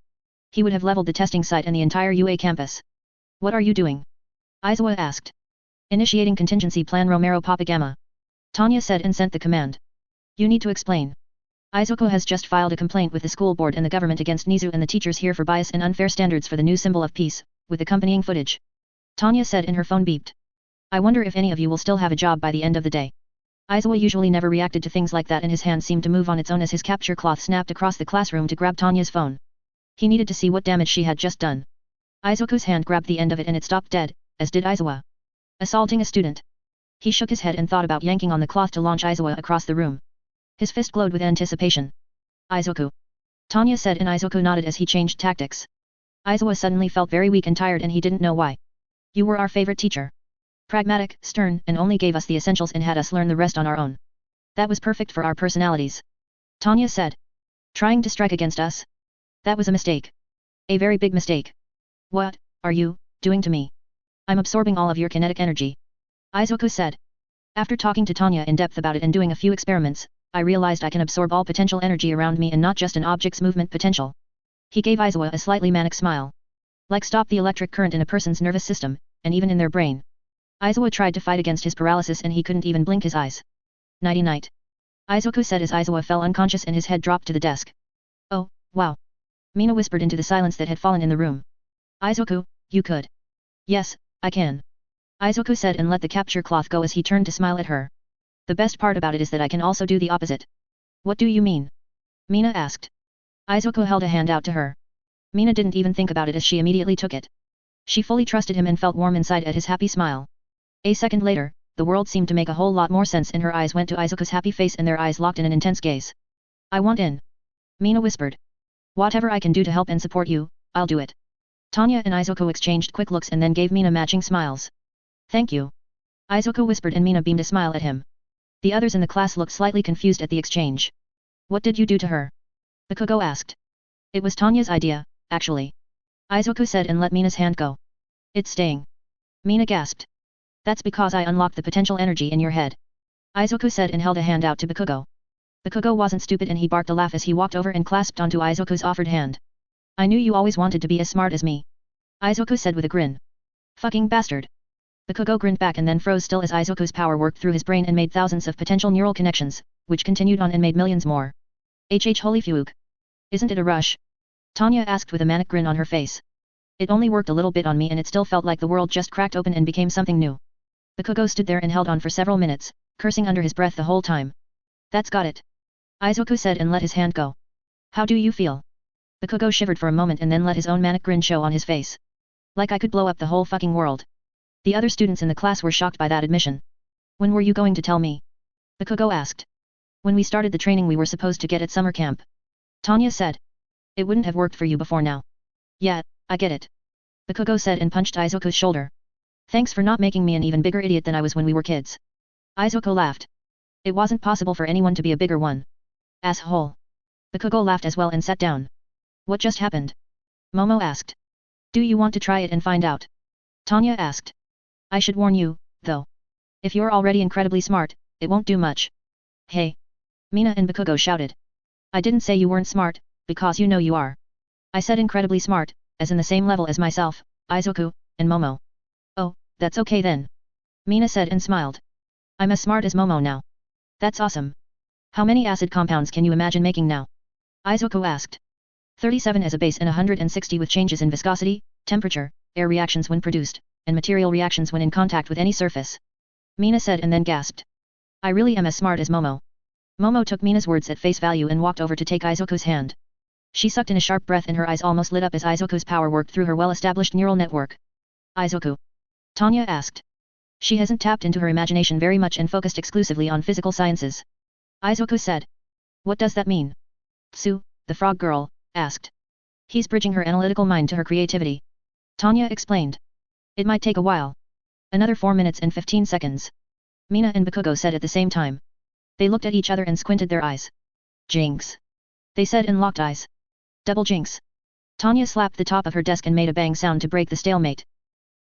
He would have leveled the testing site and the entire UA campus. What are you doing? Izuku asked. Initiating contingency plan Romero Papa Gamma. Tanya said and sent the command. You need to explain. Izuku has just filed a complaint with the school board and the government against Nizu and the teachers here for bias and unfair standards for the new symbol of peace, with accompanying footage. Tanya said and her phone beeped. I wonder if any of you will still have a job by the end of the day. Izuku usually never reacted to things like that and his hand seemed to move on its own as his capture cloth snapped across the classroom to grab Tanya's phone. He needed to see what damage she had just done. Izuku's hand grabbed the end of it and it stopped dead, as did Izuku. Assaulting a student. He shook his head and thought about yanking on the cloth to launch Izuku across the room. His fist glowed with anticipation. Izuku. Tanya said and Izuku nodded as he changed tactics. Izuku suddenly felt very weak and tired and he didn't know why. You were our favorite teacher. Pragmatic, stern, and only gave us the essentials and had us learn the rest on our own. That was perfect for our personalities. Tanya said. Trying to strike against us? That was a mistake. A very big mistake. What are you doing to me? I'm absorbing all of your kinetic energy. Izuku said. After talking to Tanya in depth about it and doing a few experiments, I realized I can absorb all potential energy around me and not just an object's movement potential. He gave Izuku a slightly manic smile. Like stop the electric current in a person's nervous system, and even in their brain. Izuku tried to fight against his paralysis and he couldn't even blink his eyes. Nighty-night. Izuku said as Izuku fell unconscious and his head dropped to the desk. Oh, wow. Mina whispered into the silence that had fallen in the room. Izuku, you could. Yes, I can. Izuku said and let the capture cloth go as he turned to smile at her. The best part about it is that I can also do the opposite. What do you mean? Mina asked. Izuku held a hand out to her. Mina didn't even think about it as she immediately took it. She fully trusted him and felt warm inside at his happy smile. A second later, the world seemed to make a whole lot more sense and her eyes went to Izuku's happy face and their eyes locked in an intense gaze. I want in. Mina whispered. Whatever I can do to help and support you, I'll do it. Tanya and Izuku exchanged quick looks and then gave Mina matching smiles. Thank you. Izuku whispered and Mina beamed a smile at him. The others in the class looked slightly confused at the exchange. What did you do to her? Bakugo asked. It was Tanya's idea, actually. Izuku said and let Mina's hand go. It's staying. Mina gasped. That's because I unlocked the potential energy in your head. Izuku said and held a hand out to Bakugo. Bakugo wasn't stupid and he barked a laugh as he walked over and clasped onto Izuku's offered hand. I knew you always wanted to be as smart as me. Izuku said with a grin. Fucking bastard. Bakugo grinned back and then froze still as Izuku's power worked through his brain and made thousands of potential neural connections, which continued on and made millions more. Holy fugue. Isn't it a rush? Tanya asked with a manic grin on her face. It only worked a little bit on me and it still felt like the world just cracked open and became something new. Bakugo stood there and held on for several minutes, cursing under his breath the whole time. That's got it. Izuku said and let his hand go. How do you feel? Bakugo shivered for a moment and then let his own manic grin show on his face. Like I could blow up the whole fucking world. The other students in the class were shocked by that admission. When were you going to tell me? Bakugo asked. When we started the training we were supposed to get at summer camp. Tanya said. It wouldn't have worked for you before now. Yeah, I get it. Bakugo said and punched Izuku's shoulder. Thanks for not making me an even bigger idiot than I was when we were kids. Izuku laughed. It wasn't possible for anyone to be a bigger one. Asshole. Bakugo laughed as well and sat down. What just happened? Momo asked. Do you want to try it and find out? Tanya asked. I should warn you, though. If you're already incredibly smart, it won't do much. Hey. Mina and Bakugo shouted. I didn't say you weren't smart, because you know you are. I said incredibly smart, as in the same level as myself, Izuku, and Momo. Oh, that's okay then. Mina said and smiled. I'm as smart as Momo now. That's awesome. How many acid compounds can you imagine making now? Izuku asked. 37 as a base and 160 with changes in viscosity, temperature, air reactions when produced, and material reactions when in contact with any surface. Mina said and then gasped. I really am as smart as Momo. Momo took Mina's words at face value and walked over to take Izuku's hand. She sucked in a sharp breath and her eyes almost lit up as Izuku's power worked through her well-established neural network. Izuku. Tanya asked. She hasn't tapped into her imagination very much and focused exclusively on physical sciences. Izuku said. What does that mean? Tsu, the frog girl, asked. He's bridging her analytical mind to her creativity. Tanya explained. It might take a while. Another 4 minutes and 15 seconds. Mina and Bakugo said at the same time. They looked at each other and squinted their eyes. Jinx. They said and locked eyes. Double jinx. Tanya slapped the top of her desk and made a bang sound to break the stalemate.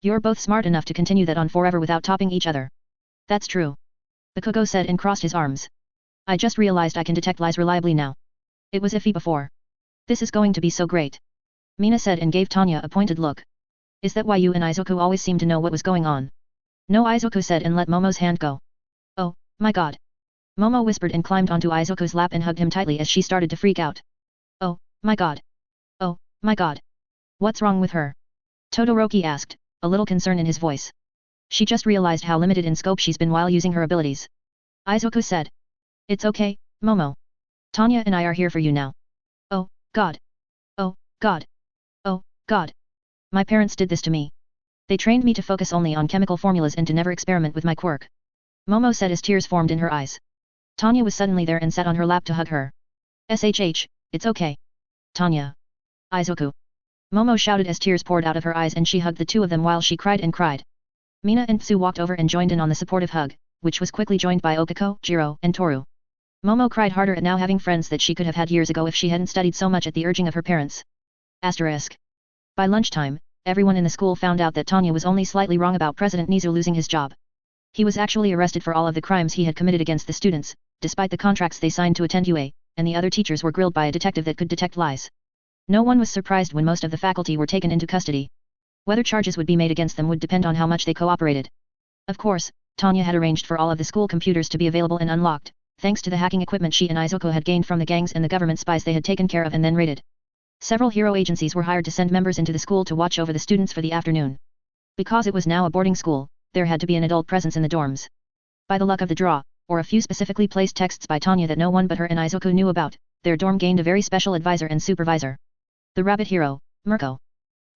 You're both smart enough to continue that on forever without topping each other. That's true. Bakugo said and crossed his arms. I just realized I can detect lies reliably now. It was iffy before. This is going to be so great. Mina said and gave Tanya a pointed look. Is that why you and Izuku always seem to know what was going on? No, Izuku said and let Momo's hand go. Oh, my god. Momo whispered and climbed onto Izuku's lap and hugged him tightly as she started to freak out. Oh, my god. Oh, my god. What's wrong with her? Todoroki asked, a little concern in his voice. She just realized how limited in scope she's been while using her abilities. Izuku said. It's okay, Momo. Tanya and I are here for you now. Oh, god. Oh, god. Oh, god. My parents did this to me. They trained me to focus only on chemical formulas and to never experiment with my quirk. Momo said as tears formed in her eyes. Tanya was suddenly there and sat on her lap to hug her. SHH, it's okay. Tanya. Izuku. Momo shouted as tears poured out of her eyes and she hugged the two of them while she cried and cried. Mina and Tsu walked over and joined in on the supportive hug, which was quickly joined by Okako, Jiro, and Toru. Momo cried harder at now having friends that she could have had years ago if she hadn't studied so much at the urging of her parents. Asterisk. By lunchtime, everyone in the school found out that Tanya was only slightly wrong about President Nizu losing his job. He was actually arrested for all of the crimes he had committed against the students, despite the contracts they signed to attend UA, and the other teachers were grilled by a detective that could detect lies. No one was surprised when most of the faculty were taken into custody. Whether charges would be made against them would depend on how much they cooperated. Of course, Tanya had arranged for all of the school computers to be available and unlocked, thanks to the hacking equipment she and Izuku had gained from the gangs and the government spies they had taken care of and then raided. Several hero agencies were hired to send members into the school to watch over the students for the afternoon. Because it was now a boarding school, there had to be an adult presence in the dorms. By the luck of the draw, or a few specifically placed texts by Tanya that no one but her and Izuku knew about, their dorm gained a very special advisor and supervisor. The rabbit hero, Mirko.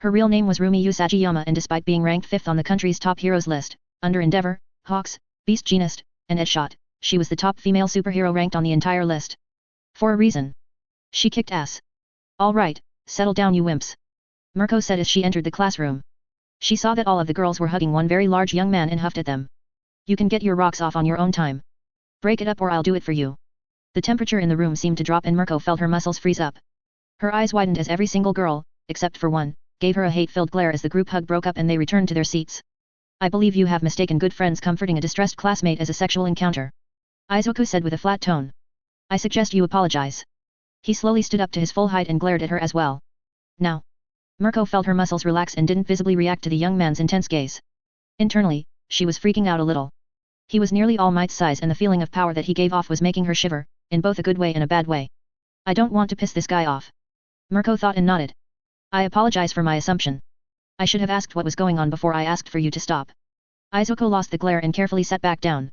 Her real name was Rumi Usagiyama and despite being ranked 5th on the country's top heroes list, under Endeavor, Hawks, Beast Genist, and Edshot, she was the top female superhero ranked on the entire list. For a reason. She kicked ass. All right, settle down you wimps. Mirko said as she entered the classroom. She saw that all of the girls were hugging one very large young man and huffed at them. You can get your rocks off on your own time. Break it up or I'll do it for you. The temperature in the room seemed to drop and Mirko felt her muscles freeze up. Her eyes widened as every single girl, except for one, gave her a hate-filled glare as the group hug broke up and they returned to their seats. I believe you have mistaken good friends comforting a distressed classmate as a sexual encounter. Izuku said with a flat tone. I suggest you apologize. He slowly stood up to his full height and glared at her as well. Now. Mirko felt her muscles relax and didn't visibly react to the young man's intense gaze. Internally, she was freaking out a little. He was nearly All Might's size and the feeling of power that he gave off was making her shiver, in both a good way and a bad way. I don't want to piss this guy off. Mirko thought and nodded. I apologize for my assumption. I should have asked what was going on before I asked for you to stop. Izuku lost the glare and carefully sat back down.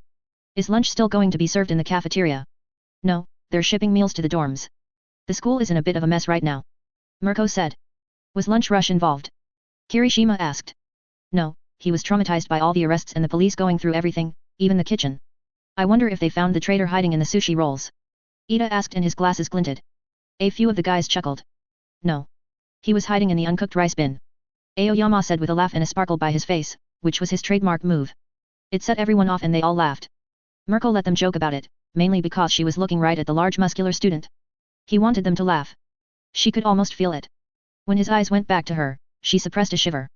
Is lunch still going to be served in the cafeteria? No, they're shipping meals to the dorms. The school is in a bit of a mess right now. Mirko said. Was lunch rush involved? Kirishima asked. No, he was traumatized by all the arrests and the police going through everything, even the kitchen. I wonder if they found the traitor hiding in the sushi rolls. Ida asked and his glasses glinted. A few of the guys chuckled. No. He was hiding in the uncooked rice bin. Aoyama said with a laugh and a sparkle by his face, which was his trademark move. It set everyone off and they all laughed. Mirko let them joke about it, mainly because she was looking right at the large muscular student. He wanted them to laugh. She could almost feel it. When his eyes went back to her, she suppressed a shiver.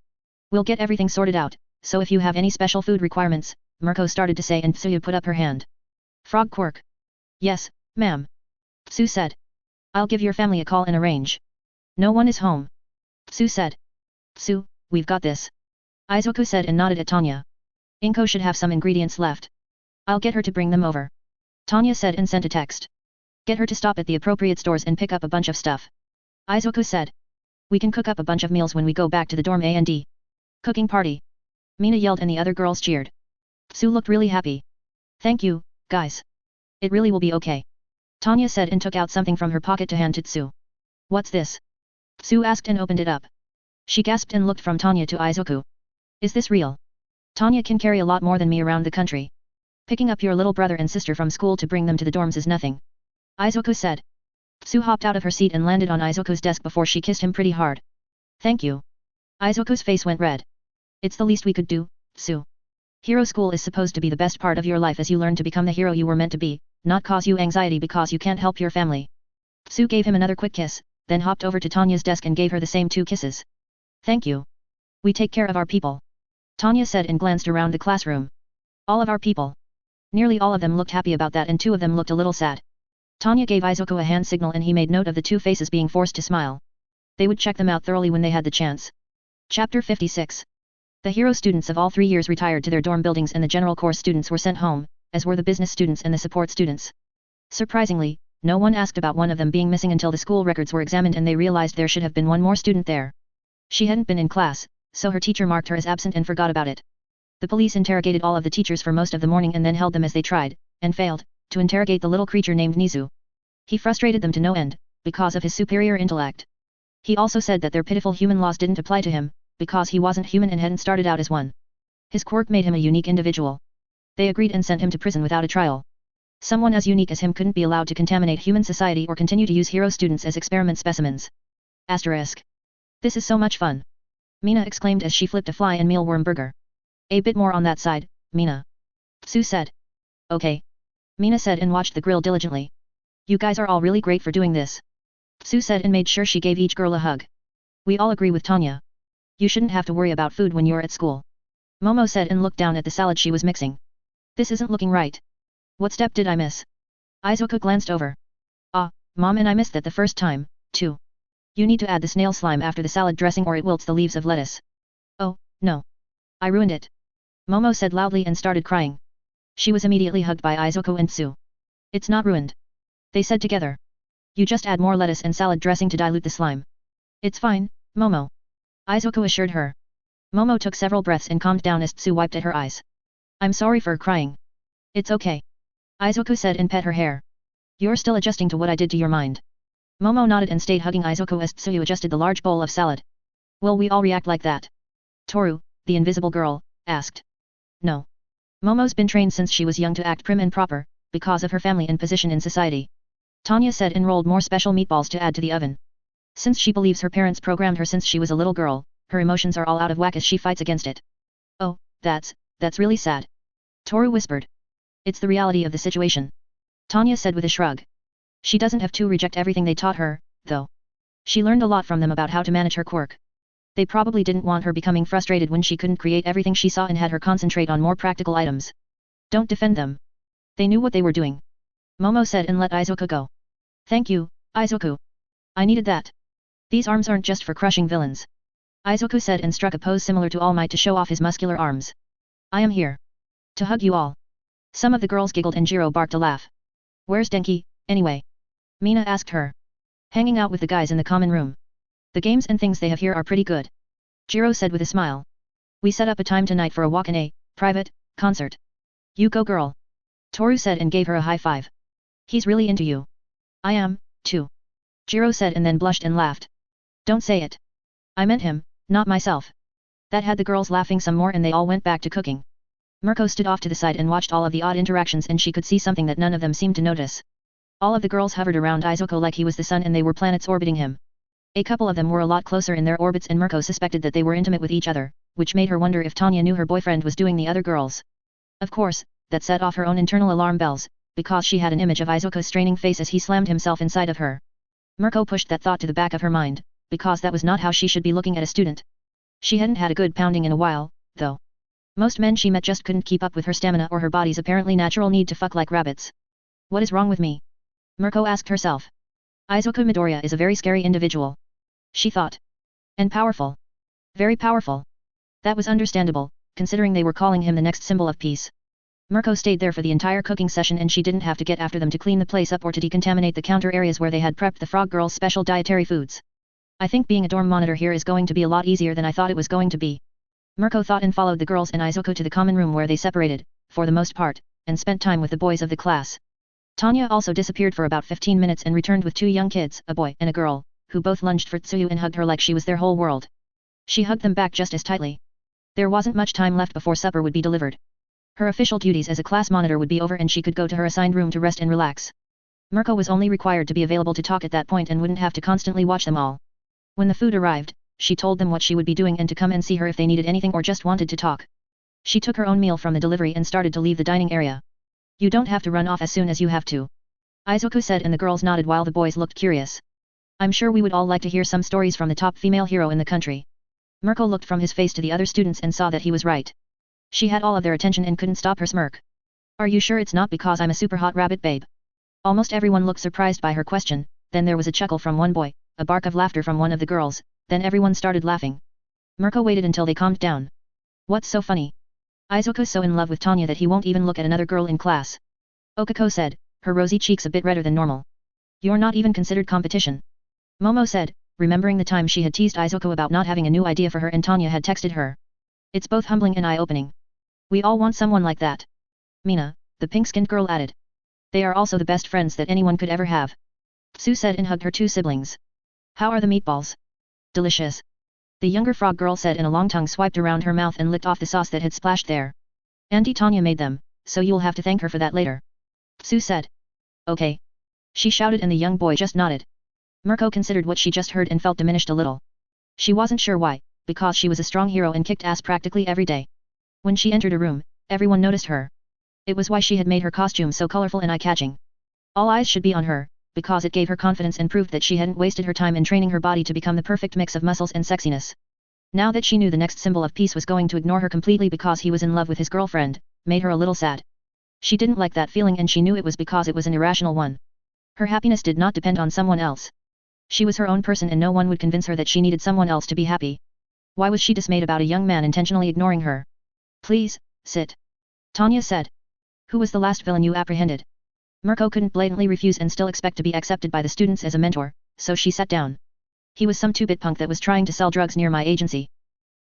We'll get everything sorted out, so if you have any special food requirements, Mirko started to say and Tsuyu put up her hand. Frog quirk. Yes, ma'am. Tsu said. I'll give your family a call and arrange. No one is home. Tsu said. Tsu, we've got this. Izuku said and nodded at Tanya. Inko should have some ingredients left. I'll get her to bring them over. Tanya said and sent a text. Get her to stop at the appropriate stores and pick up a bunch of stuff. Izuku said. We can cook up a bunch of meals when we go back to the dorm A&D. Cooking party. Mina yelled and the other girls cheered. Tsu looked really happy. Thank you, guys. It really will be okay. Tanya said and took out something from her pocket to hand to Tsu. What's this? Tsu asked and opened it up. She gasped and looked from Tanya to Izuku. Is this real? Tanya can carry a lot more than me around the country. Picking up your little brother and sister from school to bring them to the dorms is nothing. Izuku said. Tsu hopped out of her seat and landed on Izuku's desk before she kissed him pretty hard. Thank you. Izuku's face went red. It's the least we could do, Tsu. Hero school is supposed to be the best part of your life as you learn to become the hero you were meant to be, not cause you anxiety because you can't help your family. Tsu gave him another quick kiss, then hopped over to Tanya's desk and gave her the same 2 kisses. Thank you. We take care of our people. Tanya said and glanced around the classroom. All of our people. Nearly all of them looked happy about that and 2 of them looked a little sad. Tanya gave Izuku a hand signal and he made note of the 2 faces being forced to smile. They would check them out thoroughly when they had the chance. Chapter 56. The hero students of all 3 years retired to their dorm buildings and the general course students were sent home, as were the business students and the support students. Surprisingly, no one asked about one of them being missing until the school records were examined and they realized there should have been one more student there. She hadn't been in class, so her teacher marked her as absent and forgot about it. The police interrogated all of the teachers for most of the morning and then held them as they tried, and failed, to interrogate the little creature named Nizu. He frustrated them to no end, because of his superior intellect. He also said that their pitiful human laws didn't apply to him, because he wasn't human and hadn't started out as one. His quirk made him a unique individual. They agreed and sent him to prison without a trial. Someone as unique as him couldn't be allowed to contaminate human society or continue to use hero students as experiment specimens. Asterisk. This is so much fun. Mina exclaimed as she flipped a fly and mealworm burger. A bit more on that side, Mina. Sue said. Okay. Mina said and watched the grill diligently. You guys are all really great for doing this. Sue said and made sure she gave each girl a hug. We all agree with Tanya. You shouldn't have to worry about food when you're at school. Momo said and looked down at the salad she was mixing. This isn't looking right. What step did I miss? Izuku glanced over. Ah, Mom, and I missed that the first time, too. You need to add the snail slime after the salad dressing or it wilts the leaves of lettuce. Oh, no. I ruined it. Momo said loudly and started crying. She was immediately hugged by Izuku and Sue. It's not ruined. They said together. You just add more lettuce and salad dressing to dilute the slime. It's fine, Momo. Izuku assured her. Momo took several breaths and calmed down as Sue wiped at her eyes. I'm sorry for crying. It's okay. Izuku said and pet her hair. You're still adjusting to what I did to your mind. Momo nodded and stayed hugging Izuku as Tsuyu adjusted the large bowl of salad. Will we all react like that? Toru, the invisible girl, asked. No. Momo's been trained since she was young to act prim and proper, because of her family and position in society. Tanya said and rolled more special meatballs to add to the oven. Since she believes her parents programmed her since she was a little girl, her emotions are all out of whack as she fights against it. Oh, that's really sad. Toru whispered. It's the reality of the situation. Tanya said with a shrug. She doesn't have to reject everything they taught her, though. She learned a lot from them about how to manage her quirk. They probably didn't want her becoming frustrated when she couldn't create everything she saw and had her concentrate on more practical items. Don't defend them. They knew what they were doing. Momo said and let Izuku go. Thank you, Izuku. I needed that. These arms aren't just for crushing villains. Izuku said and struck a pose similar to All Might to show off his muscular arms. I am here. To hug you all. Some of the girls giggled and Jiro barked a laugh. Where's Denki, anyway? Mina asked her. Hanging out with the guys in the common room. The games and things they have here are pretty good. Jiro said with a smile. We set up a time tonight for a walk in a private concert. You go girl. Toru said and gave her a high five. He's really into you. I am, too. Jiro said and then blushed and laughed. Don't say it. I meant him, not myself. That had the girls laughing some more and they all went back to cooking. Mirko stood off to the side and watched all of the odd interactions and she could see something that none of them seemed to notice. All of the girls hovered around Izuku like he was the sun and they were planets orbiting him. A couple of them were a lot closer in their orbits and Mirko suspected that they were intimate with each other, which made her wonder if Tanya knew her boyfriend was doing the other girls. Of course, that set off her own internal alarm bells, because she had an image of Izuku's straining face as he slammed himself inside of her. Mirko pushed that thought to the back of her mind, because that was not how she should be looking at a student. She hadn't had a good pounding in a while, though. Most men she met just couldn't keep up with her stamina or her body's apparently natural need to fuck like rabbits. What is wrong with me? Mirko asked herself. Izuku Midoriya is a very scary individual. She thought. And powerful. Very powerful. That was understandable, considering they were calling him the next symbol of peace. Mirko stayed there for the entire cooking session and she didn't have to get after them to clean the place up or to decontaminate the counter areas where they had prepped the frog girls' special dietary foods. I think being a dorm monitor here is going to be a lot easier than I thought it was going to be. Mirko thought and followed the girls and Izuku to the common room where they separated, for the most part, and spent time with the boys of the class. Tanya also disappeared for about 15 minutes and returned with 2 young kids, a boy and a girl, who both lunged for Tsuyu and hugged her like she was their whole world. She hugged them back just as tightly. There wasn't much time left before supper would be delivered. Her official duties as a class monitor would be over and she could go to her assigned room to rest and relax. Mirko was only required to be available to talk at that point and wouldn't have to constantly watch them all. When the food arrived, she told them what she would be doing and to come and see her if they needed anything or just wanted to talk. She took her own meal from the delivery and started to leave the dining area. You don't have to run off as soon as you have to. Izuku said and the girls nodded while the boys looked curious. I'm sure we would all like to hear some stories from the top female hero in the country. Mirko looked from his face to the other students and saw that he was right. She had all of their attention and couldn't stop her smirk. Are you sure it's not because I'm a super hot rabbit babe? Almost everyone looked surprised by her question, then there was a chuckle from one boy, a bark of laughter from one of the girls, then everyone started laughing. Mirko waited until they calmed down. What's so funny? Izuku's so in love with Tanya that he won't even look at another girl in class. Okako said, her rosy cheeks a bit redder than normal. You're not even considered competition. Momo said, remembering the time she had teased Izuku about not having a new idea for her and Tanya had texted her. It's both humbling and eye-opening. We all want someone like that. Mina, the pink-skinned girl added. They are also the best friends that anyone could ever have. Sue said and hugged her two siblings. How are the meatballs? Delicious. The younger frog girl said and a long tongue swiped around her mouth and licked off the sauce that had splashed there. Auntie Tanya made them, so you'll have to thank her for that later. Sue said. Okay. She shouted and the young boy just nodded. Mirko considered what she just heard and felt diminished a little. She wasn't sure why, because she was a strong hero and kicked ass practically every day. When she entered a room, everyone noticed her. It was why she had made her costume so colorful and eye-catching. All eyes should be on her, because it gave her confidence and proved that she hadn't wasted her time in training her body to become the perfect mix of muscles and sexiness. Now that she knew the next symbol of peace was going to ignore her completely because he was in love with his girlfriend, made her a little sad. She didn't like that feeling and she knew it was because it was an irrational one. Her happiness did not depend on someone else. She was her own person and no one would convince her that she needed someone else to be happy. Why was she dismayed about a young man intentionally ignoring her? Please, sit. Tanya said. Who was the last villain you apprehended? Mirko couldn't blatantly refuse and still expect to be accepted by the students as a mentor, so she sat down. He was some two-bit punk that was trying to sell drugs near my agency.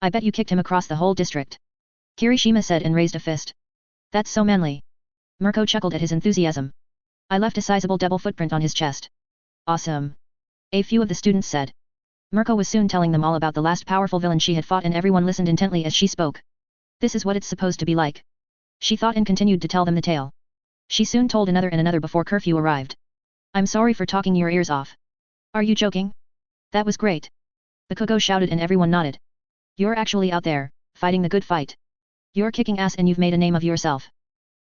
I bet you kicked him across the whole district. Kirishima said and raised a fist. That's so manly. Mirko chuckled at his enthusiasm. I left a sizable double footprint on his chest. Awesome. A few of the students said. Mirko was soon telling them all about the last powerful villain she had fought and everyone listened intently as she spoke. This is what it's supposed to be like. She thought and continued to tell them the tale. She soon told another and another before curfew arrived. I'm sorry for talking your ears off. Are you joking? That was great. Bakugo shouted and everyone nodded. You're actually out there, fighting the good fight. You're kicking ass and you've made a name of yourself.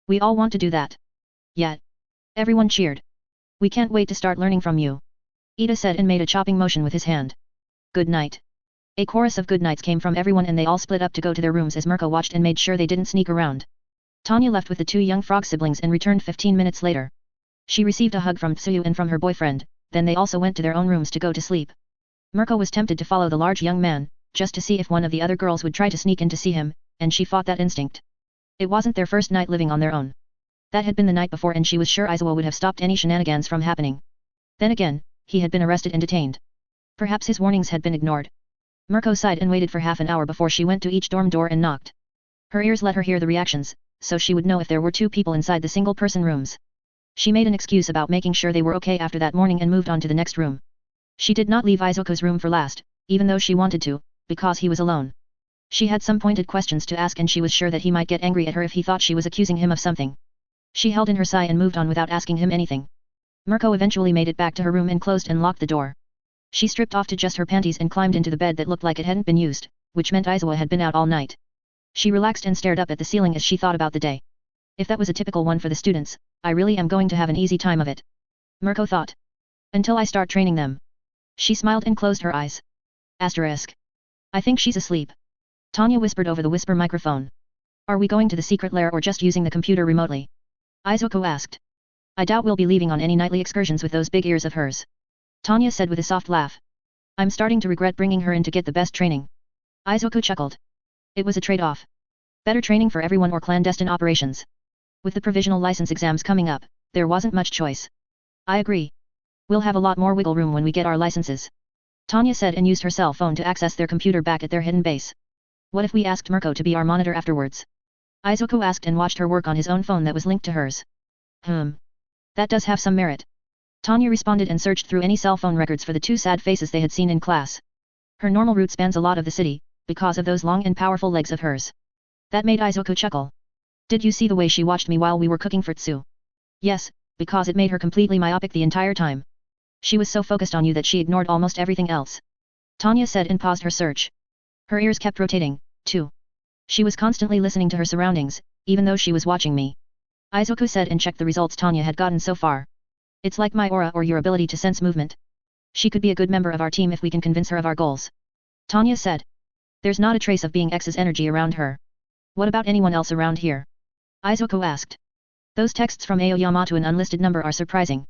We all want to do that. Yet. Everyone cheered. We can't wait to start learning from you. Ida said and made a chopping motion with his hand. Good night. A chorus of good nights came from everyone and they all split up to go to their rooms as Mirko watched and made sure they didn't sneak around. Tanya left with the two young frog siblings and returned 15 minutes later. She received a hug from Tsuyu and from her boyfriend, then they also went to their own rooms to go to sleep. Mirko was tempted to follow the large young man, just to see if one of the other girls would try to sneak in to see him, and she fought that instinct. It wasn't their first night living on their own. That had been the night before and she was sure Izuo would have stopped any shenanigans from happening. Then again, he had been arrested and detained. Perhaps his warnings had been ignored. Mirko sighed and waited for half an hour before she went to each dorm door and knocked. Her ears let her hear the reactions, so she would know if there were two people inside the single-person rooms. She made an excuse about making sure they were okay after that morning and moved on to the next room. She did not leave Izuku's room for last, even though she wanted to, because he was alone. She had some pointed questions to ask and she was sure that he might get angry at her if he thought she was accusing him of something. She held in her sigh and moved on without asking him anything. Mirko eventually made it back to her room and closed and locked the door. She stripped off to just her panties and climbed into the bed that looked like it hadn't been used, which meant Izuo had been out all night. She relaxed and stared up at the ceiling as she thought about the day. If that was a typical one for the students, I really am going to have an easy time of it. Mirko thought. Until I start training them. She smiled and closed her eyes. Asterisk. I think she's asleep. Tanya whispered over the whisper microphone. Are we going to the secret lair or just using the computer remotely? Izuku asked. I doubt we'll be leaving on any nightly excursions with those big ears of hers. Tanya said with a soft laugh. I'm starting to regret bringing her in to get the best training. Izuku chuckled. It was a trade-off. Better training for everyone or clandestine operations. With the provisional license exams coming up, there wasn't much choice. I agree. We'll have a lot more wiggle room when we get our licenses. Tanya said and used her cell phone to access their computer back at their hidden base. What if we asked Mirko to be our monitor afterwards? Izuku asked and watched her work on his own phone that was linked to hers. That does have some merit. Tanya responded and searched through any cell phone records for the two sad faces they had seen in class. Her normal route spans a lot of the city, because of those long and powerful legs of hers. That made Izuku chuckle. Did you see the way she watched me while we were cooking for Tsu? Yes, because it made her completely myopic the entire time. She was so focused on you that she ignored almost everything else. Tanya said and paused her search. Her ears kept rotating, too. She was constantly listening to her surroundings, even though she was watching me. Izuku said and checked the results Tanya had gotten so far. It's like my aura or your ability to sense movement. She could be a good member of our team if we can convince her of our goals. Tanya said. There's not a trace of being X's energy around her. What about anyone else around here? Izuku asked. Those texts from Aoyama to an unlisted number are surprising.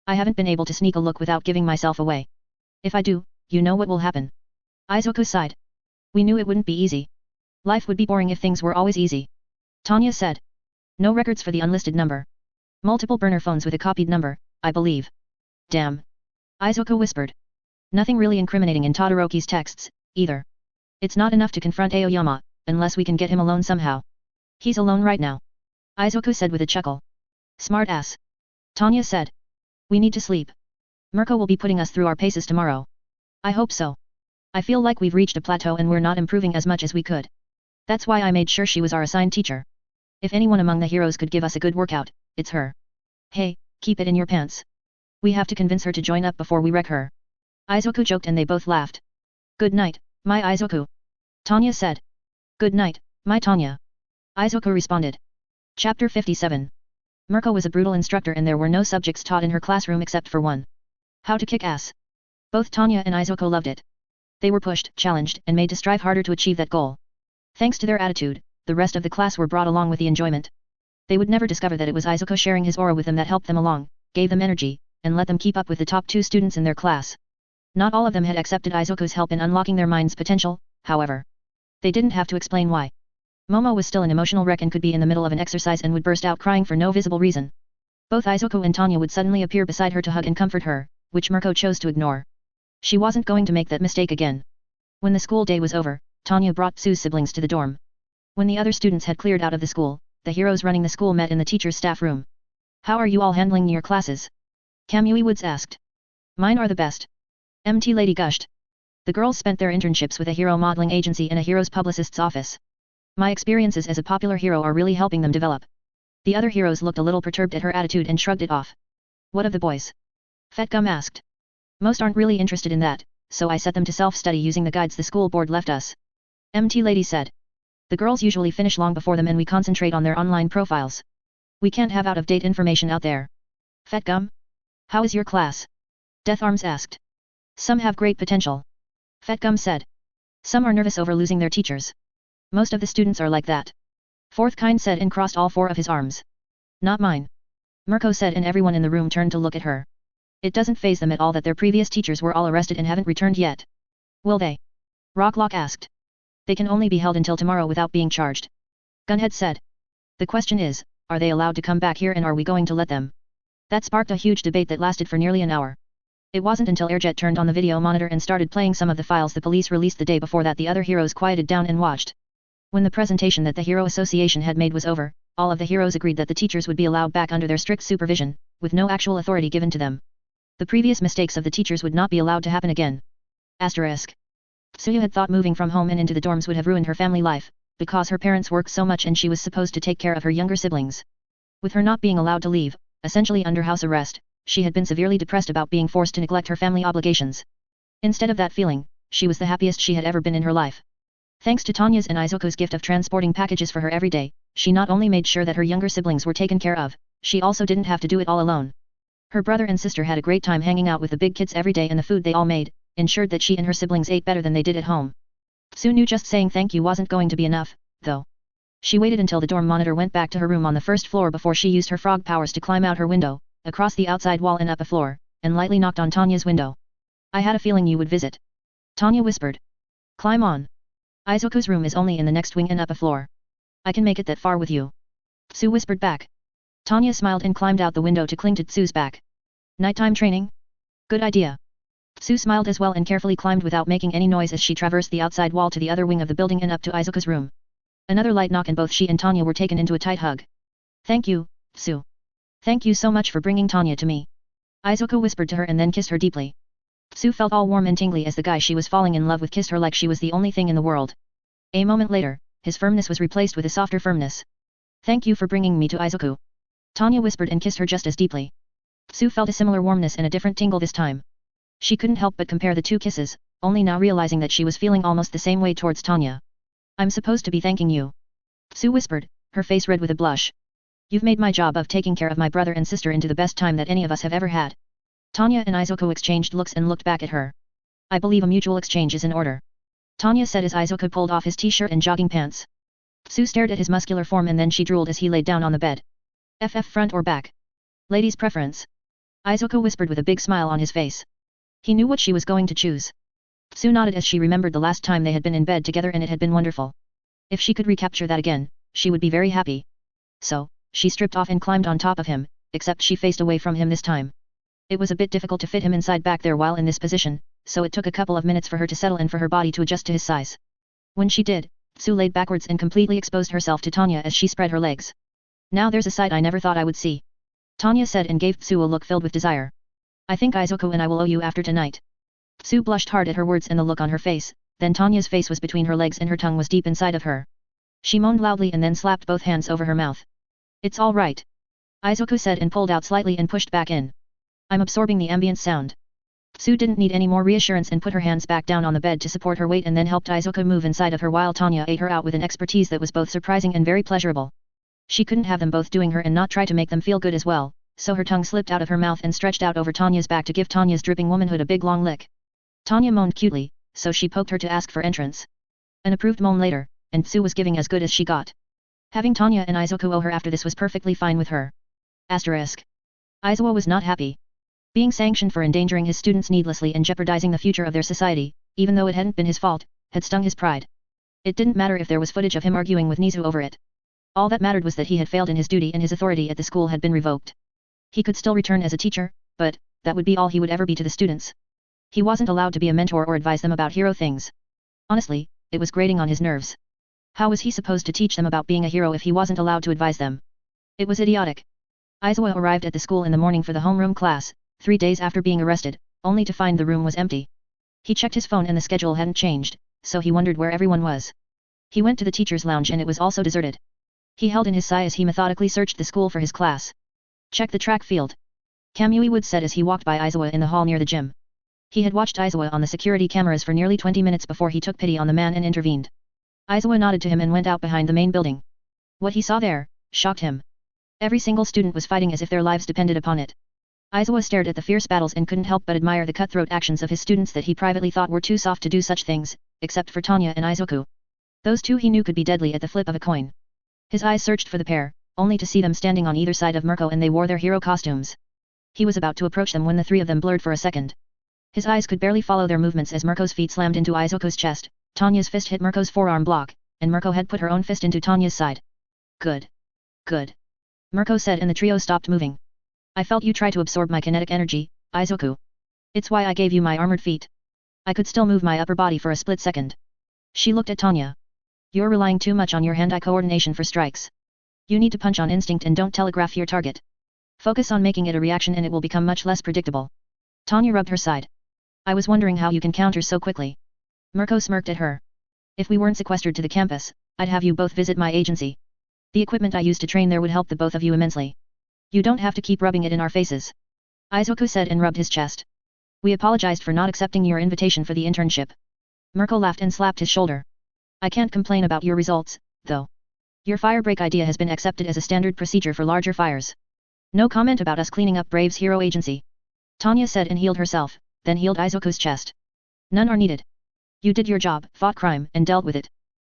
I haven't been able to sneak a look without giving myself away. If I do, you know what will happen. Izuku sighed. We knew it wouldn't be easy. Life would be boring if things were always easy. Tanya said. No records for the unlisted number. Multiple burner phones with a copied number, I believe. Damn. Izuku whispered. Nothing really incriminating in Todoroki's texts, either. It's not enough to confront Aoyama, unless we can get him alone somehow. He's alone right now. Izuku said with a chuckle. Smart ass. Tanya said. We need to sleep. Mirko will be putting us through our paces tomorrow. I hope so. I feel like we've reached a plateau and we're not improving as much as we could. That's why I made sure she was our assigned teacher. If anyone among the heroes could give us a good workout, it's her. Hey, keep it in your pants. We have to convince her to join up before we wreck her. Izuku joked and they both laughed. Good night, my Izuku. Tanya said. Good night, my Tanya. Izuku responded. Chapter 57. Mirko was a brutal instructor and there were no subjects taught in her classroom except for one. How to kick ass. Both Tanya and Izuku loved it. They were pushed, challenged, and made to strive harder to achieve that goal. Thanks to their attitude, the rest of the class were brought along with the enjoyment. They would never discover that it was Izuku sharing his aura with them that helped them along, gave them energy, and let them keep up with the top 2 students in their class. Not all of them had accepted Izuku's help in unlocking their mind's potential, however. They didn't have to explain why. Momo was still an emotional wreck and could be in the middle of an exercise and would burst out crying for no visible reason. Both Izuku and Tanya would suddenly appear beside her to hug and comfort her, which Mirko chose to ignore. She wasn't going to make that mistake again. When the school day was over, Tanya brought Sue's siblings to the dorm. When the other students had cleared out of the school, the heroes running the school met in the teacher's staff room. How are you all handling your classes? Kamui Woods asked. Mine are the best. MT Lady gushed. The girls spent their internships with a hero modeling agency and a hero's publicist's office. My experiences as a popular hero are really helping them develop. The other heroes looked a little perturbed at her attitude and shrugged it off. What of the boys? Fetgum asked. Most aren't really interested in that, so I set them to self-study using the guides the school board left us. MT Lady said. The girls usually finish long before them and we concentrate on their online profiles. We can't have out-of-date information out there. Fetgum? How is your class? Death Arms asked. Some have great potential. Fetgum said. Some are nervous over losing their teachers. Most of the students are like that. Fourth Kind said and crossed all 4 of his arms. Not mine. Mirko said and everyone in the room turned to look at her. It doesn't faze them at all that their previous teachers were all arrested and haven't returned yet. Will they? Rocklock asked. They can only be held until tomorrow without being charged. Gunhead said. The question is, are they allowed to come back here and are we going to let them? That sparked a huge debate that lasted for nearly an hour. It wasn't until Airjet turned on the video monitor and started playing some of the files the police released the day before that the other heroes quieted down and watched. When the presentation that the Hero Association had made was over, all of the heroes agreed that the teachers would be allowed back under their strict supervision, with no actual authority given to them. The previous mistakes of the teachers would not be allowed to happen again. Asterisk. Tsuyu had thought moving from home and into the dorms would have ruined her family life, because her parents worked so much and she was supposed to take care of her younger siblings. With her not being allowed to leave, essentially under house arrest, she had been severely depressed about being forced to neglect her family obligations. Instead of that feeling, she was the happiest she had ever been in her life. Thanks to Tanya's and Izuku's gift of transporting packages for her every day, she not only made sure that her younger siblings were taken care of, she also didn't have to do it all alone. Her brother and sister had a great time hanging out with the big kids every day and the food they all made, ensured that she and her siblings ate better than they did at home. Sue knew just saying thank you wasn't going to be enough, though. She waited until the dorm monitor went back to her room on the first floor before she used her frog powers to climb out her window, across the outside wall and up a floor, and lightly knocked on Tanya's window. I had a feeling you would visit. Tanya whispered. Climb on. Izuku's room is only in the next wing and up a floor. I can make it that far with you. Sue whispered back. Tanya smiled and climbed out the window to cling to Sue's back. Nighttime training? Good idea. Sue smiled as well and carefully climbed without making any noise as she traversed the outside wall to the other wing of the building and up to Izuku's room. Another light knock and both she and Tanya were taken into a tight hug. Thank you, Sue. Thank you so much for bringing Tanya to me. Izuku whispered to her and then kissed her deeply. Sue felt all warm and tingly as the guy she was falling in love with kissed her like she was the only thing in the world. A moment later, his firmness was replaced with a softer firmness. Thank you for bringing me to Izuku. Tanya whispered and kissed her just as deeply. Sue felt a similar warmness and a different tingle this time. She couldn't help but compare the 2 kisses, only now realizing that she was feeling almost the same way towards Tanya. I'm supposed to be thanking you. Sue whispered, her face red with a blush. You've made my job of taking care of my brother and sister into the best time that any of us have ever had. Tanya and Izuku exchanged looks and looked back at her. I believe a mutual exchange is in order. Tanya said as Izuku pulled off his t-shirt and jogging pants. Tsu stared at his muscular form and then she drooled as he laid down on the bed. FF front or back? Ladies' preference. Izuku whispered with a big smile on his face. He knew what she was going to choose. Tsu nodded as she remembered the last time they had been in bed together and it had been wonderful. If she could recapture that again, she would be very happy. So, she stripped off and climbed on top of him, except she faced away from him this time. It was a bit difficult to fit him inside back there while in this position, so it took a couple of minutes for her to settle and for her body to adjust to his size. When she did, Tsu laid backwards and completely exposed herself to Tanya as she spread her legs. Now there's a sight I never thought I would see. Tanya said and gave Tsu a look filled with desire. I think Izuku and I will owe you after tonight. Tsu blushed hard at her words and the look on her face, then Tanya's face was between her legs and her tongue was deep inside of her. She moaned loudly and then slapped both hands over her mouth. It's all right. Izuku said and pulled out slightly and pushed back in. I'm absorbing the ambient sound. Tsu didn't need any more reassurance and put her hands back down on the bed to support her weight and then helped Izuku move inside of her while Tanya ate her out with an expertise that was both surprising and very pleasurable. She couldn't have them both doing her and not try to make them feel good as well, so her tongue slipped out of her mouth and stretched out over Tanya's back to give Tanya's dripping womanhood a big long lick. Tanya moaned cutely, so she poked her to ask for entrance. An approved moan later, and Tsu was giving as good as she got. Having Tanya and Izuku owe her after this was perfectly fine with her. Asterisk. Izuku was not happy. Being sanctioned for endangering his students needlessly and jeopardizing the future of their society, even though it hadn't been his fault, had stung his pride. It didn't matter if there was footage of him arguing with Nizu over it. All that mattered was that he had failed in his duty and his authority at the school had been revoked. He could still return as a teacher, but that would be all he would ever be to the students. He wasn't allowed to be a mentor or advise them about hero things. Honestly, it was grating on his nerves. How was he supposed to teach them about being a hero if he wasn't allowed to advise them? It was idiotic. Izuku arrived at the school in the morning for the homeroom class, 3 days after being arrested, only to find the room was empty. He checked his phone and the schedule hadn't changed, so he wondered where everyone was. He went to the teacher's lounge and it was also deserted. He held in his sigh as he methodically searched the school for his class. Check the track field. Kamui Wood said as he walked by Izuku in the hall near the gym. He had watched Izuku on the security cameras for nearly 20 minutes before he took pity on the man and intervened. Izuku nodded to him and went out behind the main building. What he saw there shocked him. Every single student was fighting as if their lives depended upon it. Izuku stared at the fierce battles and couldn't help but admire the cutthroat actions of his students that he privately thought were too soft to do such things, except for Tanya and Izuku. Those two he knew could be deadly at the flip of a coin. His eyes searched for the pair, only to see them standing on either side of Mirko and they wore their hero costumes. He was about to approach them when the three of them blurred for a second. His eyes could barely follow their movements as Mirko's feet slammed into Izuku's chest, Tanya's fist hit Mirko's forearm block, and Mirko had put her own fist into Tanya's side. Good. Good. Mirko said and the trio stopped moving. I felt you try to absorb my kinetic energy, Izuku. It's why I gave you my armored feet. I could still move my upper body for a split second. She looked at Tanya. You're relying too much on your hand-eye coordination for strikes. You need to punch on instinct and don't telegraph your target. Focus on making it a reaction and it will become much less predictable. Tanya rubbed her side. I was wondering how you can counter so quickly. Mirko smirked at her. If we weren't sequestered to the campus, I'd have you both visit my agency. The equipment I use to train there would help the both of you immensely. You don't have to keep rubbing it in our faces. Izuku said and rubbed his chest. We apologized for not accepting your invitation for the internship. Mirko laughed and slapped his shoulder. I can't complain about your results, though. Your firebreak idea has been accepted as a standard procedure for larger fires. No comment about us cleaning up Brave's hero agency. Tanya said and healed herself, then healed Izuku's chest. None are needed. You did your job, fought crime, and dealt with it.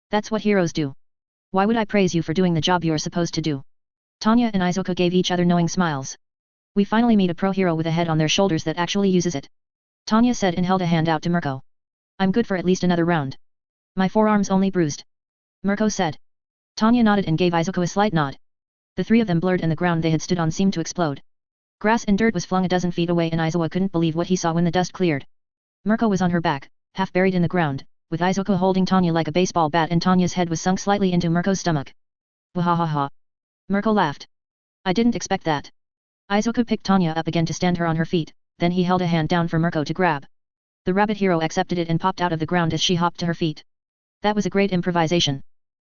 That's what heroes do. Why would I praise you for doing the job you're supposed to do? Tanya and Izuku gave each other knowing smiles. We finally meet a pro hero with a head on their shoulders that actually uses it. Tanya said and held a hand out to Mirko. I'm good for at least another round. My forearm's only bruised. Mirko said. Tanya nodded and gave Izuku a slight nod. The three of them blurred and the ground they had stood on seemed to explode. Grass and dirt was flung a dozen feet away and Izuku couldn't believe what he saw when the dust cleared. Mirko was on her back, half buried in the ground, with Izuku holding Tanya like a baseball bat and Tanya's head was sunk slightly into Mirko's stomach. Wahahaha. Mirko laughed. I didn't expect that. Izuku picked Tanya up again to stand her on her feet, then he held a hand down for Mirko to grab. The rabbit hero accepted it and popped out of the ground as she hopped to her feet. That was a great improvisation.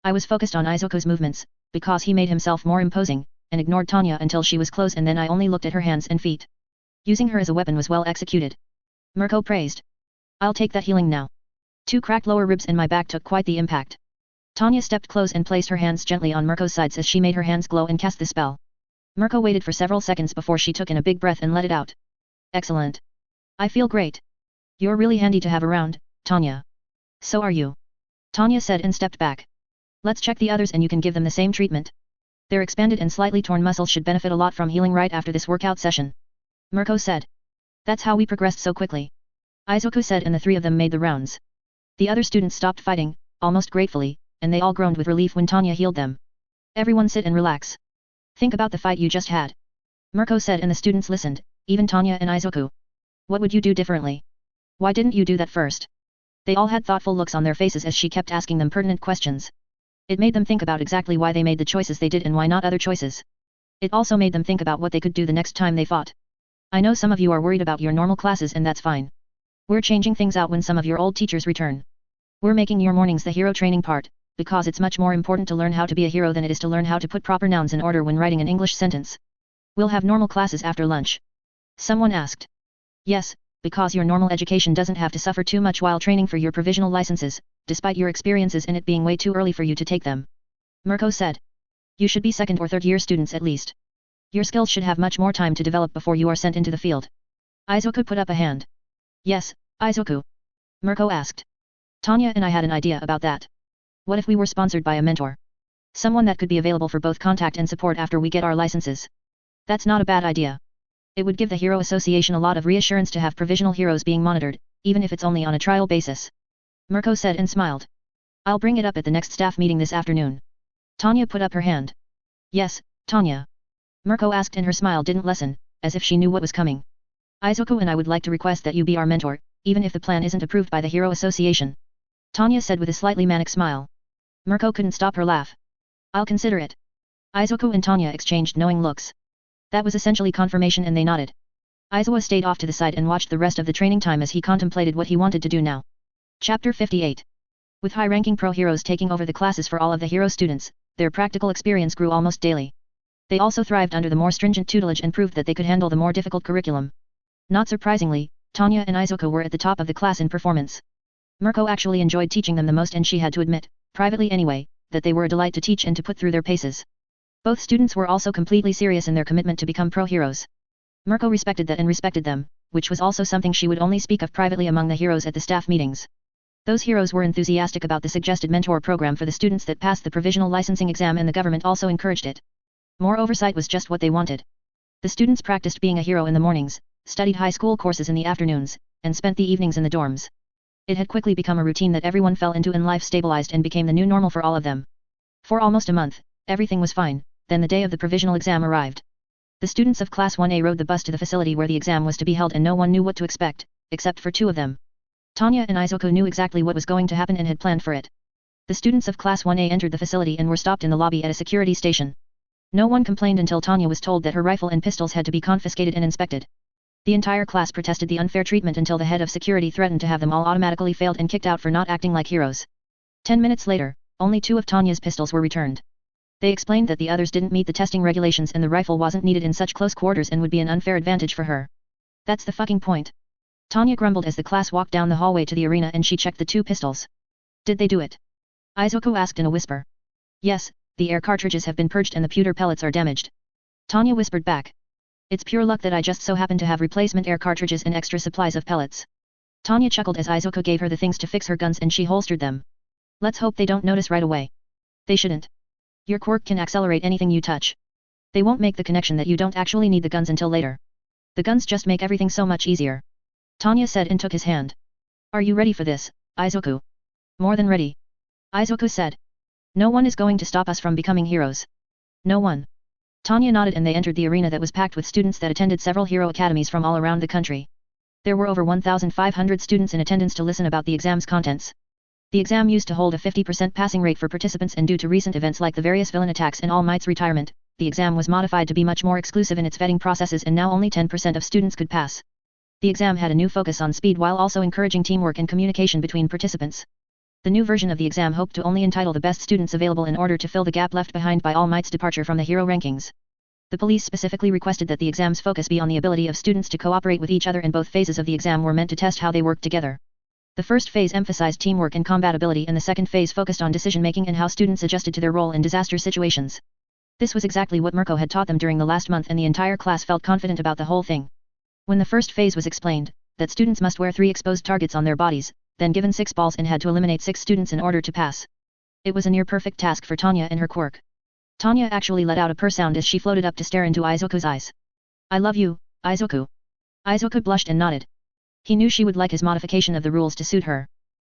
I was focused on Izuku's movements, because he made himself more imposing, and ignored Tanya until she was close and then I only looked at her hands and feet. Using her as a weapon was well executed. Mirko praised. I'll take that healing now. 2 cracked lower ribs and my back took quite the impact. Tanya stepped close and placed her hands gently on Mirko's sides as she made her hands glow and cast the spell. Mirko waited for several seconds before she took in a big breath and let it out. Excellent. I feel great. You're really handy to have around, Tanya. So are you. Tanya said and stepped back. Let's check the others and you can give them the same treatment. Their expanded and slightly torn muscles should benefit a lot from healing right after this workout session. Mirko said. That's how we progressed so quickly. Izuku said, and the three of them made the rounds. The other students stopped fighting, almost gratefully, and they all groaned with relief when Tanya healed them. Everyone sit and relax. Think about the fight you just had. Mirko said, and the students listened, even Tanya and Izuku. What would you do differently? Why didn't you do that first? They all had thoughtful looks on their faces as she kept asking them pertinent questions. It made them think about exactly why they made the choices they did and why not other choices. It also made them think about what they could do the next time they fought. I know some of you are worried about your normal classes and that's fine. We're changing things out when some of your old teachers return. We're making your mornings the hero training part, because it's much more important to learn how to be a hero than it is to learn how to put proper nouns in order when writing an English sentence. We'll have normal classes after lunch. Someone asked. Yes, because your normal education doesn't have to suffer too much while training for your provisional licenses, despite your experiences in it being way too early for you to take them. Mirko said. You should be second or third year students at least. Your skills should have much more time to develop before you are sent into the field. Izuku put up a hand. Yes, Izuku. Mirko asked. Tanya and I had an idea about that. What if we were sponsored by a mentor? Someone that could be available for both contact and support after we get our licenses. That's not a bad idea. It would give the Hero Association a lot of reassurance to have provisional heroes being monitored, even if it's only on a trial basis. Mirko said and smiled. I'll bring it up at the next staff meeting this afternoon. Tanya put up her hand. Yes, Tanya. Mirko asked and her smile didn't lessen, as if she knew what was coming. Izuku and I would like to request that you be our mentor, even if the plan isn't approved by the Hero Association. Tanya said with a slightly manic smile. Mirko couldn't stop her laugh. I'll consider it. Izuku and Tanya exchanged knowing looks. That was essentially confirmation and they nodded. Izuku stayed off to the side and watched the rest of the training time as he contemplated what he wanted to do now. Chapter 58. With high-ranking pro heroes taking over the classes for all of the hero students, their practical experience grew almost daily. They also thrived under the more stringent tutelage and proved that they could handle the more difficult curriculum. Not surprisingly, Tanya and Izuku were at the top of the class in performance. Mirko actually enjoyed teaching them the most and she had to admit, privately anyway, that they were a delight to teach and to put through their paces. Both students were also completely serious in their commitment to become pro heroes. Mirko respected that and respected them, which was also something she would only speak of privately among the heroes at the staff meetings. Those heroes were enthusiastic about the suggested mentor program for the students that passed the provisional licensing exam and the government also encouraged it. More oversight was just what they wanted. The students practiced being a hero in the mornings, studied high school courses in the afternoons, and spent the evenings in the dorms. It had quickly become a routine that everyone fell into and life stabilized and became the new normal for all of them. For almost a month, everything was fine, then the day of the provisional exam arrived. The students of Class 1A rode the bus to the facility where the exam was to be held and no one knew what to expect, except for two of them. Tanya and Izuku knew exactly what was going to happen and had planned for it. The students of Class 1A entered the facility and were stopped in the lobby at a security station. No one complained until Tanya was told that her rifle and pistols had to be confiscated and inspected. The entire class protested the unfair treatment until the head of security threatened to have them all automatically failed and kicked out for not acting like heroes. 10 minutes later, only 2 of Tanya's pistols were returned. They explained that the others didn't meet the testing regulations and the rifle wasn't needed in such close quarters and would be an unfair advantage for her. That's the fucking point. Tanya grumbled as the class walked down the hallway to the arena and she checked the 2 pistols. Did they do it? Izuku asked in a whisper. Yes, the air cartridges have been purged and the pewter pellets are damaged. Tanya whispered back. It's pure luck that I just so happen to have replacement air cartridges and extra supplies of pellets. Tanya chuckled as Izuku gave her the things to fix her guns and she holstered them. Let's hope they don't notice right away. They shouldn't. Your quirk can accelerate anything you touch. They won't make the connection that you don't actually need the guns until later. The guns just make everything so much easier. Tanya said and took his hand. Are you ready for this, Izuku? More than ready. Izuku said. No one is going to stop us from becoming heroes. No one. Tanya nodded and they entered the arena that was packed with students that attended several hero academies from all around the country. There were over 1,500 students in attendance to listen about the exam's contents. The exam used to hold a 50% passing rate for participants and due to recent events like the various villain attacks and All Might's retirement, the exam was modified to be much more exclusive in its vetting processes and now only 10% of students could pass. The exam had a new focus on speed while also encouraging teamwork and communication between participants. The new version of the exam hoped to only entitle the best students available in order to fill the gap left behind by All Might's departure from the hero rankings. The police specifically requested that the exam's focus be on the ability of students to cooperate with each other and both phases of the exam were meant to test how they worked together. The first phase emphasized teamwork and compatibility and the second phase focused on decision-making and how students adjusted to their role in disaster situations. This was exactly what Mirko had taught them during the last month and the entire class felt confident about the whole thing. When the first phase was explained, that students must wear 3 exposed targets on their bodies, then given 6 balls and had to eliminate 6 students in order to pass. It was a near-perfect task for Tanya and her quirk. Tanya actually let out a purr sound as she floated up to stare into Izuku's eyes. I love you, Izuku. Izuku blushed and nodded. He knew she would like his modification of the rules to suit her.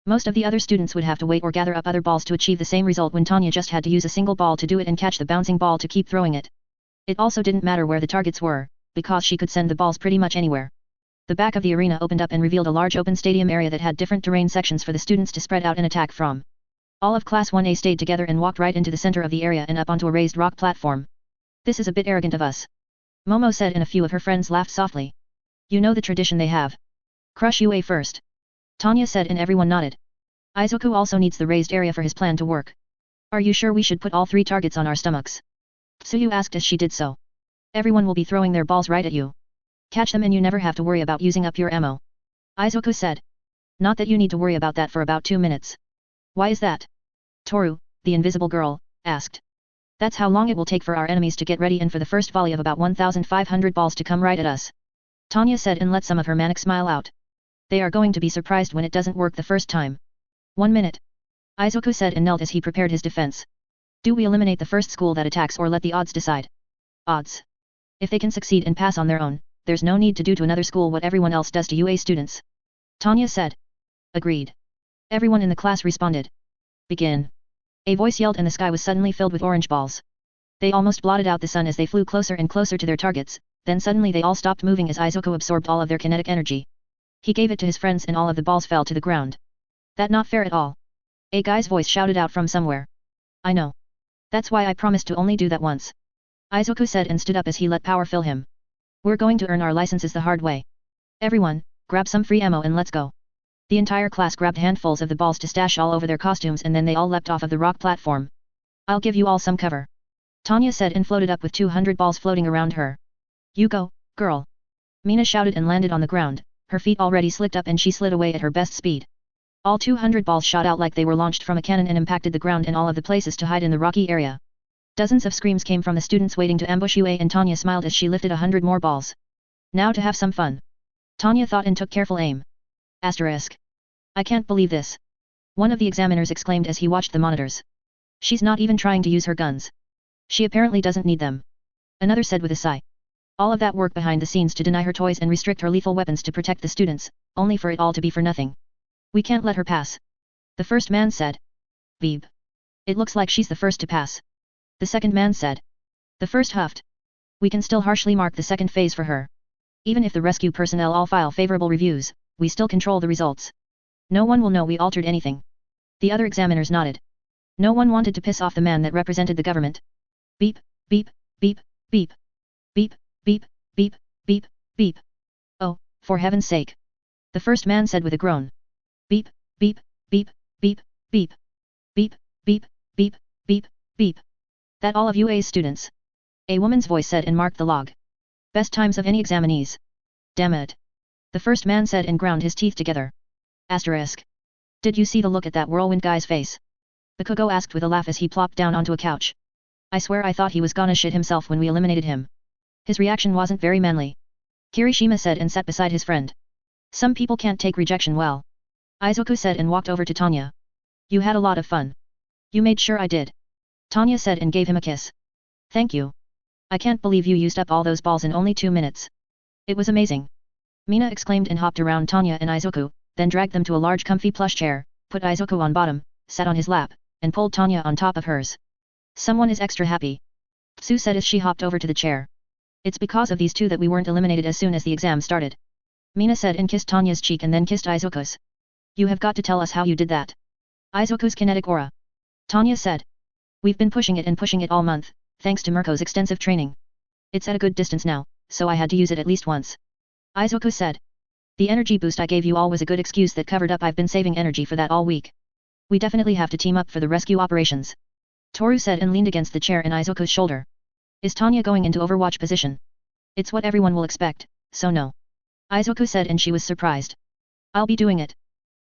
Most of the other students would have to wait or gather up other balls to achieve the same result when Tanya just had to use a single ball to do it and catch the bouncing ball to keep throwing it. It also didn't matter where the targets were, because she could send the balls pretty much anywhere. The back of the arena opened up and revealed a large open stadium area that had different terrain sections for the students to spread out and attack from. All of Class 1A stayed together and walked right into the center of the area and up onto a raised rock platform. This is a bit arrogant of us. Momo said, and a few of her friends laughed softly. You know the tradition they have. Crush UA first. Tanya said, and everyone nodded. Izuku also needs the raised area for his plan to work. Are you sure we should put all 3 targets on our stomachs? Tsuyu asked as she did so. Everyone will be throwing their balls right at you. Catch them and you never have to worry about using up your ammo. Izuku said. Not that you need to worry about that for about 2 minutes. Why is that? Toru, the invisible girl, asked. That's how long it will take for our enemies to get ready and for the first volley of about 1,500 balls to come right at us. Tanya said and let some of her manic smile out. They are going to be surprised when it doesn't work the first time. 1 minute. Izuku said and knelt as he prepared his defense. Do we eliminate the first school that attacks or let the odds decide? Odds. If they can succeed and pass on their own, there's no need to do to another school what everyone else does to UA students. Tanya said. Agreed. Everyone in the class responded. Begin. A voice yelled and the sky was suddenly filled with orange balls. They almost blotted out the sun as they flew closer and closer to their targets, then suddenly they all stopped moving as Izuku absorbed all of their kinetic energy. He gave it to his friends and all of the balls fell to the ground. That not fair at all. A guy's voice shouted out from somewhere. I know. That's why I promised to only do that once. Izuku said and stood up as he let power fill him. We're going to earn our licenses the hard way. Everyone, grab some free ammo and let's go. The entire class grabbed handfuls of the balls to stash all over their costumes and then they all leapt off of the rock platform. I'll give you all some cover. Tanya said and floated up with 200 balls floating around her. You go, girl. Mina shouted and landed on the ground, her feet already slicked up and she slid away at her best speed. All 200 balls shot out like they were launched from a cannon and impacted the ground and all of the places to hide in the rocky area. Dozens of screams came from the students waiting to ambush UA and Tanya smiled as she lifted 100 more balls. Now to have some fun. Tanya thought and took careful aim. Asterisk. I can't believe this. One of the examiners exclaimed as he watched the monitors. She's not even trying to use her guns. She apparently doesn't need them. Another said with a sigh. All of that work behind the scenes to deny her toys and restrict her lethal weapons to protect the students, only for it all to be for nothing. We can't let her pass. The first man said. Beep. It looks like she's the first to pass. The second man said. The first huffed. We can still harshly mark the second phase for her. Even if the rescue personnel all file favorable reviews, we still control the results. No one will know we altered anything. The other examiners nodded. No one wanted to piss off the man that represented the government. Beep, beep, beep, beep. Beep, beep, beep, beep, beep. Oh, for heaven's sake. The first man said with a groan. Beep, beep, beep, beep, beep. Beep, beep, beep, beep, beep. That all of UA's students. A woman's voice said and marked the log. Best times of any examinees. Damn it. The first man said and ground his teeth together. Asterisk. Did you see the look at that whirlwind guy's face? Bakugo asked with a laugh as he plopped down onto a couch. I swear I thought he was gonna shit himself when we eliminated him. His reaction wasn't very manly. Kirishima said and sat beside his friend. Some people can't take rejection well. Izuku said and walked over to Tanya. You had a lot of fun. You made sure I did. Tanya said and gave him a kiss. Thank you. I can't believe you used up all those balls in only 2 minutes. It was amazing. Mina exclaimed and hopped around Tanya and Izuku, then dragged them to a large comfy plush chair, put Izuku on bottom, sat on his lap, and pulled Tanya on top of hers. Someone is extra happy. Tsu said as she hopped over to the chair. It's because of these two that we weren't eliminated as soon as the exam started. Mina said and kissed Tanya's cheek and then kissed Izuku's. You have got to tell us how you did that. Izuku's kinetic aura. Tanya said. We've been pushing it all month, thanks to Mirko's extensive training. It's at a good distance now, so I had to use it at least once. Izuku said. The energy boost I gave you all was a good excuse that covered up I've been saving energy for that all week. We definitely have to team up for the rescue operations. Toru said and leaned against the chair in Izuku's shoulder. Is Tanya going into Overwatch position? It's what everyone will expect, so no. Izuku said and she was surprised. I'll be doing it.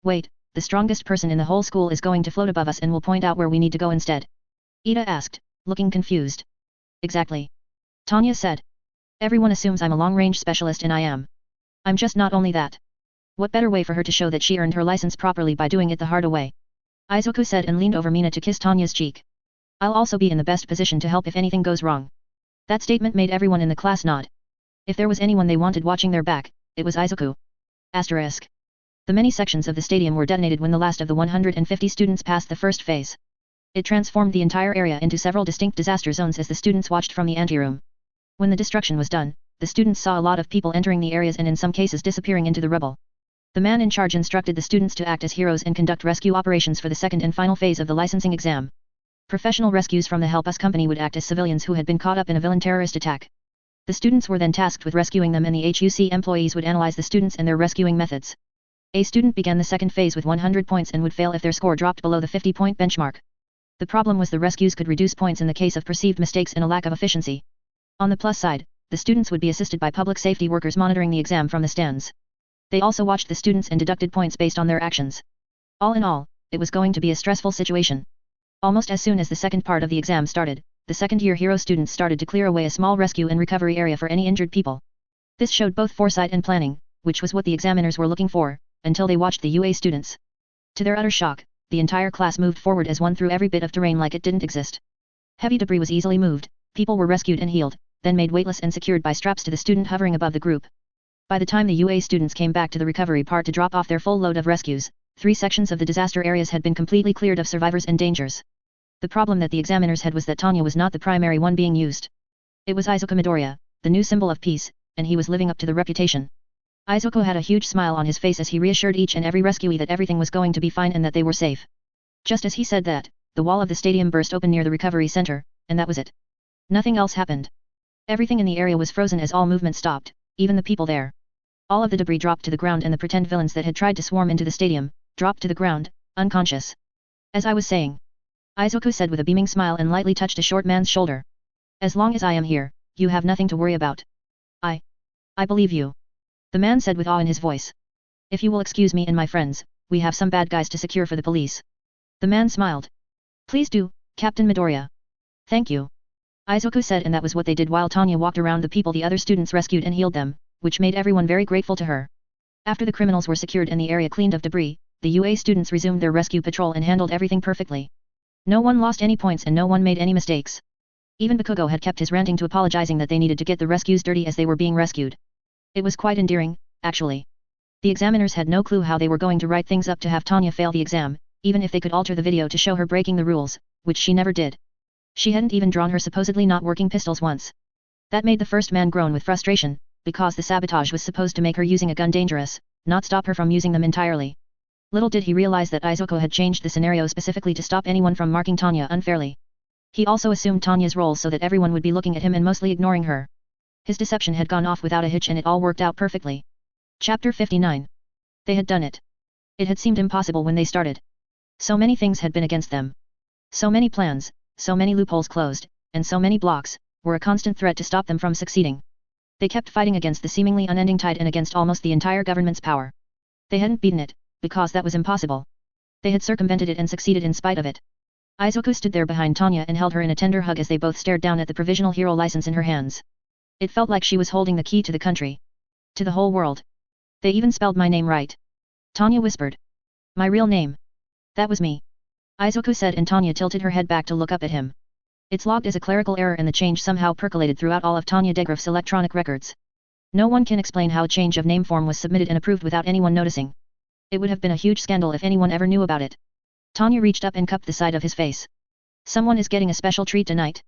Wait, the strongest person in the whole school is going to float above us and will point out where we need to go instead. Ida asked, looking confused. Exactly. Tanya said. Everyone assumes I'm a long-range specialist and I am. I'm just not only that. What better way for her to show that she earned her license properly by doing it the hard way? Izuku said and leaned over Mina to kiss Tanya's cheek. I'll also be in the best position to help if anything goes wrong. That statement made everyone in the class nod. If there was anyone they wanted watching their back, it was Izuku. Asterisk. The many sections of the stadium were detonated when the last of the 150 students passed the first phase. It transformed the entire area into several distinct disaster zones as the students watched from the anteroom. When the destruction was done, the students saw a lot of people entering the areas and in some cases disappearing into the rubble. The man in charge instructed the students to act as heroes and conduct rescue operations for the second and final phase of the licensing exam. Professional rescues from the Help Us company would act as civilians who had been caught up in a villain terrorist attack. The students were then tasked with rescuing them and the HUC employees would analyze the students and their rescuing methods. A student began the second phase with 100 points and would fail if their score dropped below the 50-point benchmark. The problem was the rescues could reduce points in the case of perceived mistakes and a lack of efficiency. On the plus side, the students would be assisted by public safety workers monitoring the exam from the stands. They also watched the students and deducted points based on their actions. All in all, it was going to be a stressful situation. Almost as soon as the second part of the exam started, the second-year hero students started to clear away a small rescue and recovery area for any injured people. This showed both foresight and planning, which was what the examiners were looking for, until they watched the UA students. To their utter shock, the entire class moved forward as one through every bit of terrain like it didn't exist. Heavy debris was easily moved, people were rescued and healed, then made weightless and secured by straps to the student hovering above the group. By the time the UA students came back to the recovery part to drop off their full load of rescues, 3 sections of the disaster areas had been completely cleared of survivors and dangers. The problem that the examiners had was that Tanya was not the primary one being used. It was Izuku Midoriya, the new symbol of peace, and he was living up to the reputation. Izuku had a huge smile on his face as he reassured each and every rescuee that everything was going to be fine and that they were safe. Just as he said that, the wall of the stadium burst open near the recovery center, and that was it. Nothing else happened. Everything in the area was frozen as all movement stopped, even the people there. All of the debris dropped to the ground and the pretend villains that had tried to swarm into the stadium, dropped to the ground, unconscious. As I was saying, Izuku said with a beaming smile and lightly touched a short man's shoulder. As long as I am here, you have nothing to worry about. I believe you. The man said with awe in his voice. If you will excuse me and my friends, we have some bad guys to secure for the police. The man smiled. Please do, Captain Midoriya. Thank you. Izuku said, and that was what they did while Tanya walked around the people the other students rescued and healed them, which made everyone very grateful to her. After the criminals were secured and the area cleaned of debris, the UA students resumed their rescue patrol and handled everything perfectly. No one lost any points and no one made any mistakes. Even Bakugo had kept his ranting to apologizing that they needed to get the rescues dirty as they were being rescued. It was quite endearing, actually. The examiners had no clue how they were going to write things up to have Tanya fail the exam, even if they could alter the video to show her breaking the rules, which she never did. She hadn't even drawn her supposedly not working pistols once. That made the first man groan with frustration, because the sabotage was supposed to make her using a gun dangerous, not stop her from using them entirely. Little did he realize that Izuku had changed the scenario specifically to stop anyone from marking Tanya unfairly. He also assumed Tanya's role so that everyone would be looking at him and mostly ignoring her. His deception had gone off without a hitch and it all worked out perfectly. Chapter 59. They had done it. It had seemed impossible when they started. So many things had been against them. So many plans, so many loopholes closed, and so many blocks, were a constant threat to stop them from succeeding. They kept fighting against the seemingly unending tide and against almost the entire government's power. They hadn't beaten it, because that was impossible. They had circumvented it and succeeded in spite of it. Izuku stood there behind Tanya and held her in a tender hug as they both stared down at the provisional hero license in her hands. It felt like she was holding the key to the country. To the whole world. They even spelled my name right. Tanya whispered. My real name. That was me. Izuku said, and Tanya tilted her head back to look up at him. It's logged as a clerical error and the change somehow percolated throughout all of Tanya Degraff's electronic records. No one can explain how a change of name form was submitted and approved without anyone noticing. It would have been a huge scandal if anyone ever knew about it. Tanya reached up and cupped the side of his face. Someone is getting a special treat tonight.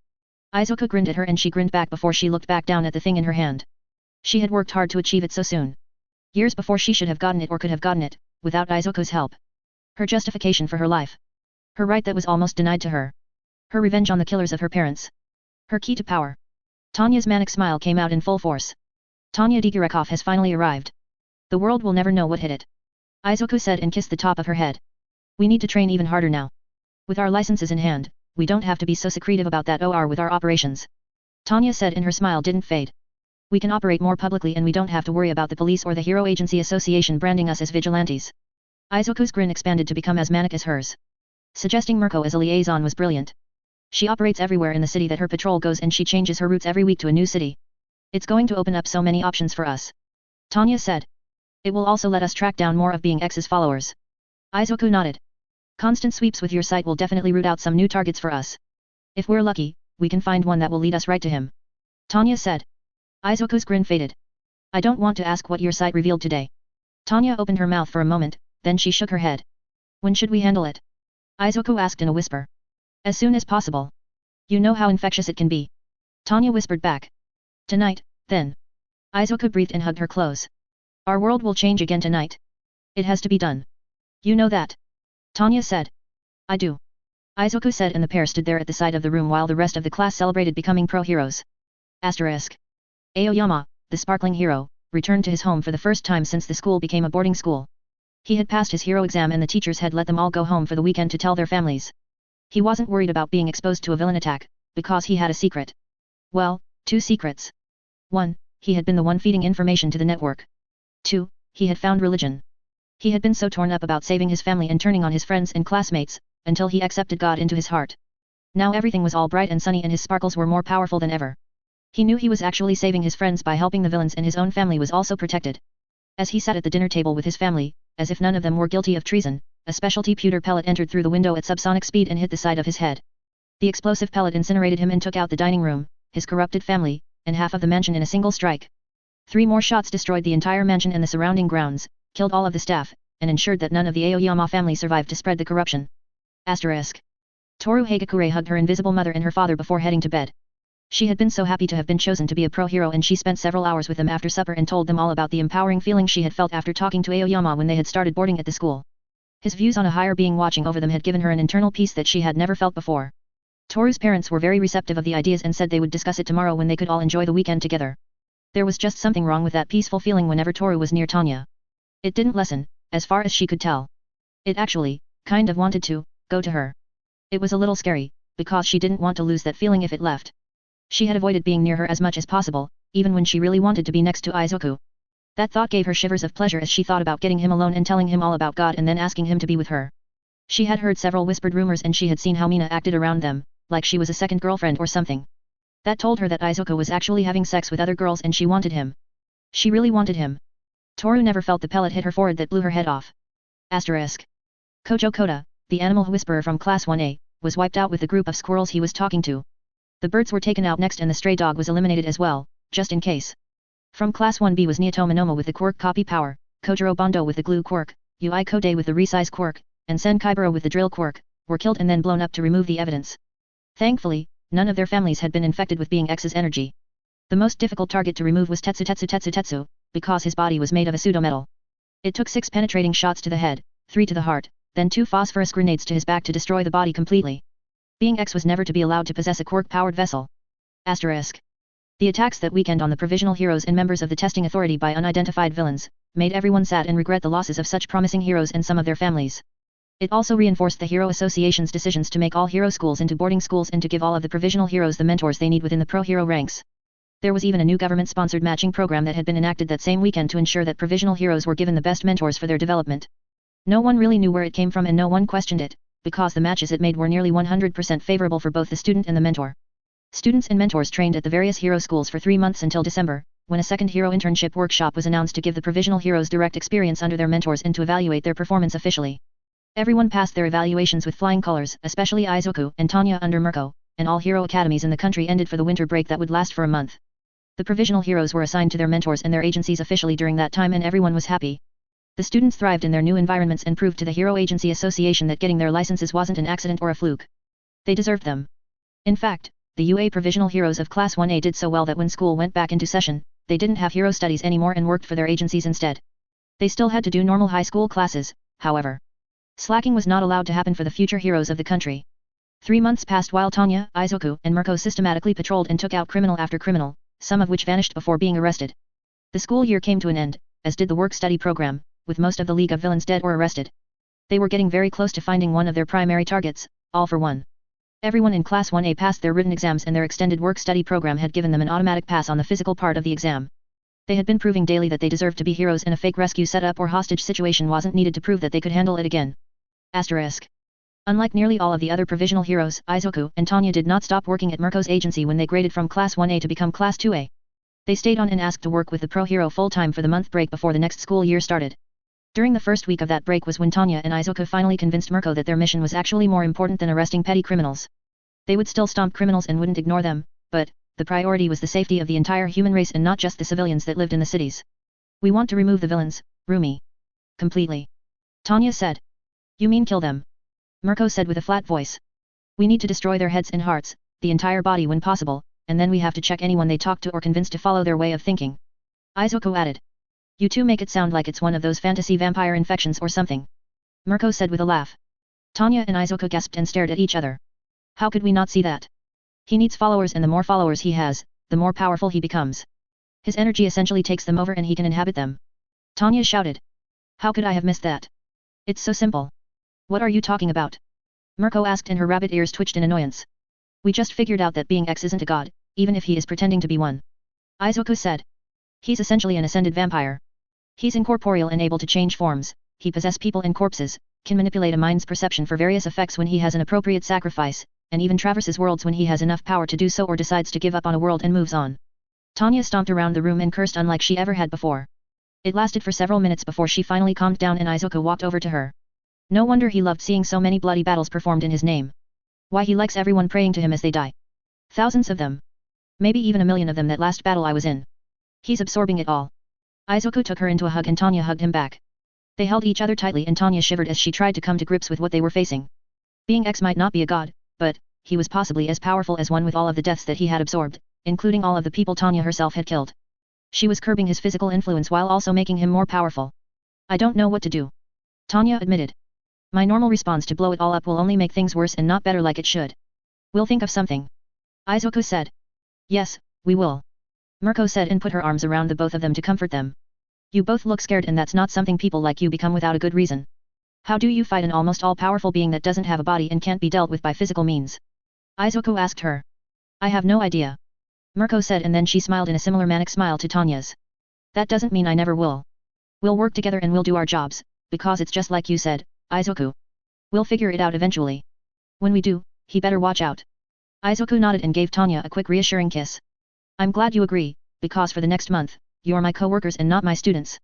Izuku grinned at her and she grinned back before she looked back down at the thing in her hand. She had worked hard to achieve it so soon. Years before she should have gotten it or could have gotten it, without Izuku's help. Her justification for her life. Her right that was almost denied to her. Her revenge on the killers of her parents. Her key to power. Tanya's manic smile came out in full force. Tanya Degurekov has finally arrived. The world will never know what hit it. Izuku said and kissed the top of her head. We need to train even harder now. With our licenses in hand, we don't have to be so secretive about that or with our operations. Tanya said and her smile didn't fade. We can operate more publicly and we don't have to worry about the police or the Hero Agency Association branding us as vigilantes. Izuku's grin expanded to become as manic as hers. Suggesting Mirko as a liaison was brilliant. She operates everywhere in the city that her patrol goes and she changes her routes every week to a new city. It's going to open up so many options for us. Tanya said. It will also let us track down more of Being X's followers. Izuku nodded. Constant sweeps with your sight will definitely root out some new targets for us. If we're lucky, we can find one that will lead us right to him. Tanya said. Izuku's grin faded. I don't want to ask what your sight revealed today. Tanya opened her mouth for a moment, then she shook her head. When should we handle it? Izuku asked in a whisper. As soon as possible. You know how infectious it can be. Tanya whispered back. Tonight, then. Izuku breathed and hugged her close. Our world will change again tonight. It has to be done. You know that. Tanya said. I do. Izuku said, and the pair stood there at the side of the room while the rest of the class celebrated becoming pro-heroes. Asterisk. Aoyama, the sparkling hero, returned to his home for the first time since the school became a boarding school. He had passed his hero exam and the teachers had let them all go home for the weekend to tell their families. He wasn't worried about being exposed to a villain attack, because he had a secret. Well, 2 secrets. 1. He had been the one feeding information to the network. 2. He had found religion. He had been so torn up about saving his family and turning on his friends and classmates, until he accepted God into his heart. Now everything was all bright and sunny and his sparkles were more powerful than ever. He knew he was actually saving his friends by helping the villains, and his own family was also protected. As he sat at the dinner table with his family, as if none of them were guilty of treason, a specialty pewter pellet entered through the window at subsonic speed and hit the side of his head. The explosive pellet incinerated him and took out the dining room, his corrupted family, and half of the mansion in a single strike. 3 more shots destroyed the entire mansion and the surrounding grounds, killed all of the staff, and ensured that none of the Aoyama family survived to spread the corruption. Asterisk. Toru Hagakure hugged her invisible mother and her father before heading to bed. She had been so happy to have been chosen to be a pro-hero, and she spent several hours with them after supper and told them all about the empowering feeling she had felt after talking to Aoyama when they had started boarding at the school. His views on a higher being watching over them had given her an internal peace that she had never felt before. Toru's parents were very receptive of the ideas and said they would discuss it tomorrow when they could all enjoy the weekend together. There was just something wrong with that peaceful feeling whenever Toru was near Tanya. It didn't lessen, as far as she could tell. It actually, kind of wanted to, go to her. It was a little scary, because she didn't want to lose that feeling if it left. She had avoided being near her as much as possible, even when she really wanted to be next to Izuku. That thought gave her shivers of pleasure as she thought about getting him alone and telling him all about God and then asking him to be with her. She had heard several whispered rumors and she had seen how Mina acted around them, like she was a second girlfriend or something. That told her that Izuku was actually having sex with other girls and she wanted him. She really wanted him. Toru never felt the pellet hit her forehead that blew her head off. Asterisk. Kojo Koda, the animal whisperer from Class 1A, was wiped out with the group of squirrels he was talking to. The birds were taken out next and the stray dog was eliminated as well, just in case. From Class 1B was Nioto Monomo with the quirk copy power, Kojiro Bondo with the glue quirk, Ui Kode with the resize quirk, and Senkaiburo with the drill quirk, were killed and then blown up to remove the evidence. Thankfully, none of their families had been infected with being X's energy. The most difficult target to remove was Tetsu, because his body was made of a pseudo-metal. It took 6 penetrating shots to the head, 3 to the heart, then 2 phosphorus grenades to his back to destroy the body completely. Being X was never to be allowed to possess a quirk-powered vessel. Asterisk. The attacks that weekend on the provisional heroes and members of the testing authority by unidentified villains, made everyone sad and regret the losses of such promising heroes and some of their families. It also reinforced the Hero Association's decisions to make all hero schools into boarding schools and to give all of the provisional heroes the mentors they need within the pro-hero ranks. There was even a new government-sponsored matching program that had been enacted that same weekend to ensure that provisional heroes were given the best mentors for their development. No one really knew where it came from and no one questioned it, because the matches it made were nearly 100% favorable for both the student and the mentor. Students and mentors trained at the various hero schools for 3 months until December, when a second hero internship workshop was announced to give the provisional heroes direct experience under their mentors and to evaluate their performance officially. Everyone passed their evaluations with flying colors, especially Izuku and Tanya under Mirko, and all hero academies in the country ended for the winter break that would last for a month. The provisional heroes were assigned to their mentors and their agencies officially during that time and everyone was happy. The students thrived in their new environments and proved to the Hero Agency Association that getting their licenses wasn't an accident or a fluke. They deserved them. In fact, the UA provisional heroes of Class 1A did so well that when school went back into session, they didn't have hero studies anymore and worked for their agencies instead. They still had to do normal high school classes, however. Slacking was not allowed to happen for the future heroes of the country. 3 months passed while Tanya, Izuku, and Mirko systematically patrolled and took out criminal after criminal, some of which vanished before being arrested. The school year came to an end, as did the work-study program, with most of the League of Villains dead or arrested. They were getting very close to finding one of their primary targets, all for one. Everyone in Class 1A passed their written exams and their extended work-study program had given them an automatic pass on the physical part of the exam. They had been proving daily that they deserved to be heroes and a fake rescue setup or hostage situation wasn't needed to prove that they could handle it again. Asterisk. Unlike nearly all of the other provisional heroes, Izuku and Tanya did not stop working at Mirko's agency when they graded from Class 1A to become Class 2A. They stayed on and asked to work with the pro hero full-time for the month break before the next school year started. During the first week of that break was when Tanya and Izuku finally convinced Mirko that their mission was actually more important than arresting petty criminals. They would still stomp criminals and wouldn't ignore them, but the priority was the safety of the entire human race and not just the civilians that lived in the cities. We want to remove the villains, Rumi. Completely. Tanya said. You mean kill them? Mirko said with a flat voice. We need to destroy their heads and hearts, the entire body when possible, and then we have to check anyone they talk to or convince to follow their way of thinking. Izuku added. You two make it sound like it's one of those fantasy vampire infections or something. Mirko said with a laugh. Tanya and Izuku gasped and stared at each other. How could we not see that? He needs followers, and the more followers he has, the more powerful he becomes. His energy essentially takes them over and he can inhabit them. Tanya shouted. How could I have missed that? It's so simple. What are you talking about? Mirko asked and her rabbit ears twitched in annoyance. We just figured out that being X isn't a god, even if he is pretending to be one. Izuku said. He's essentially an ascended vampire. He's incorporeal and able to change forms, he possesses people and corpses, can manipulate a mind's perception for various effects when he has an appropriate sacrifice, and even traverses worlds when he has enough power to do so or decides to give up on a world and moves on. Tanya stomped around the room and cursed unlike she ever had before. It lasted for several minutes before she finally calmed down and Izuku walked over to her. No wonder he loved seeing so many bloody battles performed in his name. Why, he likes everyone praying to him as they die. Thousands of them. Maybe even 1,000,000 of them that last battle I was in. He's absorbing it all. Izuku took her into a hug and Tanya hugged him back. They held each other tightly and Tanya shivered as she tried to come to grips with what they were facing. Being X might not be a god, but he was possibly as powerful as one with all of the deaths that he had absorbed, including all of the people Tanya herself had killed. She was curbing his physical influence while also making him more powerful. I don't know what to do. Tanya admitted. My normal response to blow it all up will only make things worse and not better like it should. We'll think of something. Izuku said. Yes, we will. Mirko said and put her arms around the both of them to comfort them. You both look scared and that's not something people like you become without a good reason. How do you fight an almost all-powerful being that doesn't have a body and can't be dealt with by physical means? Izuku asked her. I have no idea. Mirko said and then she smiled in a similar manic smile to Tanya's. That doesn't mean I never will. We'll work together and we'll do our jobs, because it's just like you said, Izuku. We'll figure it out eventually. When we do, he better watch out. Izuku nodded and gave Tanya a quick reassuring kiss. I'm glad you agree, because for the next month, you're my co-workers and not my students.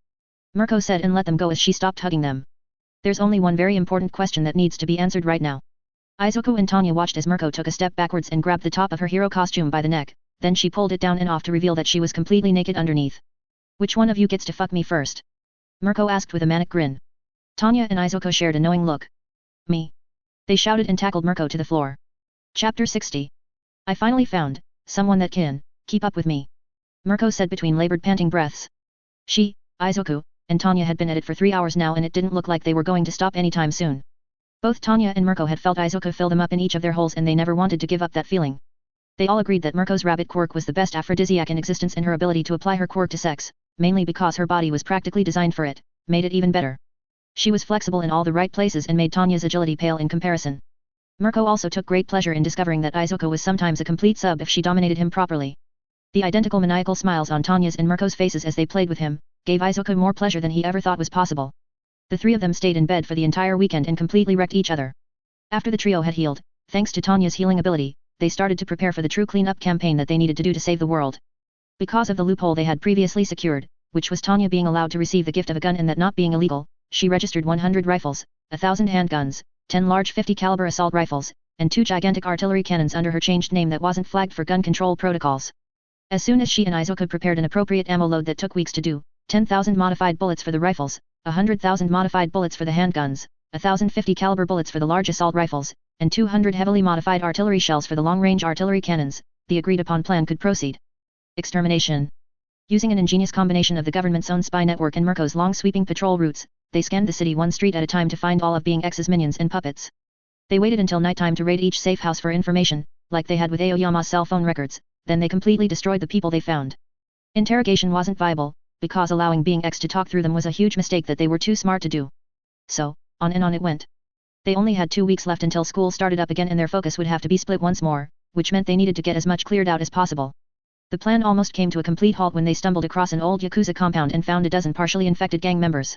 Mirko said and let them go as she stopped hugging them. There's only one very important question that needs to be answered right now. Izuku and Tanya watched as Mirko took a step backwards and grabbed the top of her hero costume by the neck, then she pulled it down and off to reveal that she was completely naked underneath. Which one of you gets to fuck me first? Mirko asked with a manic grin. Tanya and Izuku shared a knowing look. Me. They shouted and tackled Mirko to the floor. Chapter 60. I finally found someone that can keep up with me. Mirko said between labored panting breaths. She, Izuku, and Tanya had been at it for 3 hours now and it didn't look like they were going to stop anytime soon. Both Tanya and Mirko had felt Izuku fill them up in each of their holes and they never wanted to give up that feeling. They all agreed that Mirko's rabbit quirk was the best aphrodisiac in existence and her ability to apply her quirk to sex, mainly because her body was practically designed for it, made it even better. She was flexible in all the right places and made Tanya's agility pale in comparison. Mirko also took great pleasure in discovering that Izuku was sometimes a complete sub if she dominated him properly. The identical maniacal smiles on Tanya's and Mirko's faces as they played with him, gave Izuku more pleasure than he ever thought was possible. The three of them stayed in bed for the entire weekend and completely wrecked each other. After the trio had healed, thanks to Tanya's healing ability, they started to prepare for the true cleanup campaign that they needed to do to save the world. Because of the loophole they had previously secured, which was Tanya being allowed to receive the gift of a gun and that not being illegal, she registered 100 rifles, 1,000 handguns, 10 large 50-caliber assault rifles, and 2 gigantic artillery cannons under her changed name that wasn't flagged for gun control protocols. As soon as she and Izuku prepared an appropriate ammo load that took weeks to do, 10,000 modified bullets for the rifles, 100,000 modified bullets for the handguns, 1,000 50-caliber bullets for the large assault rifles, and 200 heavily modified artillery shells for the long-range artillery cannons, the agreed-upon plan could proceed. Extermination. Using an ingenious combination of the government's own spy network and Mirko's long-sweeping patrol routes, they scanned the city one street at a time to find all of Being X's minions and puppets. They waited until nighttime to raid each safe house for information, like they had with Aoyama's cell phone records, then they completely destroyed the people they found. Interrogation wasn't viable, because allowing Being X to talk through them was a huge mistake that they were too smart to do. So, on and on it went. They only had 2 weeks left until school started up again and their focus would have to be split once more, which meant they needed to get as much cleared out as possible. The plan almost came to a complete halt when they stumbled across an old Yakuza compound and found a dozen partially infected gang members.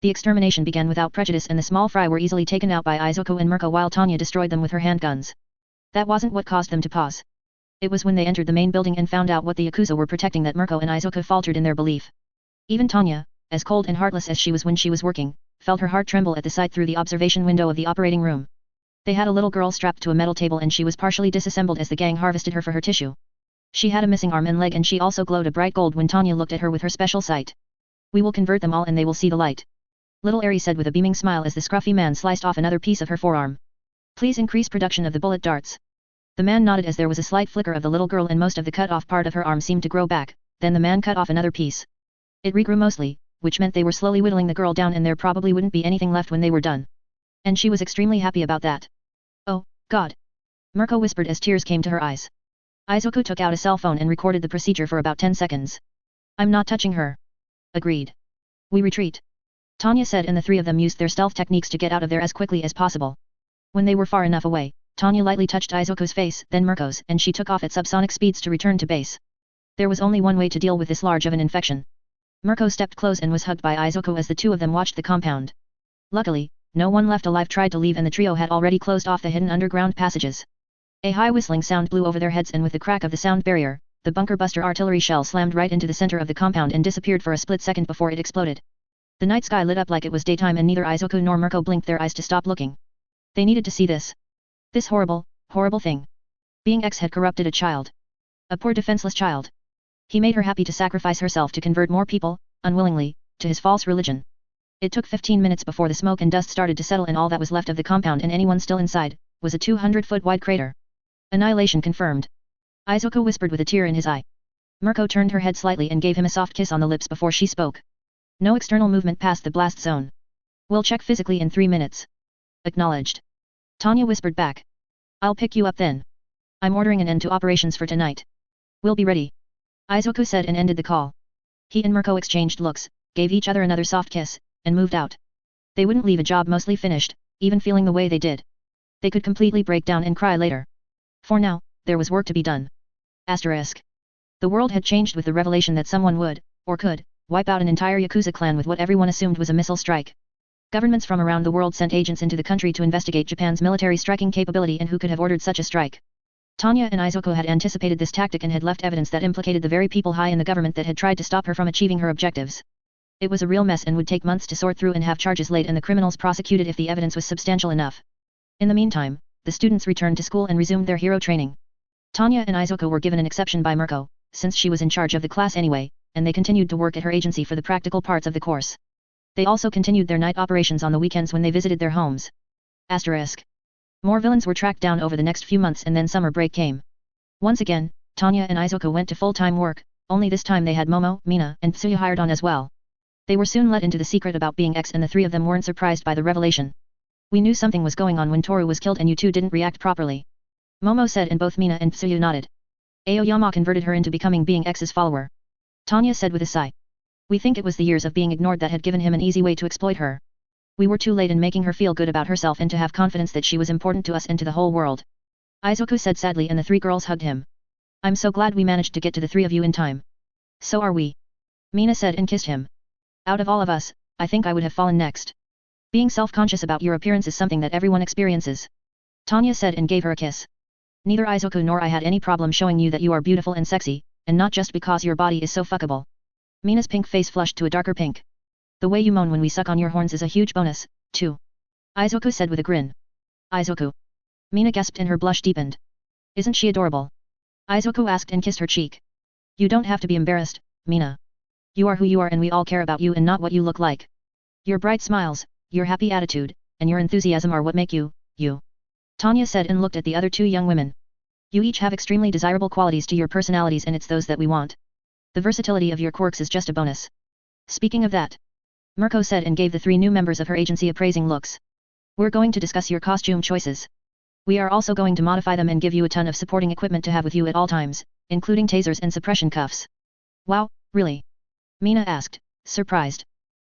The extermination began without prejudice and the small fry were easily taken out by Izuku and Mirko while Tanya destroyed them with her handguns. That wasn't what caused them to pause. It was when they entered the main building and found out what the Yakuza were protecting that Mirko and Izuku faltered in their belief. Even Tanya, as cold and heartless as she was when she was working, felt her heart tremble at the sight through the observation window of the operating room. They had a little girl strapped to a metal table and she was partially disassembled as the gang harvested her for her tissue. She had a missing arm and leg and she also glowed a bright gold when Tanya looked at her with her special sight. We will convert them all and they will see the light. Little Aerie said with a beaming smile as the scruffy man sliced off another piece of her forearm. Please increase production of the bullet darts. The man nodded as there was a slight flicker of the little girl and most of the cut-off part of her arm seemed to grow back, then the man cut off another piece. It regrew mostly, which meant they were slowly whittling the girl down and there probably wouldn't be anything left when they were done. And she was extremely happy about that. Oh, God! Mirko whispered as tears came to her eyes. Izuku took out a cell phone and recorded the procedure for about 10 seconds. I'm not touching her. Agreed. We retreat. Tanya said and the three of them used their stealth techniques to get out of there as quickly as possible. When they were far enough away, Tanya lightly touched Izuku's face, then Mirko's, and she took off at subsonic speeds to return to base. There was only one way to deal with this large of an infection. Mirko stepped close and was hugged by Izuku as the two of them watched the compound. Luckily, no one left alive tried to leave and the trio had already closed off the hidden underground passages. A high whistling sound blew over their heads and with the crack of the sound barrier, the bunker buster artillery shell slammed right into the center of the compound and disappeared for a split second before it exploded. The night sky lit up like it was daytime and neither Izuku nor Mirko blinked their eyes to stop looking. They needed to see this. This horrible, horrible thing. Being X had corrupted a child. A poor defenseless child. He made her happy to sacrifice herself to convert more people, unwillingly, to his false religion. It took 15 minutes before the smoke and dust started to settle and all that was left of the compound and anyone still inside, was a 200-foot wide crater. Annihilation confirmed. Izuku whispered with a tear in his eye. Mirko turned her head slightly and gave him a soft kiss on the lips before she spoke. No external movement past the blast zone. We'll check physically in 3 minutes. Acknowledged. Tanya whispered back. I'll pick you up then. I'm ordering an end to operations for tonight. We'll be ready. Izuku said and ended the call. He and Mirko exchanged looks, gave each other another soft kiss, and moved out. They wouldn't leave a job mostly finished, even feeling the way they did. They could completely break down and cry later. For now, there was work to be done. Asterisk. The world had changed with the revelation that someone would, or could, wipe out an entire Yakuza clan with what everyone assumed was a missile strike. Governments from around the world sent agents into the country to investigate Japan's military striking capability and who could have ordered such a strike. Tanya and Izuku had anticipated this tactic and had left evidence that implicated the very people high in the government that had tried to stop her from achieving her objectives. It was a real mess and would take months to sort through and have charges laid and the criminals prosecuted if the evidence was substantial enough. In the meantime, the students returned to school and resumed their hero training. Tanya and Izuku were given an exception by Mirko, since she was in charge of the class anyway, and they continued to work at her agency for the practical parts of the course. They also continued their night operations on the weekends when they visited their homes. Asterisk. More villains were tracked down over the next few months and then summer break came. Once again, Tanya and Izuku went to full-time work, only this time they had Momo, Mina, and Tsuyu hired on as well. They were soon let into the secret about being X and the three of them weren't surprised by the revelation. We knew something was going on when Toru was killed and you two didn't react properly. Momo said and both Mina and Tsuyu nodded. Aoyama converted her into becoming being X's follower. Tanya said with a sigh. We think it was the years of being ignored that had given him an easy way to exploit her. We were too late in making her feel good about herself and to have confidence that she was important to us and to the whole world. Izuku said sadly and the three girls hugged him. I'm so glad we managed to get to the three of you in time. So are we. Mina said and kissed him. Out of all of us, I think I would have fallen next. Being self-conscious about your appearance is something that everyone experiences. Tanya said and gave her a kiss. Neither Izuku nor I had any problem showing you that you are beautiful and sexy, and not just because your body is so fuckable. Mina's pink face flushed to a darker pink. The way you moan when we suck on your horns is a huge bonus, too. Izuku said with a grin. Izuku. Mina gasped and her blush deepened. Isn't she adorable? Izuku asked and kissed her cheek. You don't have to be embarrassed, Mina. You are who you are and we all care about you and not what you look like. Your bright smiles, your happy attitude, and your enthusiasm are what make you, you. Tanya said and looked at the other two young women. You each have extremely desirable qualities to your personalities and it's those that we want. The versatility of your quirks is just a bonus. Speaking of that. Mirko said and gave the three new members of her agency appraising looks. We're going to discuss your costume choices. We are also going to modify them and give you a ton of supporting equipment to have with you at all times, including tasers and suppression cuffs. Wow, really? Mina asked, surprised.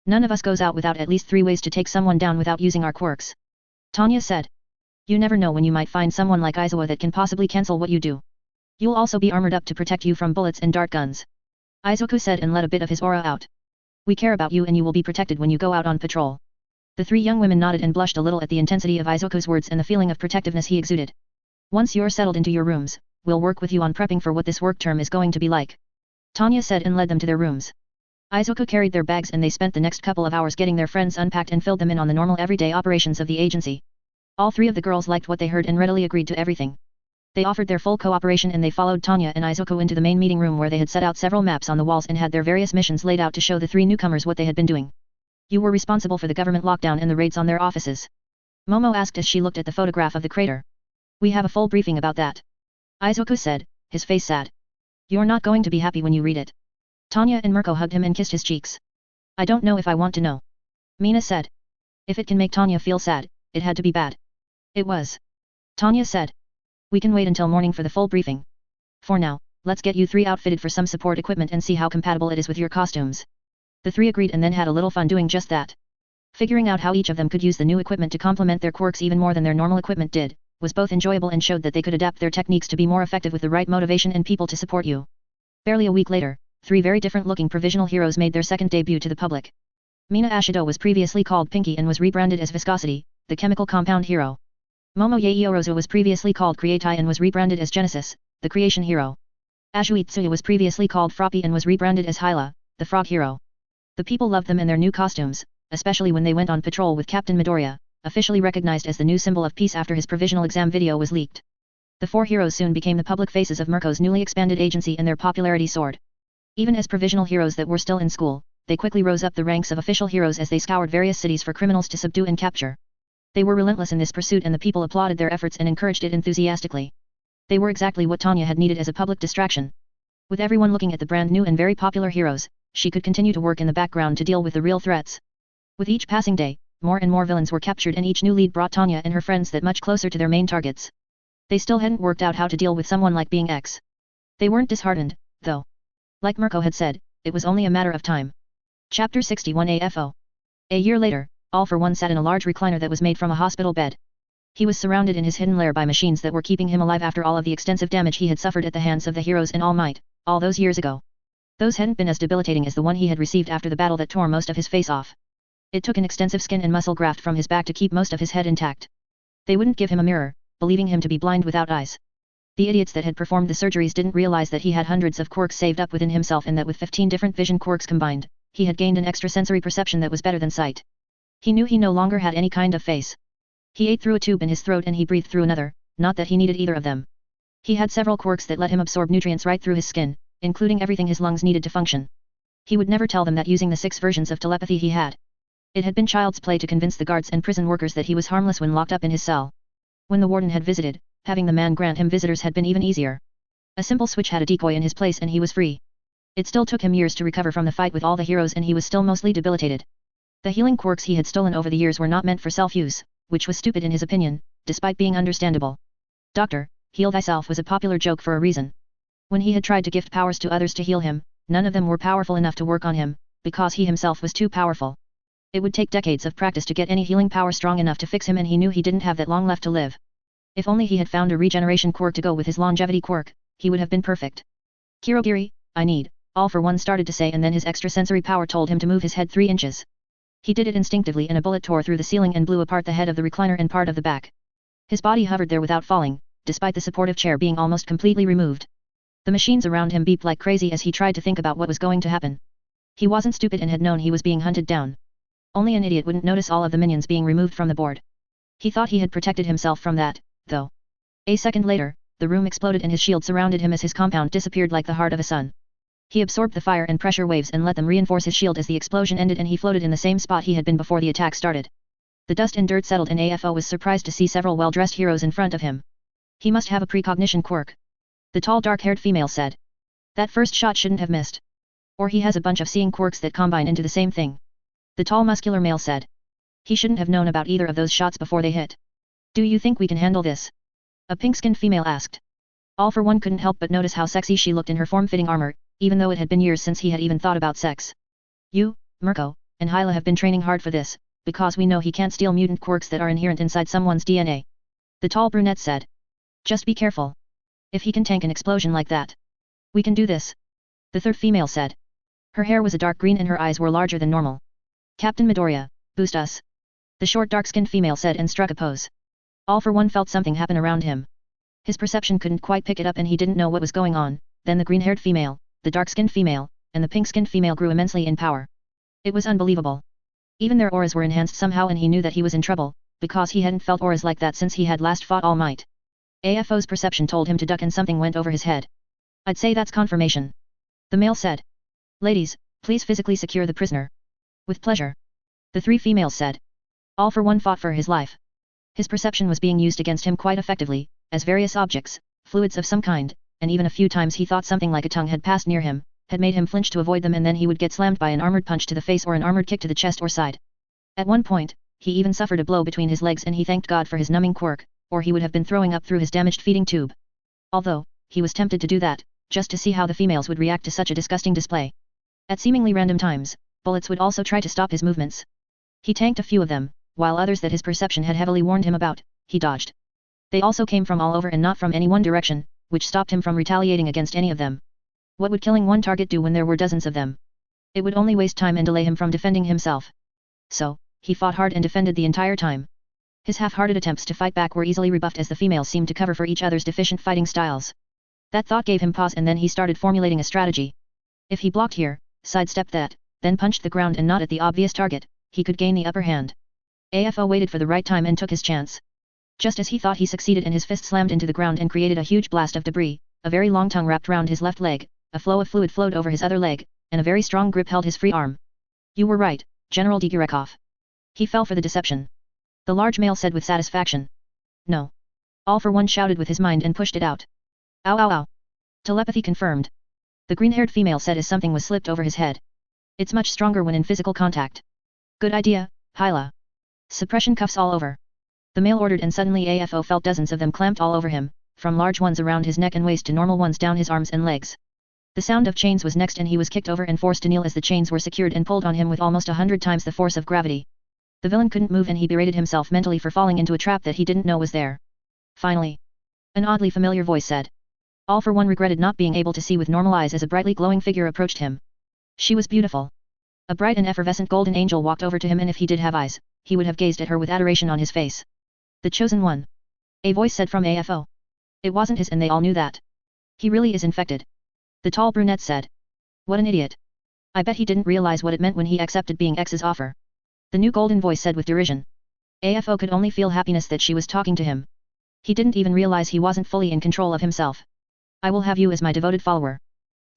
None of us goes out without at least 3 ways to take someone down without using our quirks. Tanya said. You never know when you might find someone like Izuku that can possibly cancel what you do. You'll also be armored up to protect you from bullets and dart guns. Izuku said and let a bit of his aura out. We care about you and you will be protected when you go out on patrol. The three young women nodded and blushed a little at the intensity of Izuku's words and the feeling of protectiveness he exuded. Once you're settled into your rooms, we'll work with you on prepping for what this work term is going to be like. Tanya said and led them to their rooms. Izuku carried their bags and they spent the next couple of hours getting their friends unpacked and filled them in on the normal everyday operations of the agency. All three of the girls liked what they heard and readily agreed to everything. They offered their full cooperation and they followed Tanya and Izuku into the main meeting room where they had set out several maps on the walls and had their various missions laid out to show the three newcomers what they had been doing. You were responsible for the government lockdown and the raids on their offices. Momo asked as she looked at the photograph of the crater. We have a full briefing about that. Izuku said, his face sad. You're not going to be happy when you read it. Tanya and Mirko hugged him and kissed his cheeks. I don't know if I want to know. Mina said. If it can make Tanya feel sad, it had to be bad. It was. Tanya said. We can wait until morning for the full briefing. For now, let's get you three outfitted for some support equipment and see how compatible it is with your costumes. The three agreed and then had a little fun doing just that. Figuring out how each of them could use the new equipment to complement their quirks even more than their normal equipment did, was both enjoyable and showed that they could adapt their techniques to be more effective with the right motivation and people to support you. Barely a week later, three very different-looking provisional heroes made their second debut to the public. Mina Ashido was previously called Pinky and was rebranded as Viscosity, the chemical compound hero. Momo Yaeorozu was previously called Creatai and was rebranded as Genesis, the creation hero. Azui Tsuya was previously called Froppy and was rebranded as Hyla, the frog hero. The people loved them and their new costumes, especially when they went on patrol with Captain Midoriya, officially recognized as the new symbol of peace after his provisional exam video was leaked. The four heroes soon became the public faces of Mirko's newly expanded agency and their popularity soared. Even as provisional heroes that were still in school, they quickly rose up the ranks of official heroes as they scoured various cities for criminals to subdue and capture. They were relentless in this pursuit and the people applauded their efforts and encouraged it enthusiastically. They were exactly what Tanya had needed as a public distraction. With everyone looking at the brand new and very popular heroes, she could continue to work in the background to deal with the real threats. With each passing day, more and more villains were captured and each new lead brought Tanya and her friends that much closer to their main targets. They still hadn't worked out how to deal with someone like being X. They weren't disheartened, though. Like Mirko had said, it was only a matter of time. Chapter 61 AFO. A year later, All for One sat in a large recliner that was made from a hospital bed. He was surrounded in his hidden lair by machines that were keeping him alive after all of the extensive damage he had suffered at the hands of the heroes in All Might, all those years ago. Those hadn't been as debilitating as the one he had received after the battle that tore most of his face off. It took an extensive skin and muscle graft from his back to keep most of his head intact. They wouldn't give him a mirror, believing him to be blind without eyes. The idiots that had performed the surgeries didn't realize that he had hundreds of quirks saved up within himself and that with 15 different vision quirks combined, he had gained an extrasensory perception that was better than sight. He knew he no longer had any kind of face. He ate through a tube in his throat and he breathed through another, not that he needed either of them. He had several quirks that let him absorb nutrients right through his skin, including everything his lungs needed to function. He would never tell them that using the 6 versions of telepathy he had. It had been child's play to convince the guards and prison workers that he was harmless when locked up in his cell. When the warden had visited, having the man grant him visitors had been even easier. A simple switch had a decoy in his place and he was free. It still took him years to recover from the fight with all the heroes and he was still mostly debilitated. The healing quirks he had stolen over the years were not meant for self-use, which was stupid in his opinion, despite being understandable. Doctor, heal thyself was a popular joke for a reason. When he had tried to gift powers to others to heal him, none of them were powerful enough to work on him, because he himself was too powerful. It would take decades of practice to get any healing power strong enough to fix him and he knew he didn't have that long left to live. If only he had found a regeneration quirk to go with his longevity quirk, he would have been perfect. Kirogiri, I need, All for One started to say and then his extrasensory power told him to move his head 3 inches. He did it instinctively and a bullet tore through the ceiling and blew apart the head of the recliner and part of the back. His body hovered there without falling, despite the supportive chair being almost completely removed. The machines around him beeped like crazy as he tried to think about what was going to happen. He wasn't stupid and had known he was being hunted down. Only an idiot wouldn't notice all of the minions being removed from the board. He thought he had protected himself from that, though. A second later, the room exploded and his shield surrounded him as his compound disappeared like the heart of a sun. He absorbed the fire and pressure waves and let them reinforce his shield as the explosion ended and he floated in the same spot he had been before the attack started. The dust and dirt settled and AFO was surprised to see several well-dressed heroes in front of him. He must have a precognition quirk. The tall dark-haired female said. That first shot shouldn't have missed. Or he has a bunch of seeing quirks that combine into the same thing. The tall muscular male said. He shouldn't have known about either of those shots before they hit. Do you think we can handle this? A pink-skinned female asked. All for One couldn't help but notice how sexy she looked in her form-fitting armor, even though it had been years since he had even thought about sex. You, Mirko, and Hyla have been training hard for this, because we know he can't steal mutant quirks that are inherent inside someone's DNA. The tall brunette said. Just be careful. If he can tank an explosion like that. We can do this. The third female said. Her hair was a dark green and her eyes were larger than normal. Captain Midoriya, boost us. The short dark-skinned female said and struck a pose. All for One felt something happen around him. His perception couldn't quite pick it up and he didn't know what was going on, then the green-haired female, the dark-skinned female, and the pink-skinned female grew immensely in power. It was unbelievable. Even their auras were enhanced somehow, and he knew that he was in trouble, because he hadn't felt auras like that since he had last fought All Might. AFO's perception told him to duck and something went over his head. I'd say that's confirmation. The male said. Ladies, please physically secure the prisoner. With pleasure. The three females said. All for one fought for his life. His perception was being used against him quite effectively, as various objects, fluids of some kind, and even a few times he thought something like a tongue had passed near him, had made him flinch to avoid them, and then he would get slammed by an armored punch to the face or an armored kick to the chest or side. At one point, he even suffered a blow between his legs, and he thanked God for his numbing quirk, or he would have been throwing up through his damaged feeding tube. Although, he was tempted to do that, just to see how the females would react to such a disgusting display. At seemingly random times, bullets would also try to stop his movements. He tanked a few of them, while others that his perception had heavily warned him about, he dodged. They also came from all over and not from any one direction, which stopped him from retaliating against any of them. What would killing one target do when there were dozens of them? It would only waste time and delay him from defending himself. So, he fought hard and defended the entire time. His half-hearted attempts to fight back were easily rebuffed, as the females seemed to cover for each other's deficient fighting styles. That thought gave him pause, and then he started formulating a strategy. If he blocked here, sidestepped that, then punched the ground and not at the obvious target, he could gain the upper hand. AFO waited for the right time and took his chance. Just as he thought he succeeded, and his fist slammed into the ground and created a huge blast of debris, a very long tongue wrapped round his left leg, a flow of fluid flowed over his other leg, and a very strong grip held his free arm. You were right, General Digirekov. He fell for the deception. The large male said with satisfaction. No. All for one shouted with his mind and pushed it out. Ow ow ow. Telepathy confirmed. The green-haired female said as something was slipped over his head. It's much stronger when in physical contact. Good idea, Hyla. Suppression cuffs all over. The male ordered, and suddenly AFO felt dozens of them clamped all over him, from large ones around his neck and waist to normal ones down his arms and legs. The sound of chains was next, and he was kicked over and forced to kneel as the chains were secured and pulled on him with almost 100 times the force of gravity. The villain couldn't move, and he berated himself mentally for falling into a trap that he didn't know was there. Finally, an oddly familiar voice said. All for one regretted not being able to see with normal eyes as a brightly glowing figure approached him. She was beautiful. A bright and effervescent golden angel walked over to him, and if he did have eyes, he would have gazed at her with adoration on his face. The chosen one. A voice said from AFO. It wasn't his, and they all knew that. He really is infected. The tall brunette said. What an idiot. I bet he didn't realize what it meant when he accepted being X's offer. The new golden voice said with derision. AFO could only feel happiness that she was talking to him. He didn't even realize he wasn't fully in control of himself. I will have you as my devoted follower.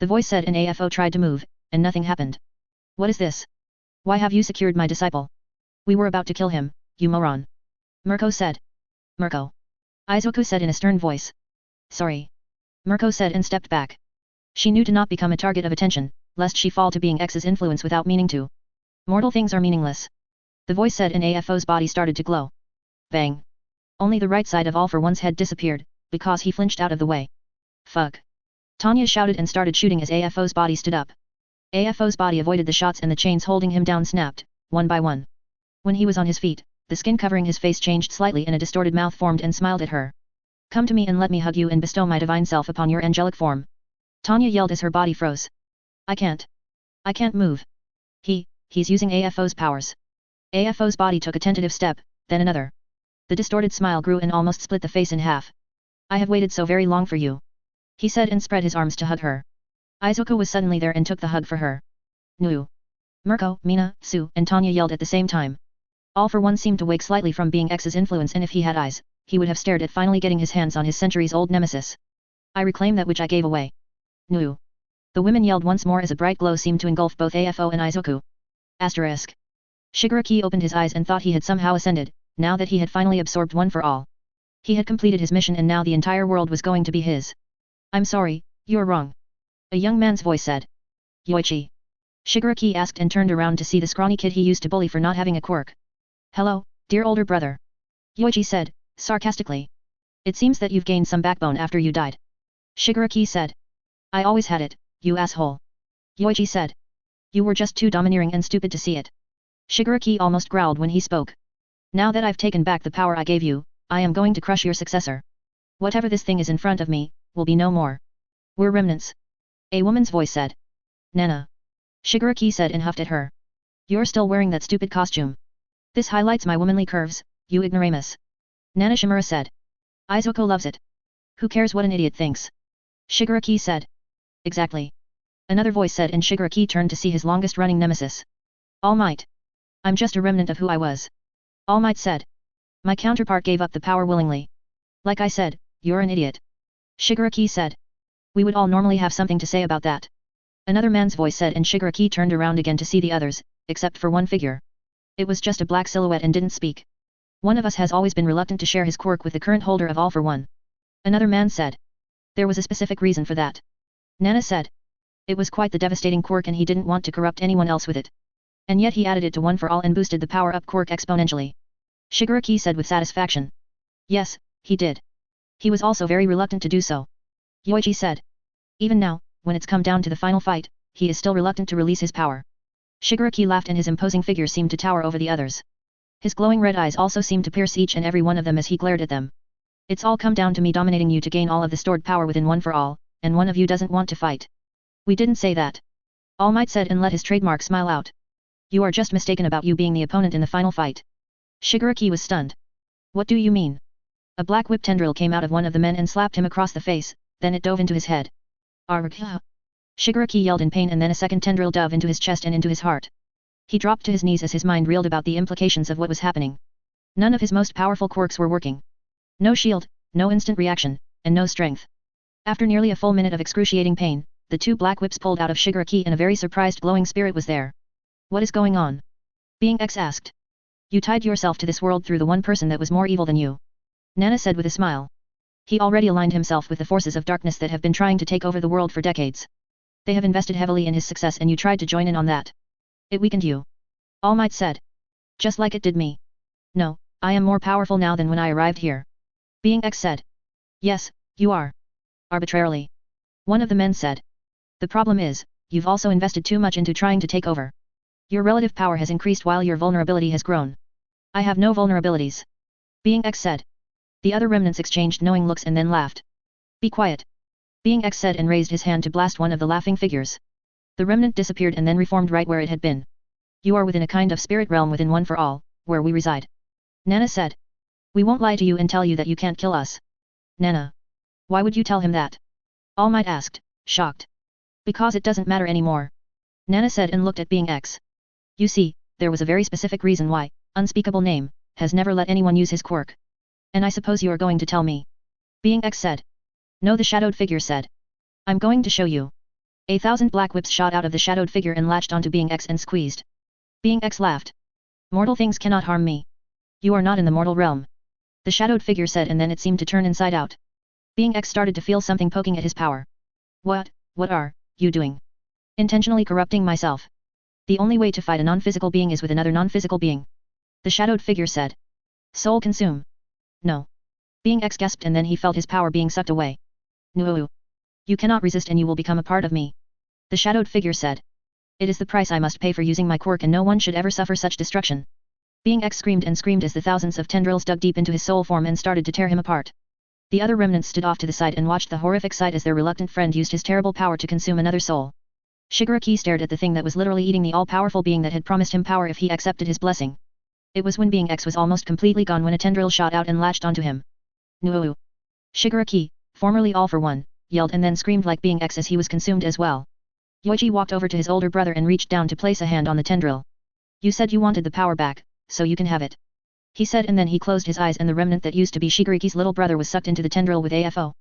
The voice said, and AFO tried to move, and nothing happened. What is this? Why have you secured my disciple? We were about to kill him, you moron. Mirko said. Mirko. Izuku said in a stern voice. Sorry. Mirko said and stepped back. She knew to not become a target of attention, lest she fall to being X's influence without meaning to. Mortal things are meaningless. The voice said, and AFO's body started to glow. Bang. Only the right side of All for One's head disappeared, because he flinched out of the way. Fuck. Tanya shouted and started shooting as AFO's body stood up. AFO's body avoided the shots, and the chains holding him down snapped, one by one. When he was on his feet, the skin covering his face changed slightly and a distorted mouth formed and smiled at her. Come to me and let me hug you and bestow my divine self upon your angelic form. Tanya yelled as her body froze. I can't. I can't move. He's using AFO's powers. AFO's body took a tentative step, then another. The distorted smile grew and almost split the face in half. I have waited so very long for you. He said and spread his arms to hug her. Izuku was suddenly there and took the hug for her. Nu. Mirko, Mina, Sue, and Tanya yelled at the same time. All for one seemed to wake slightly from being X's influence, and if he had eyes, he would have stared at finally getting his hands on his centuries-old nemesis. I reclaim that which I gave away. Nu. The women yelled once more as a bright glow seemed to engulf both AFO and Izuku. Asterisk. Shigaraki opened his eyes and thought he had somehow ascended, now that he had finally absorbed one for all. He had completed his mission, and now the entire world was going to be his. I'm sorry, you're wrong. A young man's voice said. Yoichi. Shigaraki asked and turned around to see the scrawny kid he used to bully for not having a quirk. Hello, dear older brother. Yoichi said, sarcastically. It seems that you've gained some backbone after you died. Shigaraki said. I always had it, you asshole. Yoichi said. You were just too domineering and stupid to see it. Shigaraki almost growled when he spoke. Now that I've taken back the power I gave you, I am going to crush your successor. Whatever this thing is in front of me, will be no more. We're remnants. A woman's voice said. Nana. Shigaraki said and huffed at her. You're still wearing that stupid costume. This highlights my womanly curves, you ignoramus. Nana Shimura said. Izuku loves it. Who cares what an idiot thinks? Shigaraki said. Exactly. Another voice said, and Shigaraki turned to see his longest-running nemesis. All Might. I'm just a remnant of who I was. All Might said. My counterpart gave up the power willingly. Like I said, you're an idiot. Shigaraki said. We would all normally have something to say about that. Another man's voice said, and Shigaraki turned around again to see the others, except for one figure. It was just a black silhouette and didn't speak. One of us has always been reluctant to share his quirk with the current holder of All for One. Another man said. There was a specific reason for that. Nana said. It was quite the devastating quirk and he didn't want to corrupt anyone else with it. And yet he added it to One for All and boosted the power-up quirk exponentially. Shigaraki said with satisfaction. Yes, he did. He was also very reluctant to do so. Youjo said. Even now, when it's come down to the final fight, he is still reluctant to release his power. Shigaraki laughed and his imposing figure seemed to tower over the others. His glowing red eyes also seemed to pierce each and every one of them as he glared at them. It's all come down to me dominating you to gain all of the stored power within One for All, and one of you doesn't want to fight. We didn't say that. All Might said and let his trademark smile out. You are just mistaken about you being the opponent in the final fight. Shigaraki was stunned. What do you mean? A black whip tendril came out of one of the men and slapped him across the face, then it dove into his head. Argh! Shigaraki yelled in pain and then a second tendril dove into his chest and into his heart. He dropped to his knees as his mind reeled about the implications of what was happening. None of his most powerful quirks were working. No shield, no instant reaction, and no strength. After nearly a full minute of excruciating pain, the two black whips pulled out of Shigaraki and a very surprised glowing spirit was there. What is going on? Being X asked. You tied yourself to this world through the one person that was more evil than you. Nana said with a smile. He already aligned himself with the forces of darkness that have been trying to take over the world for decades. They have invested heavily in his success and you tried to join in on that. It weakened you. All Might said. Just like it did me. No, I am more powerful now than when I arrived here. Being X said. Yes, you are. Arbitrarily. One of the men said. The problem is, you've also invested too much into trying to take over. Your relative power has increased while your vulnerability has grown. I have no vulnerabilities. Being X said. The other remnants exchanged knowing looks and then laughed. Be quiet. Being X said and raised his hand to blast one of the laughing figures. The remnant disappeared and then reformed right where it had been. You are within a kind of spirit realm within One for All, where we reside. Nana said. We won't lie to you and tell you that you can't kill us. Nana. Why would you tell him that? All Might asked, shocked. Because it doesn't matter anymore. Nana said and looked at Being X. You see, there was a very specific reason why, unspeakable name, has never let anyone use his quirk. And I suppose you are going to tell me. Being X said. No, the shadowed figure said. I'm going to show you. 1,000 black whips shot out of the shadowed figure and latched onto Being X and squeezed. Being X laughed. Mortal things cannot harm me. You are not in the mortal realm. The shadowed figure said and then it seemed to turn inside out. Being X started to feel something poking at his power. What are you doing? Intentionally corrupting myself. The only way to fight a non-physical being is with another non-physical being. The shadowed figure said. Soul consume. No. Being X gasped and then he felt his power being sucked away. No. You cannot resist and you will become a part of me. The shadowed figure said. It is the price I must pay for using my quirk and no one should ever suffer such destruction. Being X screamed and screamed as the thousands of tendrils dug deep into his soul form and started to tear him apart. The other remnants stood off to the side and watched the horrific sight as their reluctant friend used his terrible power to consume another soul. Shigaraki stared at the thing that was literally eating the all-powerful being that had promised him power if he accepted his blessing. It was when Being X was almost completely gone when a tendril shot out and latched onto him. No. Shigaraki, formerly All for One, yelled and then screamed like Being X as he was consumed as well. Youjo walked over to his older brother and reached down to place a hand on the tendril. You said you wanted the power back, so you can have it. He said and then he closed his eyes and the remnant that used to be Shigaraki's little brother was sucked into the tendril with AFO.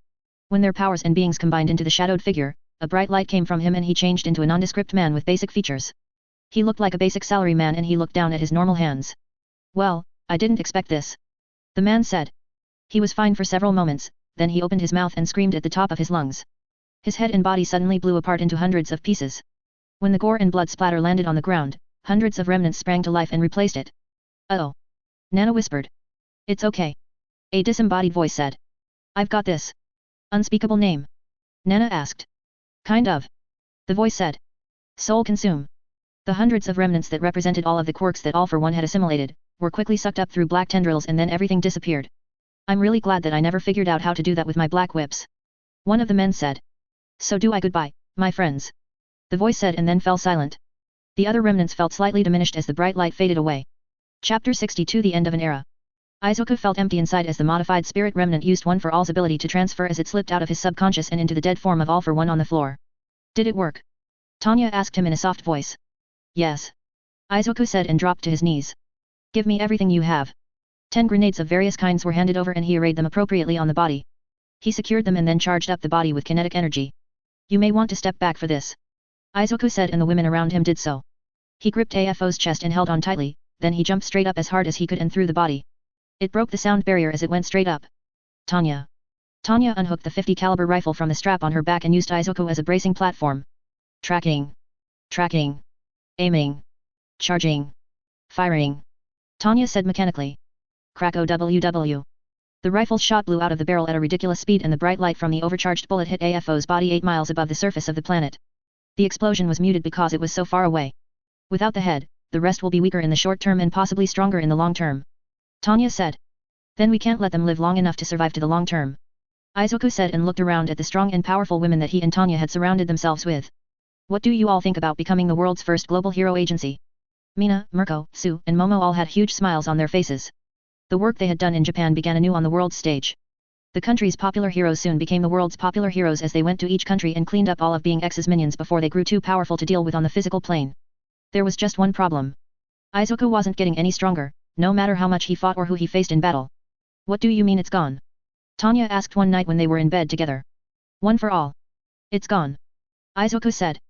When their powers and beings combined into the shadowed figure, a bright light came from him and he changed into a nondescript man with basic features. He looked like a basic salary man and he looked down at his normal hands. Well, I didn't expect this. The man said. He was fine for several moments, then he opened his mouth and screamed at the top of his lungs. His head and body suddenly blew apart into hundreds of pieces. When the gore and blood splatter landed on the ground, hundreds of remnants sprang to life and replaced it. Oh. Nana whispered. It's okay. A disembodied voice said. I've got this. Unspeakable name? Nana asked. Kind of. The voice said. Soul consume. The hundreds of remnants that represented all of the quirks that All for One had assimilated, were quickly sucked up through black tendrils and then everything disappeared. I'm really glad that I never figured out how to do that with my black whips. One of the men said. So do I. Goodbye, my friends. The voice said and then fell silent. The other remnants felt slightly diminished as the bright light faded away. Chapter 62 The End of an Era. Izuku felt empty inside as the modified spirit remnant used One for All's ability to transfer as it slipped out of his subconscious and into the dead form of All for One on the floor. Did it work? Tanya asked him in a soft voice. Yes. Izuku said and dropped to his knees. Give me everything you have. 10 grenades of various kinds were handed over and he arrayed them appropriately on the body. He secured them and then charged up the body with kinetic energy. You may want to step back for this. Izuku said and the women around him did so. He gripped AFO's chest and held on tightly, then he jumped straight up as hard as he could and through the body. It broke the sound barrier as it went straight up. Tanya. Tanya unhooked the 50 caliber rifle from the strap on her back and used Izuku as a bracing platform. Tracking. Tracking. Aiming. Charging. Firing. Tanya said mechanically. Crack OWW. The rifle's shot blew out of the barrel at a ridiculous speed and the bright light from the overcharged bullet hit AFO's body 8 miles above the surface of the planet. The explosion was muted because it was so far away. Without the head, the rest will be weaker in the short term and possibly stronger in the long term. Tanya said. Then we can't let them live long enough to survive to the long term. Izuku said and looked around at the strong and powerful women that he and Tanya had surrounded themselves with. What do you all think about becoming the world's first global hero agency? Mina, Mirko, Sue, and Momo all had huge smiles on their faces. The work they had done in Japan began anew on the world stage. The country's popular heroes soon became the world's popular heroes as they went to each country and cleaned up all of Being X's minions before they grew too powerful to deal with on the physical plane. There was just one problem. Izuku wasn't getting any stronger, no matter how much he fought or who he faced in battle. What do you mean it's gone? Tanya asked one night when they were in bed together. One for all. It's gone. Izuku said.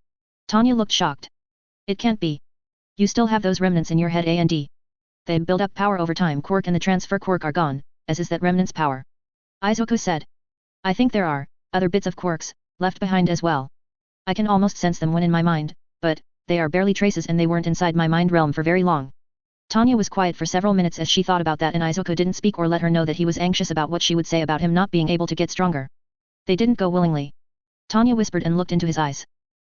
Tanya looked shocked. It can't be. You still have those remnants in your head and they build up power over time. Quirk and the transfer quirk are gone, as is that remnant's power. Izuku said. I think there are other bits of quirks left behind as well. I can almost sense them when in my mind, but they are barely traces and they weren't inside my mind realm for very long. Tanya was quiet for several minutes as she thought about that and Izuku didn't speak or let her know that he was anxious about what she would say about him not being able to get stronger. They didn't go willingly. Tanya whispered and looked into his eyes.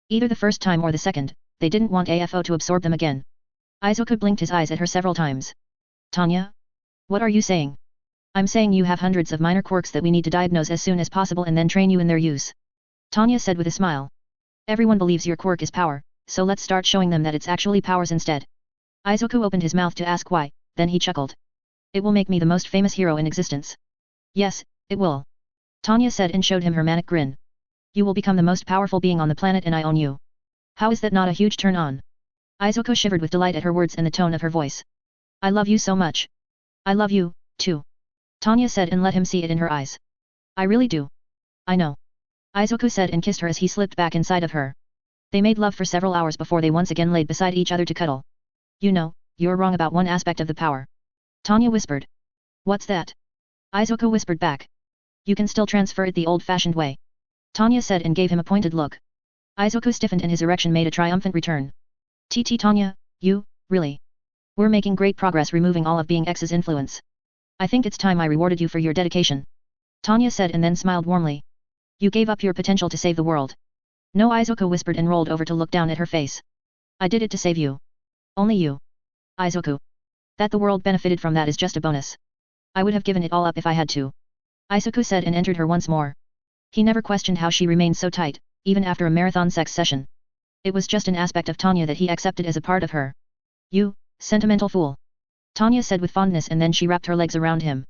Either the first time or the second, they didn't want AFO to absorb them again. Izuku blinked his eyes at her several times. Tanya? What are you saying? I'm saying you have hundreds of minor quirks that we need to diagnose as soon as possible and then train you in their use. Tanya said with a smile. Everyone believes your quirk is power, so let's start showing them that it's actually powers instead. Izuku opened his mouth to ask why, then he chuckled. It will make me the most famous hero in existence. Yes, it will. Tanya said and showed him her manic grin. You will become the most powerful being on the planet and I own you. How is that not a huge turn on? Izuku shivered with delight at her words and the tone of her voice. I love you so much. I love you, too. Tanya said and let him see it in her eyes. I really do. I know. Izuku said and kissed her as he slipped back inside of her. They made love for several hours before they once again laid beside each other to cuddle. You know, you're wrong about one aspect of the power. Tanya whispered. What's that? Izuku whispered back. You can still transfer it the old-fashioned way. Tanya said and gave him a pointed look. Izuku stiffened and his erection made a triumphant return. TT Tanya, you, really? We're making great progress removing all of Being X's influence. I think it's time I rewarded you for your dedication. Tanya said and then smiled warmly. You gave up your potential to save the world. No, Izuku whispered and rolled over to look down at her face. I did it to save you. Only you. Izuku. That the world benefited from that is just a bonus. I would have given it all up if I had to. Izuku said and entered her once more. He never questioned how she remained so tight, even after a marathon sex session. It was just an aspect of Tanya that he accepted as a part of her. You, sentimental fool. Tanya said with fondness and then she wrapped her legs around him.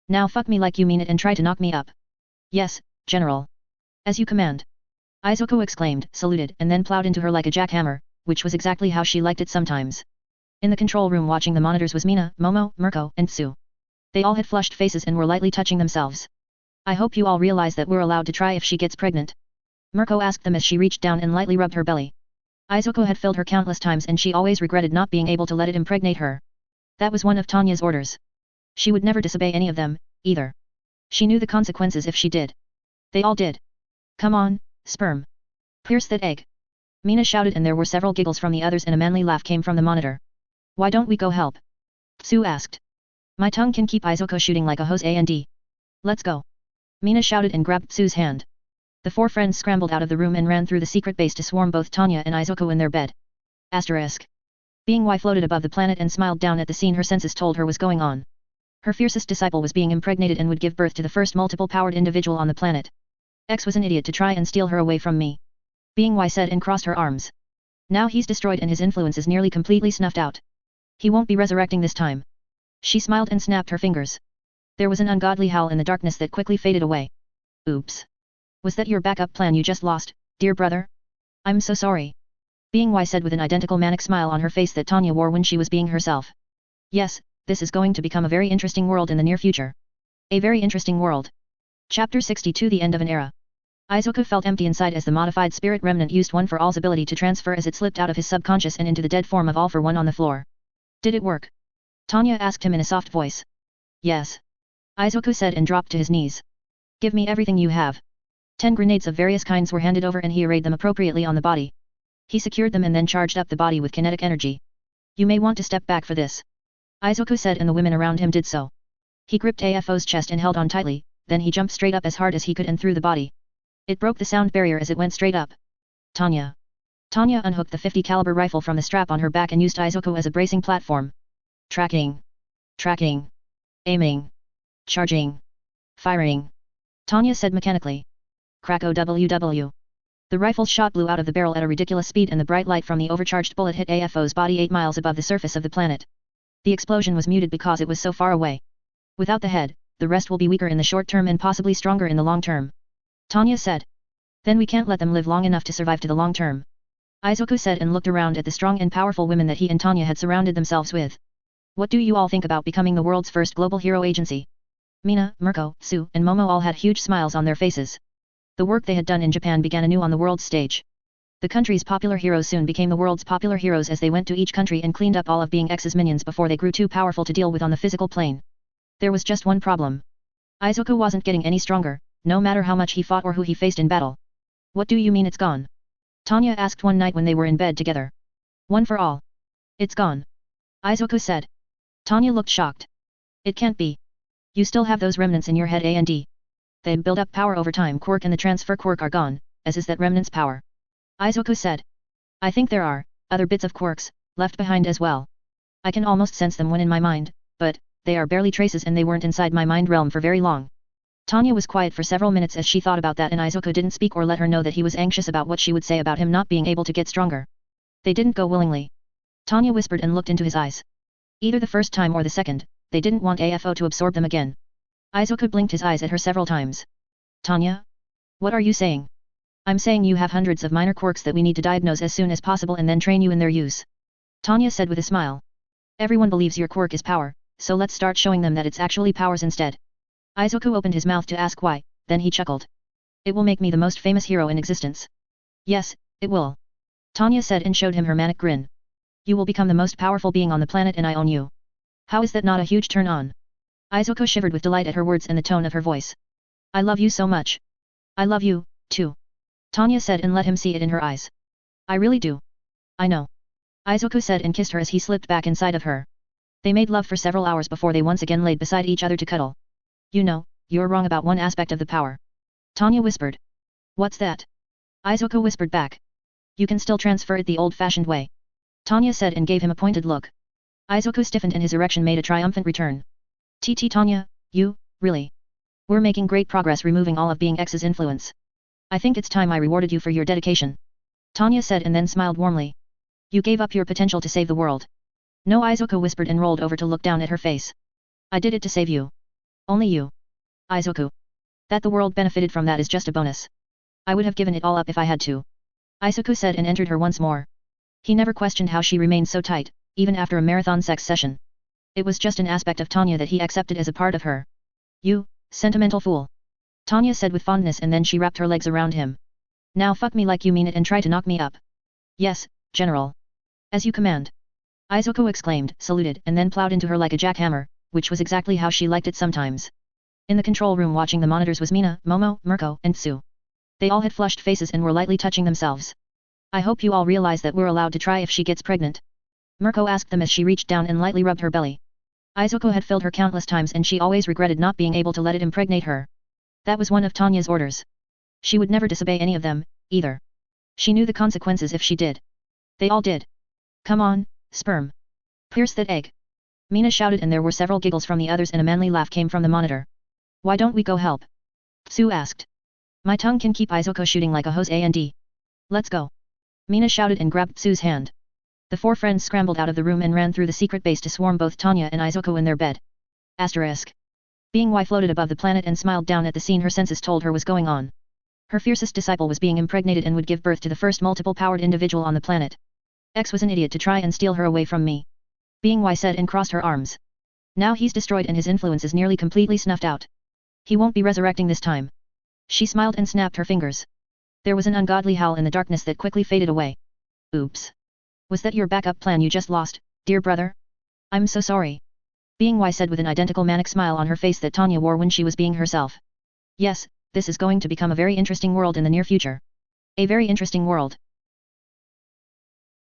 Now fuck me like you mean it and try to knock me up. Yes, General. As you command. Izuku exclaimed, saluted and then plowed into her like a jackhammer, which was exactly how she liked it sometimes. In the control room watching the monitors was Mina, Momo, Mirko, and Sue. They all had flushed faces and were lightly touching themselves. I hope you all realize that we're allowed to try if she gets pregnant. Mirko asked them as she reached down and lightly rubbed her belly. Izuku had filled her countless times and she always regretted not being able to let it impregnate her. That was one of Tanya's orders. She would never disobey any of them, either. She knew the consequences if she did. They all did. Come on, sperm. Pierce that egg. Mina shouted and there were several giggles from the others and a manly laugh came from the monitor. Why don't we go help? Sue asked. My tongue can keep Izuku shooting like a hose and. Let's go. Mina shouted and grabbed Sue's hand. The four friends scrambled out of the room and ran through the secret base to swarm both Tanya and Izuku in their bed. Asterisk. Being Y floated above the planet and smiled down at the scene her senses told her was going on. Her fiercest disciple was being impregnated and would give birth to the first multiple-powered individual on the planet. X was an idiot to try and steal her away from me. Being Y said and crossed her arms. Now he's destroyed and his influence is nearly completely snuffed out. He won't be resurrecting this time. She smiled and snapped her fingers. There was an ungodly howl in the darkness that quickly faded away. Oops. Was that your backup plan you just lost, dear brother? I'm so sorry. Being Y said with an identical manic smile on her face that Tanya wore when she was being herself. Yes, this is going to become a very interesting world in the near future. A very interesting world. Chapter 62 The End of an Era. Izuku felt empty inside as the modified spirit remnant used One for All's ability to transfer as it slipped out of his subconscious and into the dead form of All for One on the floor. Did it work? Tanya asked him in a soft voice. Yes. Izuku said and dropped to his knees. Give me everything you have. 10 grenades of various kinds were handed over and he arrayed them appropriately on the body. He secured them and then charged up the body with kinetic energy. You may want to step back for this. Izuku said and the women around him did so. He gripped AFO's chest and held on tightly, then he jumped straight up as hard as he could and through the body. It broke the sound barrier as it went straight up. Tanya. Tanya unhooked the 50 caliber rifle from the strap on her back and used Izuku as a bracing platform. Tracking. Tracking. Aiming. Charging. Firing. Tanya said mechanically. Cracko WW. The rifle's shot blew out of the barrel at a ridiculous speed and the bright light from the overcharged bullet hit AFO's body 8 miles above the surface of the planet. The explosion was muted because it was so far away. Without the head, the rest will be weaker in the short term and possibly stronger in the long term. Tanya said. Then we can't let them live long enough to survive to the long term. Izuku said and looked around at the strong and powerful women that he and Tanya had surrounded themselves with. What do you all think about becoming the world's first global hero agency? Mina, Mirko, Sue, and Momo all had huge smiles on their faces. The work they had done in Japan began anew on the world stage. The country's popular heroes soon became the world's popular heroes as they went to each country and cleaned up all of Being X's minions before they grew too powerful to deal with on the physical plane. There was just one problem. Izuku wasn't getting any stronger, no matter how much he fought or who he faced in battle. What do you mean it's gone? Tanya asked one night when they were in bed together. One for all. It's gone. Izuku said. Tanya looked shocked. It can't be. You still have those remnants in your head and they build up power over time. Quirk and the transfer quirk are gone, as is that remnant's power. Izuku said. I think there are other bits of quirks left behind as well. I can almost sense them when in my mind, but they are barely traces and they weren't inside my mind realm for very long. Tanya was quiet for several minutes as she thought about that and Izuku didn't speak or let her know that he was anxious about what she would say about him not being able to get stronger. They didn't go willingly. Tanya whispered and looked into his eyes. Either the first time or the second, they didn't want AFO to absorb them again. Izuku blinked his eyes at her several times. Tanya? What are you saying? I'm saying you have hundreds of minor quirks that we need to diagnose as soon as possible and then train you in their use. Tanya said with a smile. Everyone believes your quirk is power, so let's start showing them that it's actually powers instead. Izuku opened his mouth to ask why, then he chuckled. It will make me the most famous hero in existence. Yes, it will. Tanya said and showed him her manic grin. You will become the most powerful being on the planet and I own you. How is that not a huge turn on? Izuku shivered with delight at her words and the tone of her voice. I love you so much. I love you, too. Tanya said and let him see it in her eyes. I really do. I know. Izuku said and kissed her as he slipped back inside of her. They made love for several hours before they once again laid beside each other to cuddle. You know, you're wrong about one aspect of the power. Tanya whispered. What's that? Izuku whispered back. You can still transfer it the old-fashioned way. Tanya said and gave him a pointed look. Izuku stiffened and his erection made a triumphant return. Tanya, you, really? We're making great progress removing all of Being X's influence. I think it's time I rewarded you for your dedication. Tanya said and then smiled warmly. You gave up your potential to save the world. No, Izuku whispered and rolled over to look down at her face. I did it to save you. Only you. Izuku. That the world benefited from that is just a bonus. I would have given it all up if I had to. Izuku said and entered her once more. He never questioned how she remained so tight, even after a marathon sex session. It was just an aspect of Tanya that he accepted as a part of her. You, sentimental fool. Tanya said with fondness and then she wrapped her legs around him. Now fuck me like you mean it and try to knock me up. Yes, General. As you command. Izuku exclaimed, saluted and then plowed into her like a jackhammer, which was exactly how she liked it sometimes. In the control room watching the monitors was Mina, Momo, Mirko, and Sue. They all had flushed faces and were lightly touching themselves. I hope you all realize that we're allowed to try if she gets pregnant. Mirko asked them as she reached down and lightly rubbed her belly. Izuku had filled her countless times and she always regretted not being able to let it impregnate her. That was one of Tanya's orders. She would never disobey any of them, either. She knew the consequences if she did. They all did. Come on, sperm. Pierce that egg. Mina shouted and there were several giggles from the others and a manly laugh came from the monitor. Why don't we go help? Sue asked. My tongue can keep Izuku shooting like a hose and. Let's go. Mina shouted and grabbed Sue's hand. The four friends scrambled out of the room and ran through the secret base to swarm both Tanya and Izuku in their bed. Asterisk. Being Y floated above the planet and smiled down at the scene her senses told her was going on. Her fiercest disciple was being impregnated and would give birth to the first multiple-powered individual on the planet. X was an idiot to try and steal her away from me. Being Y said and crossed her arms. Now he's destroyed and his influence is nearly completely snuffed out. He won't be resurrecting this time. She smiled and snapped her fingers. There was an ungodly howl in the darkness that quickly faded away. Oops. Was that your backup plan you just lost, dear brother? I'm so sorry. Being Y said with an identical manic smile on her face that Tanya wore when she was being herself. Yes, this is going to become a very interesting world in the near future. A very interesting world.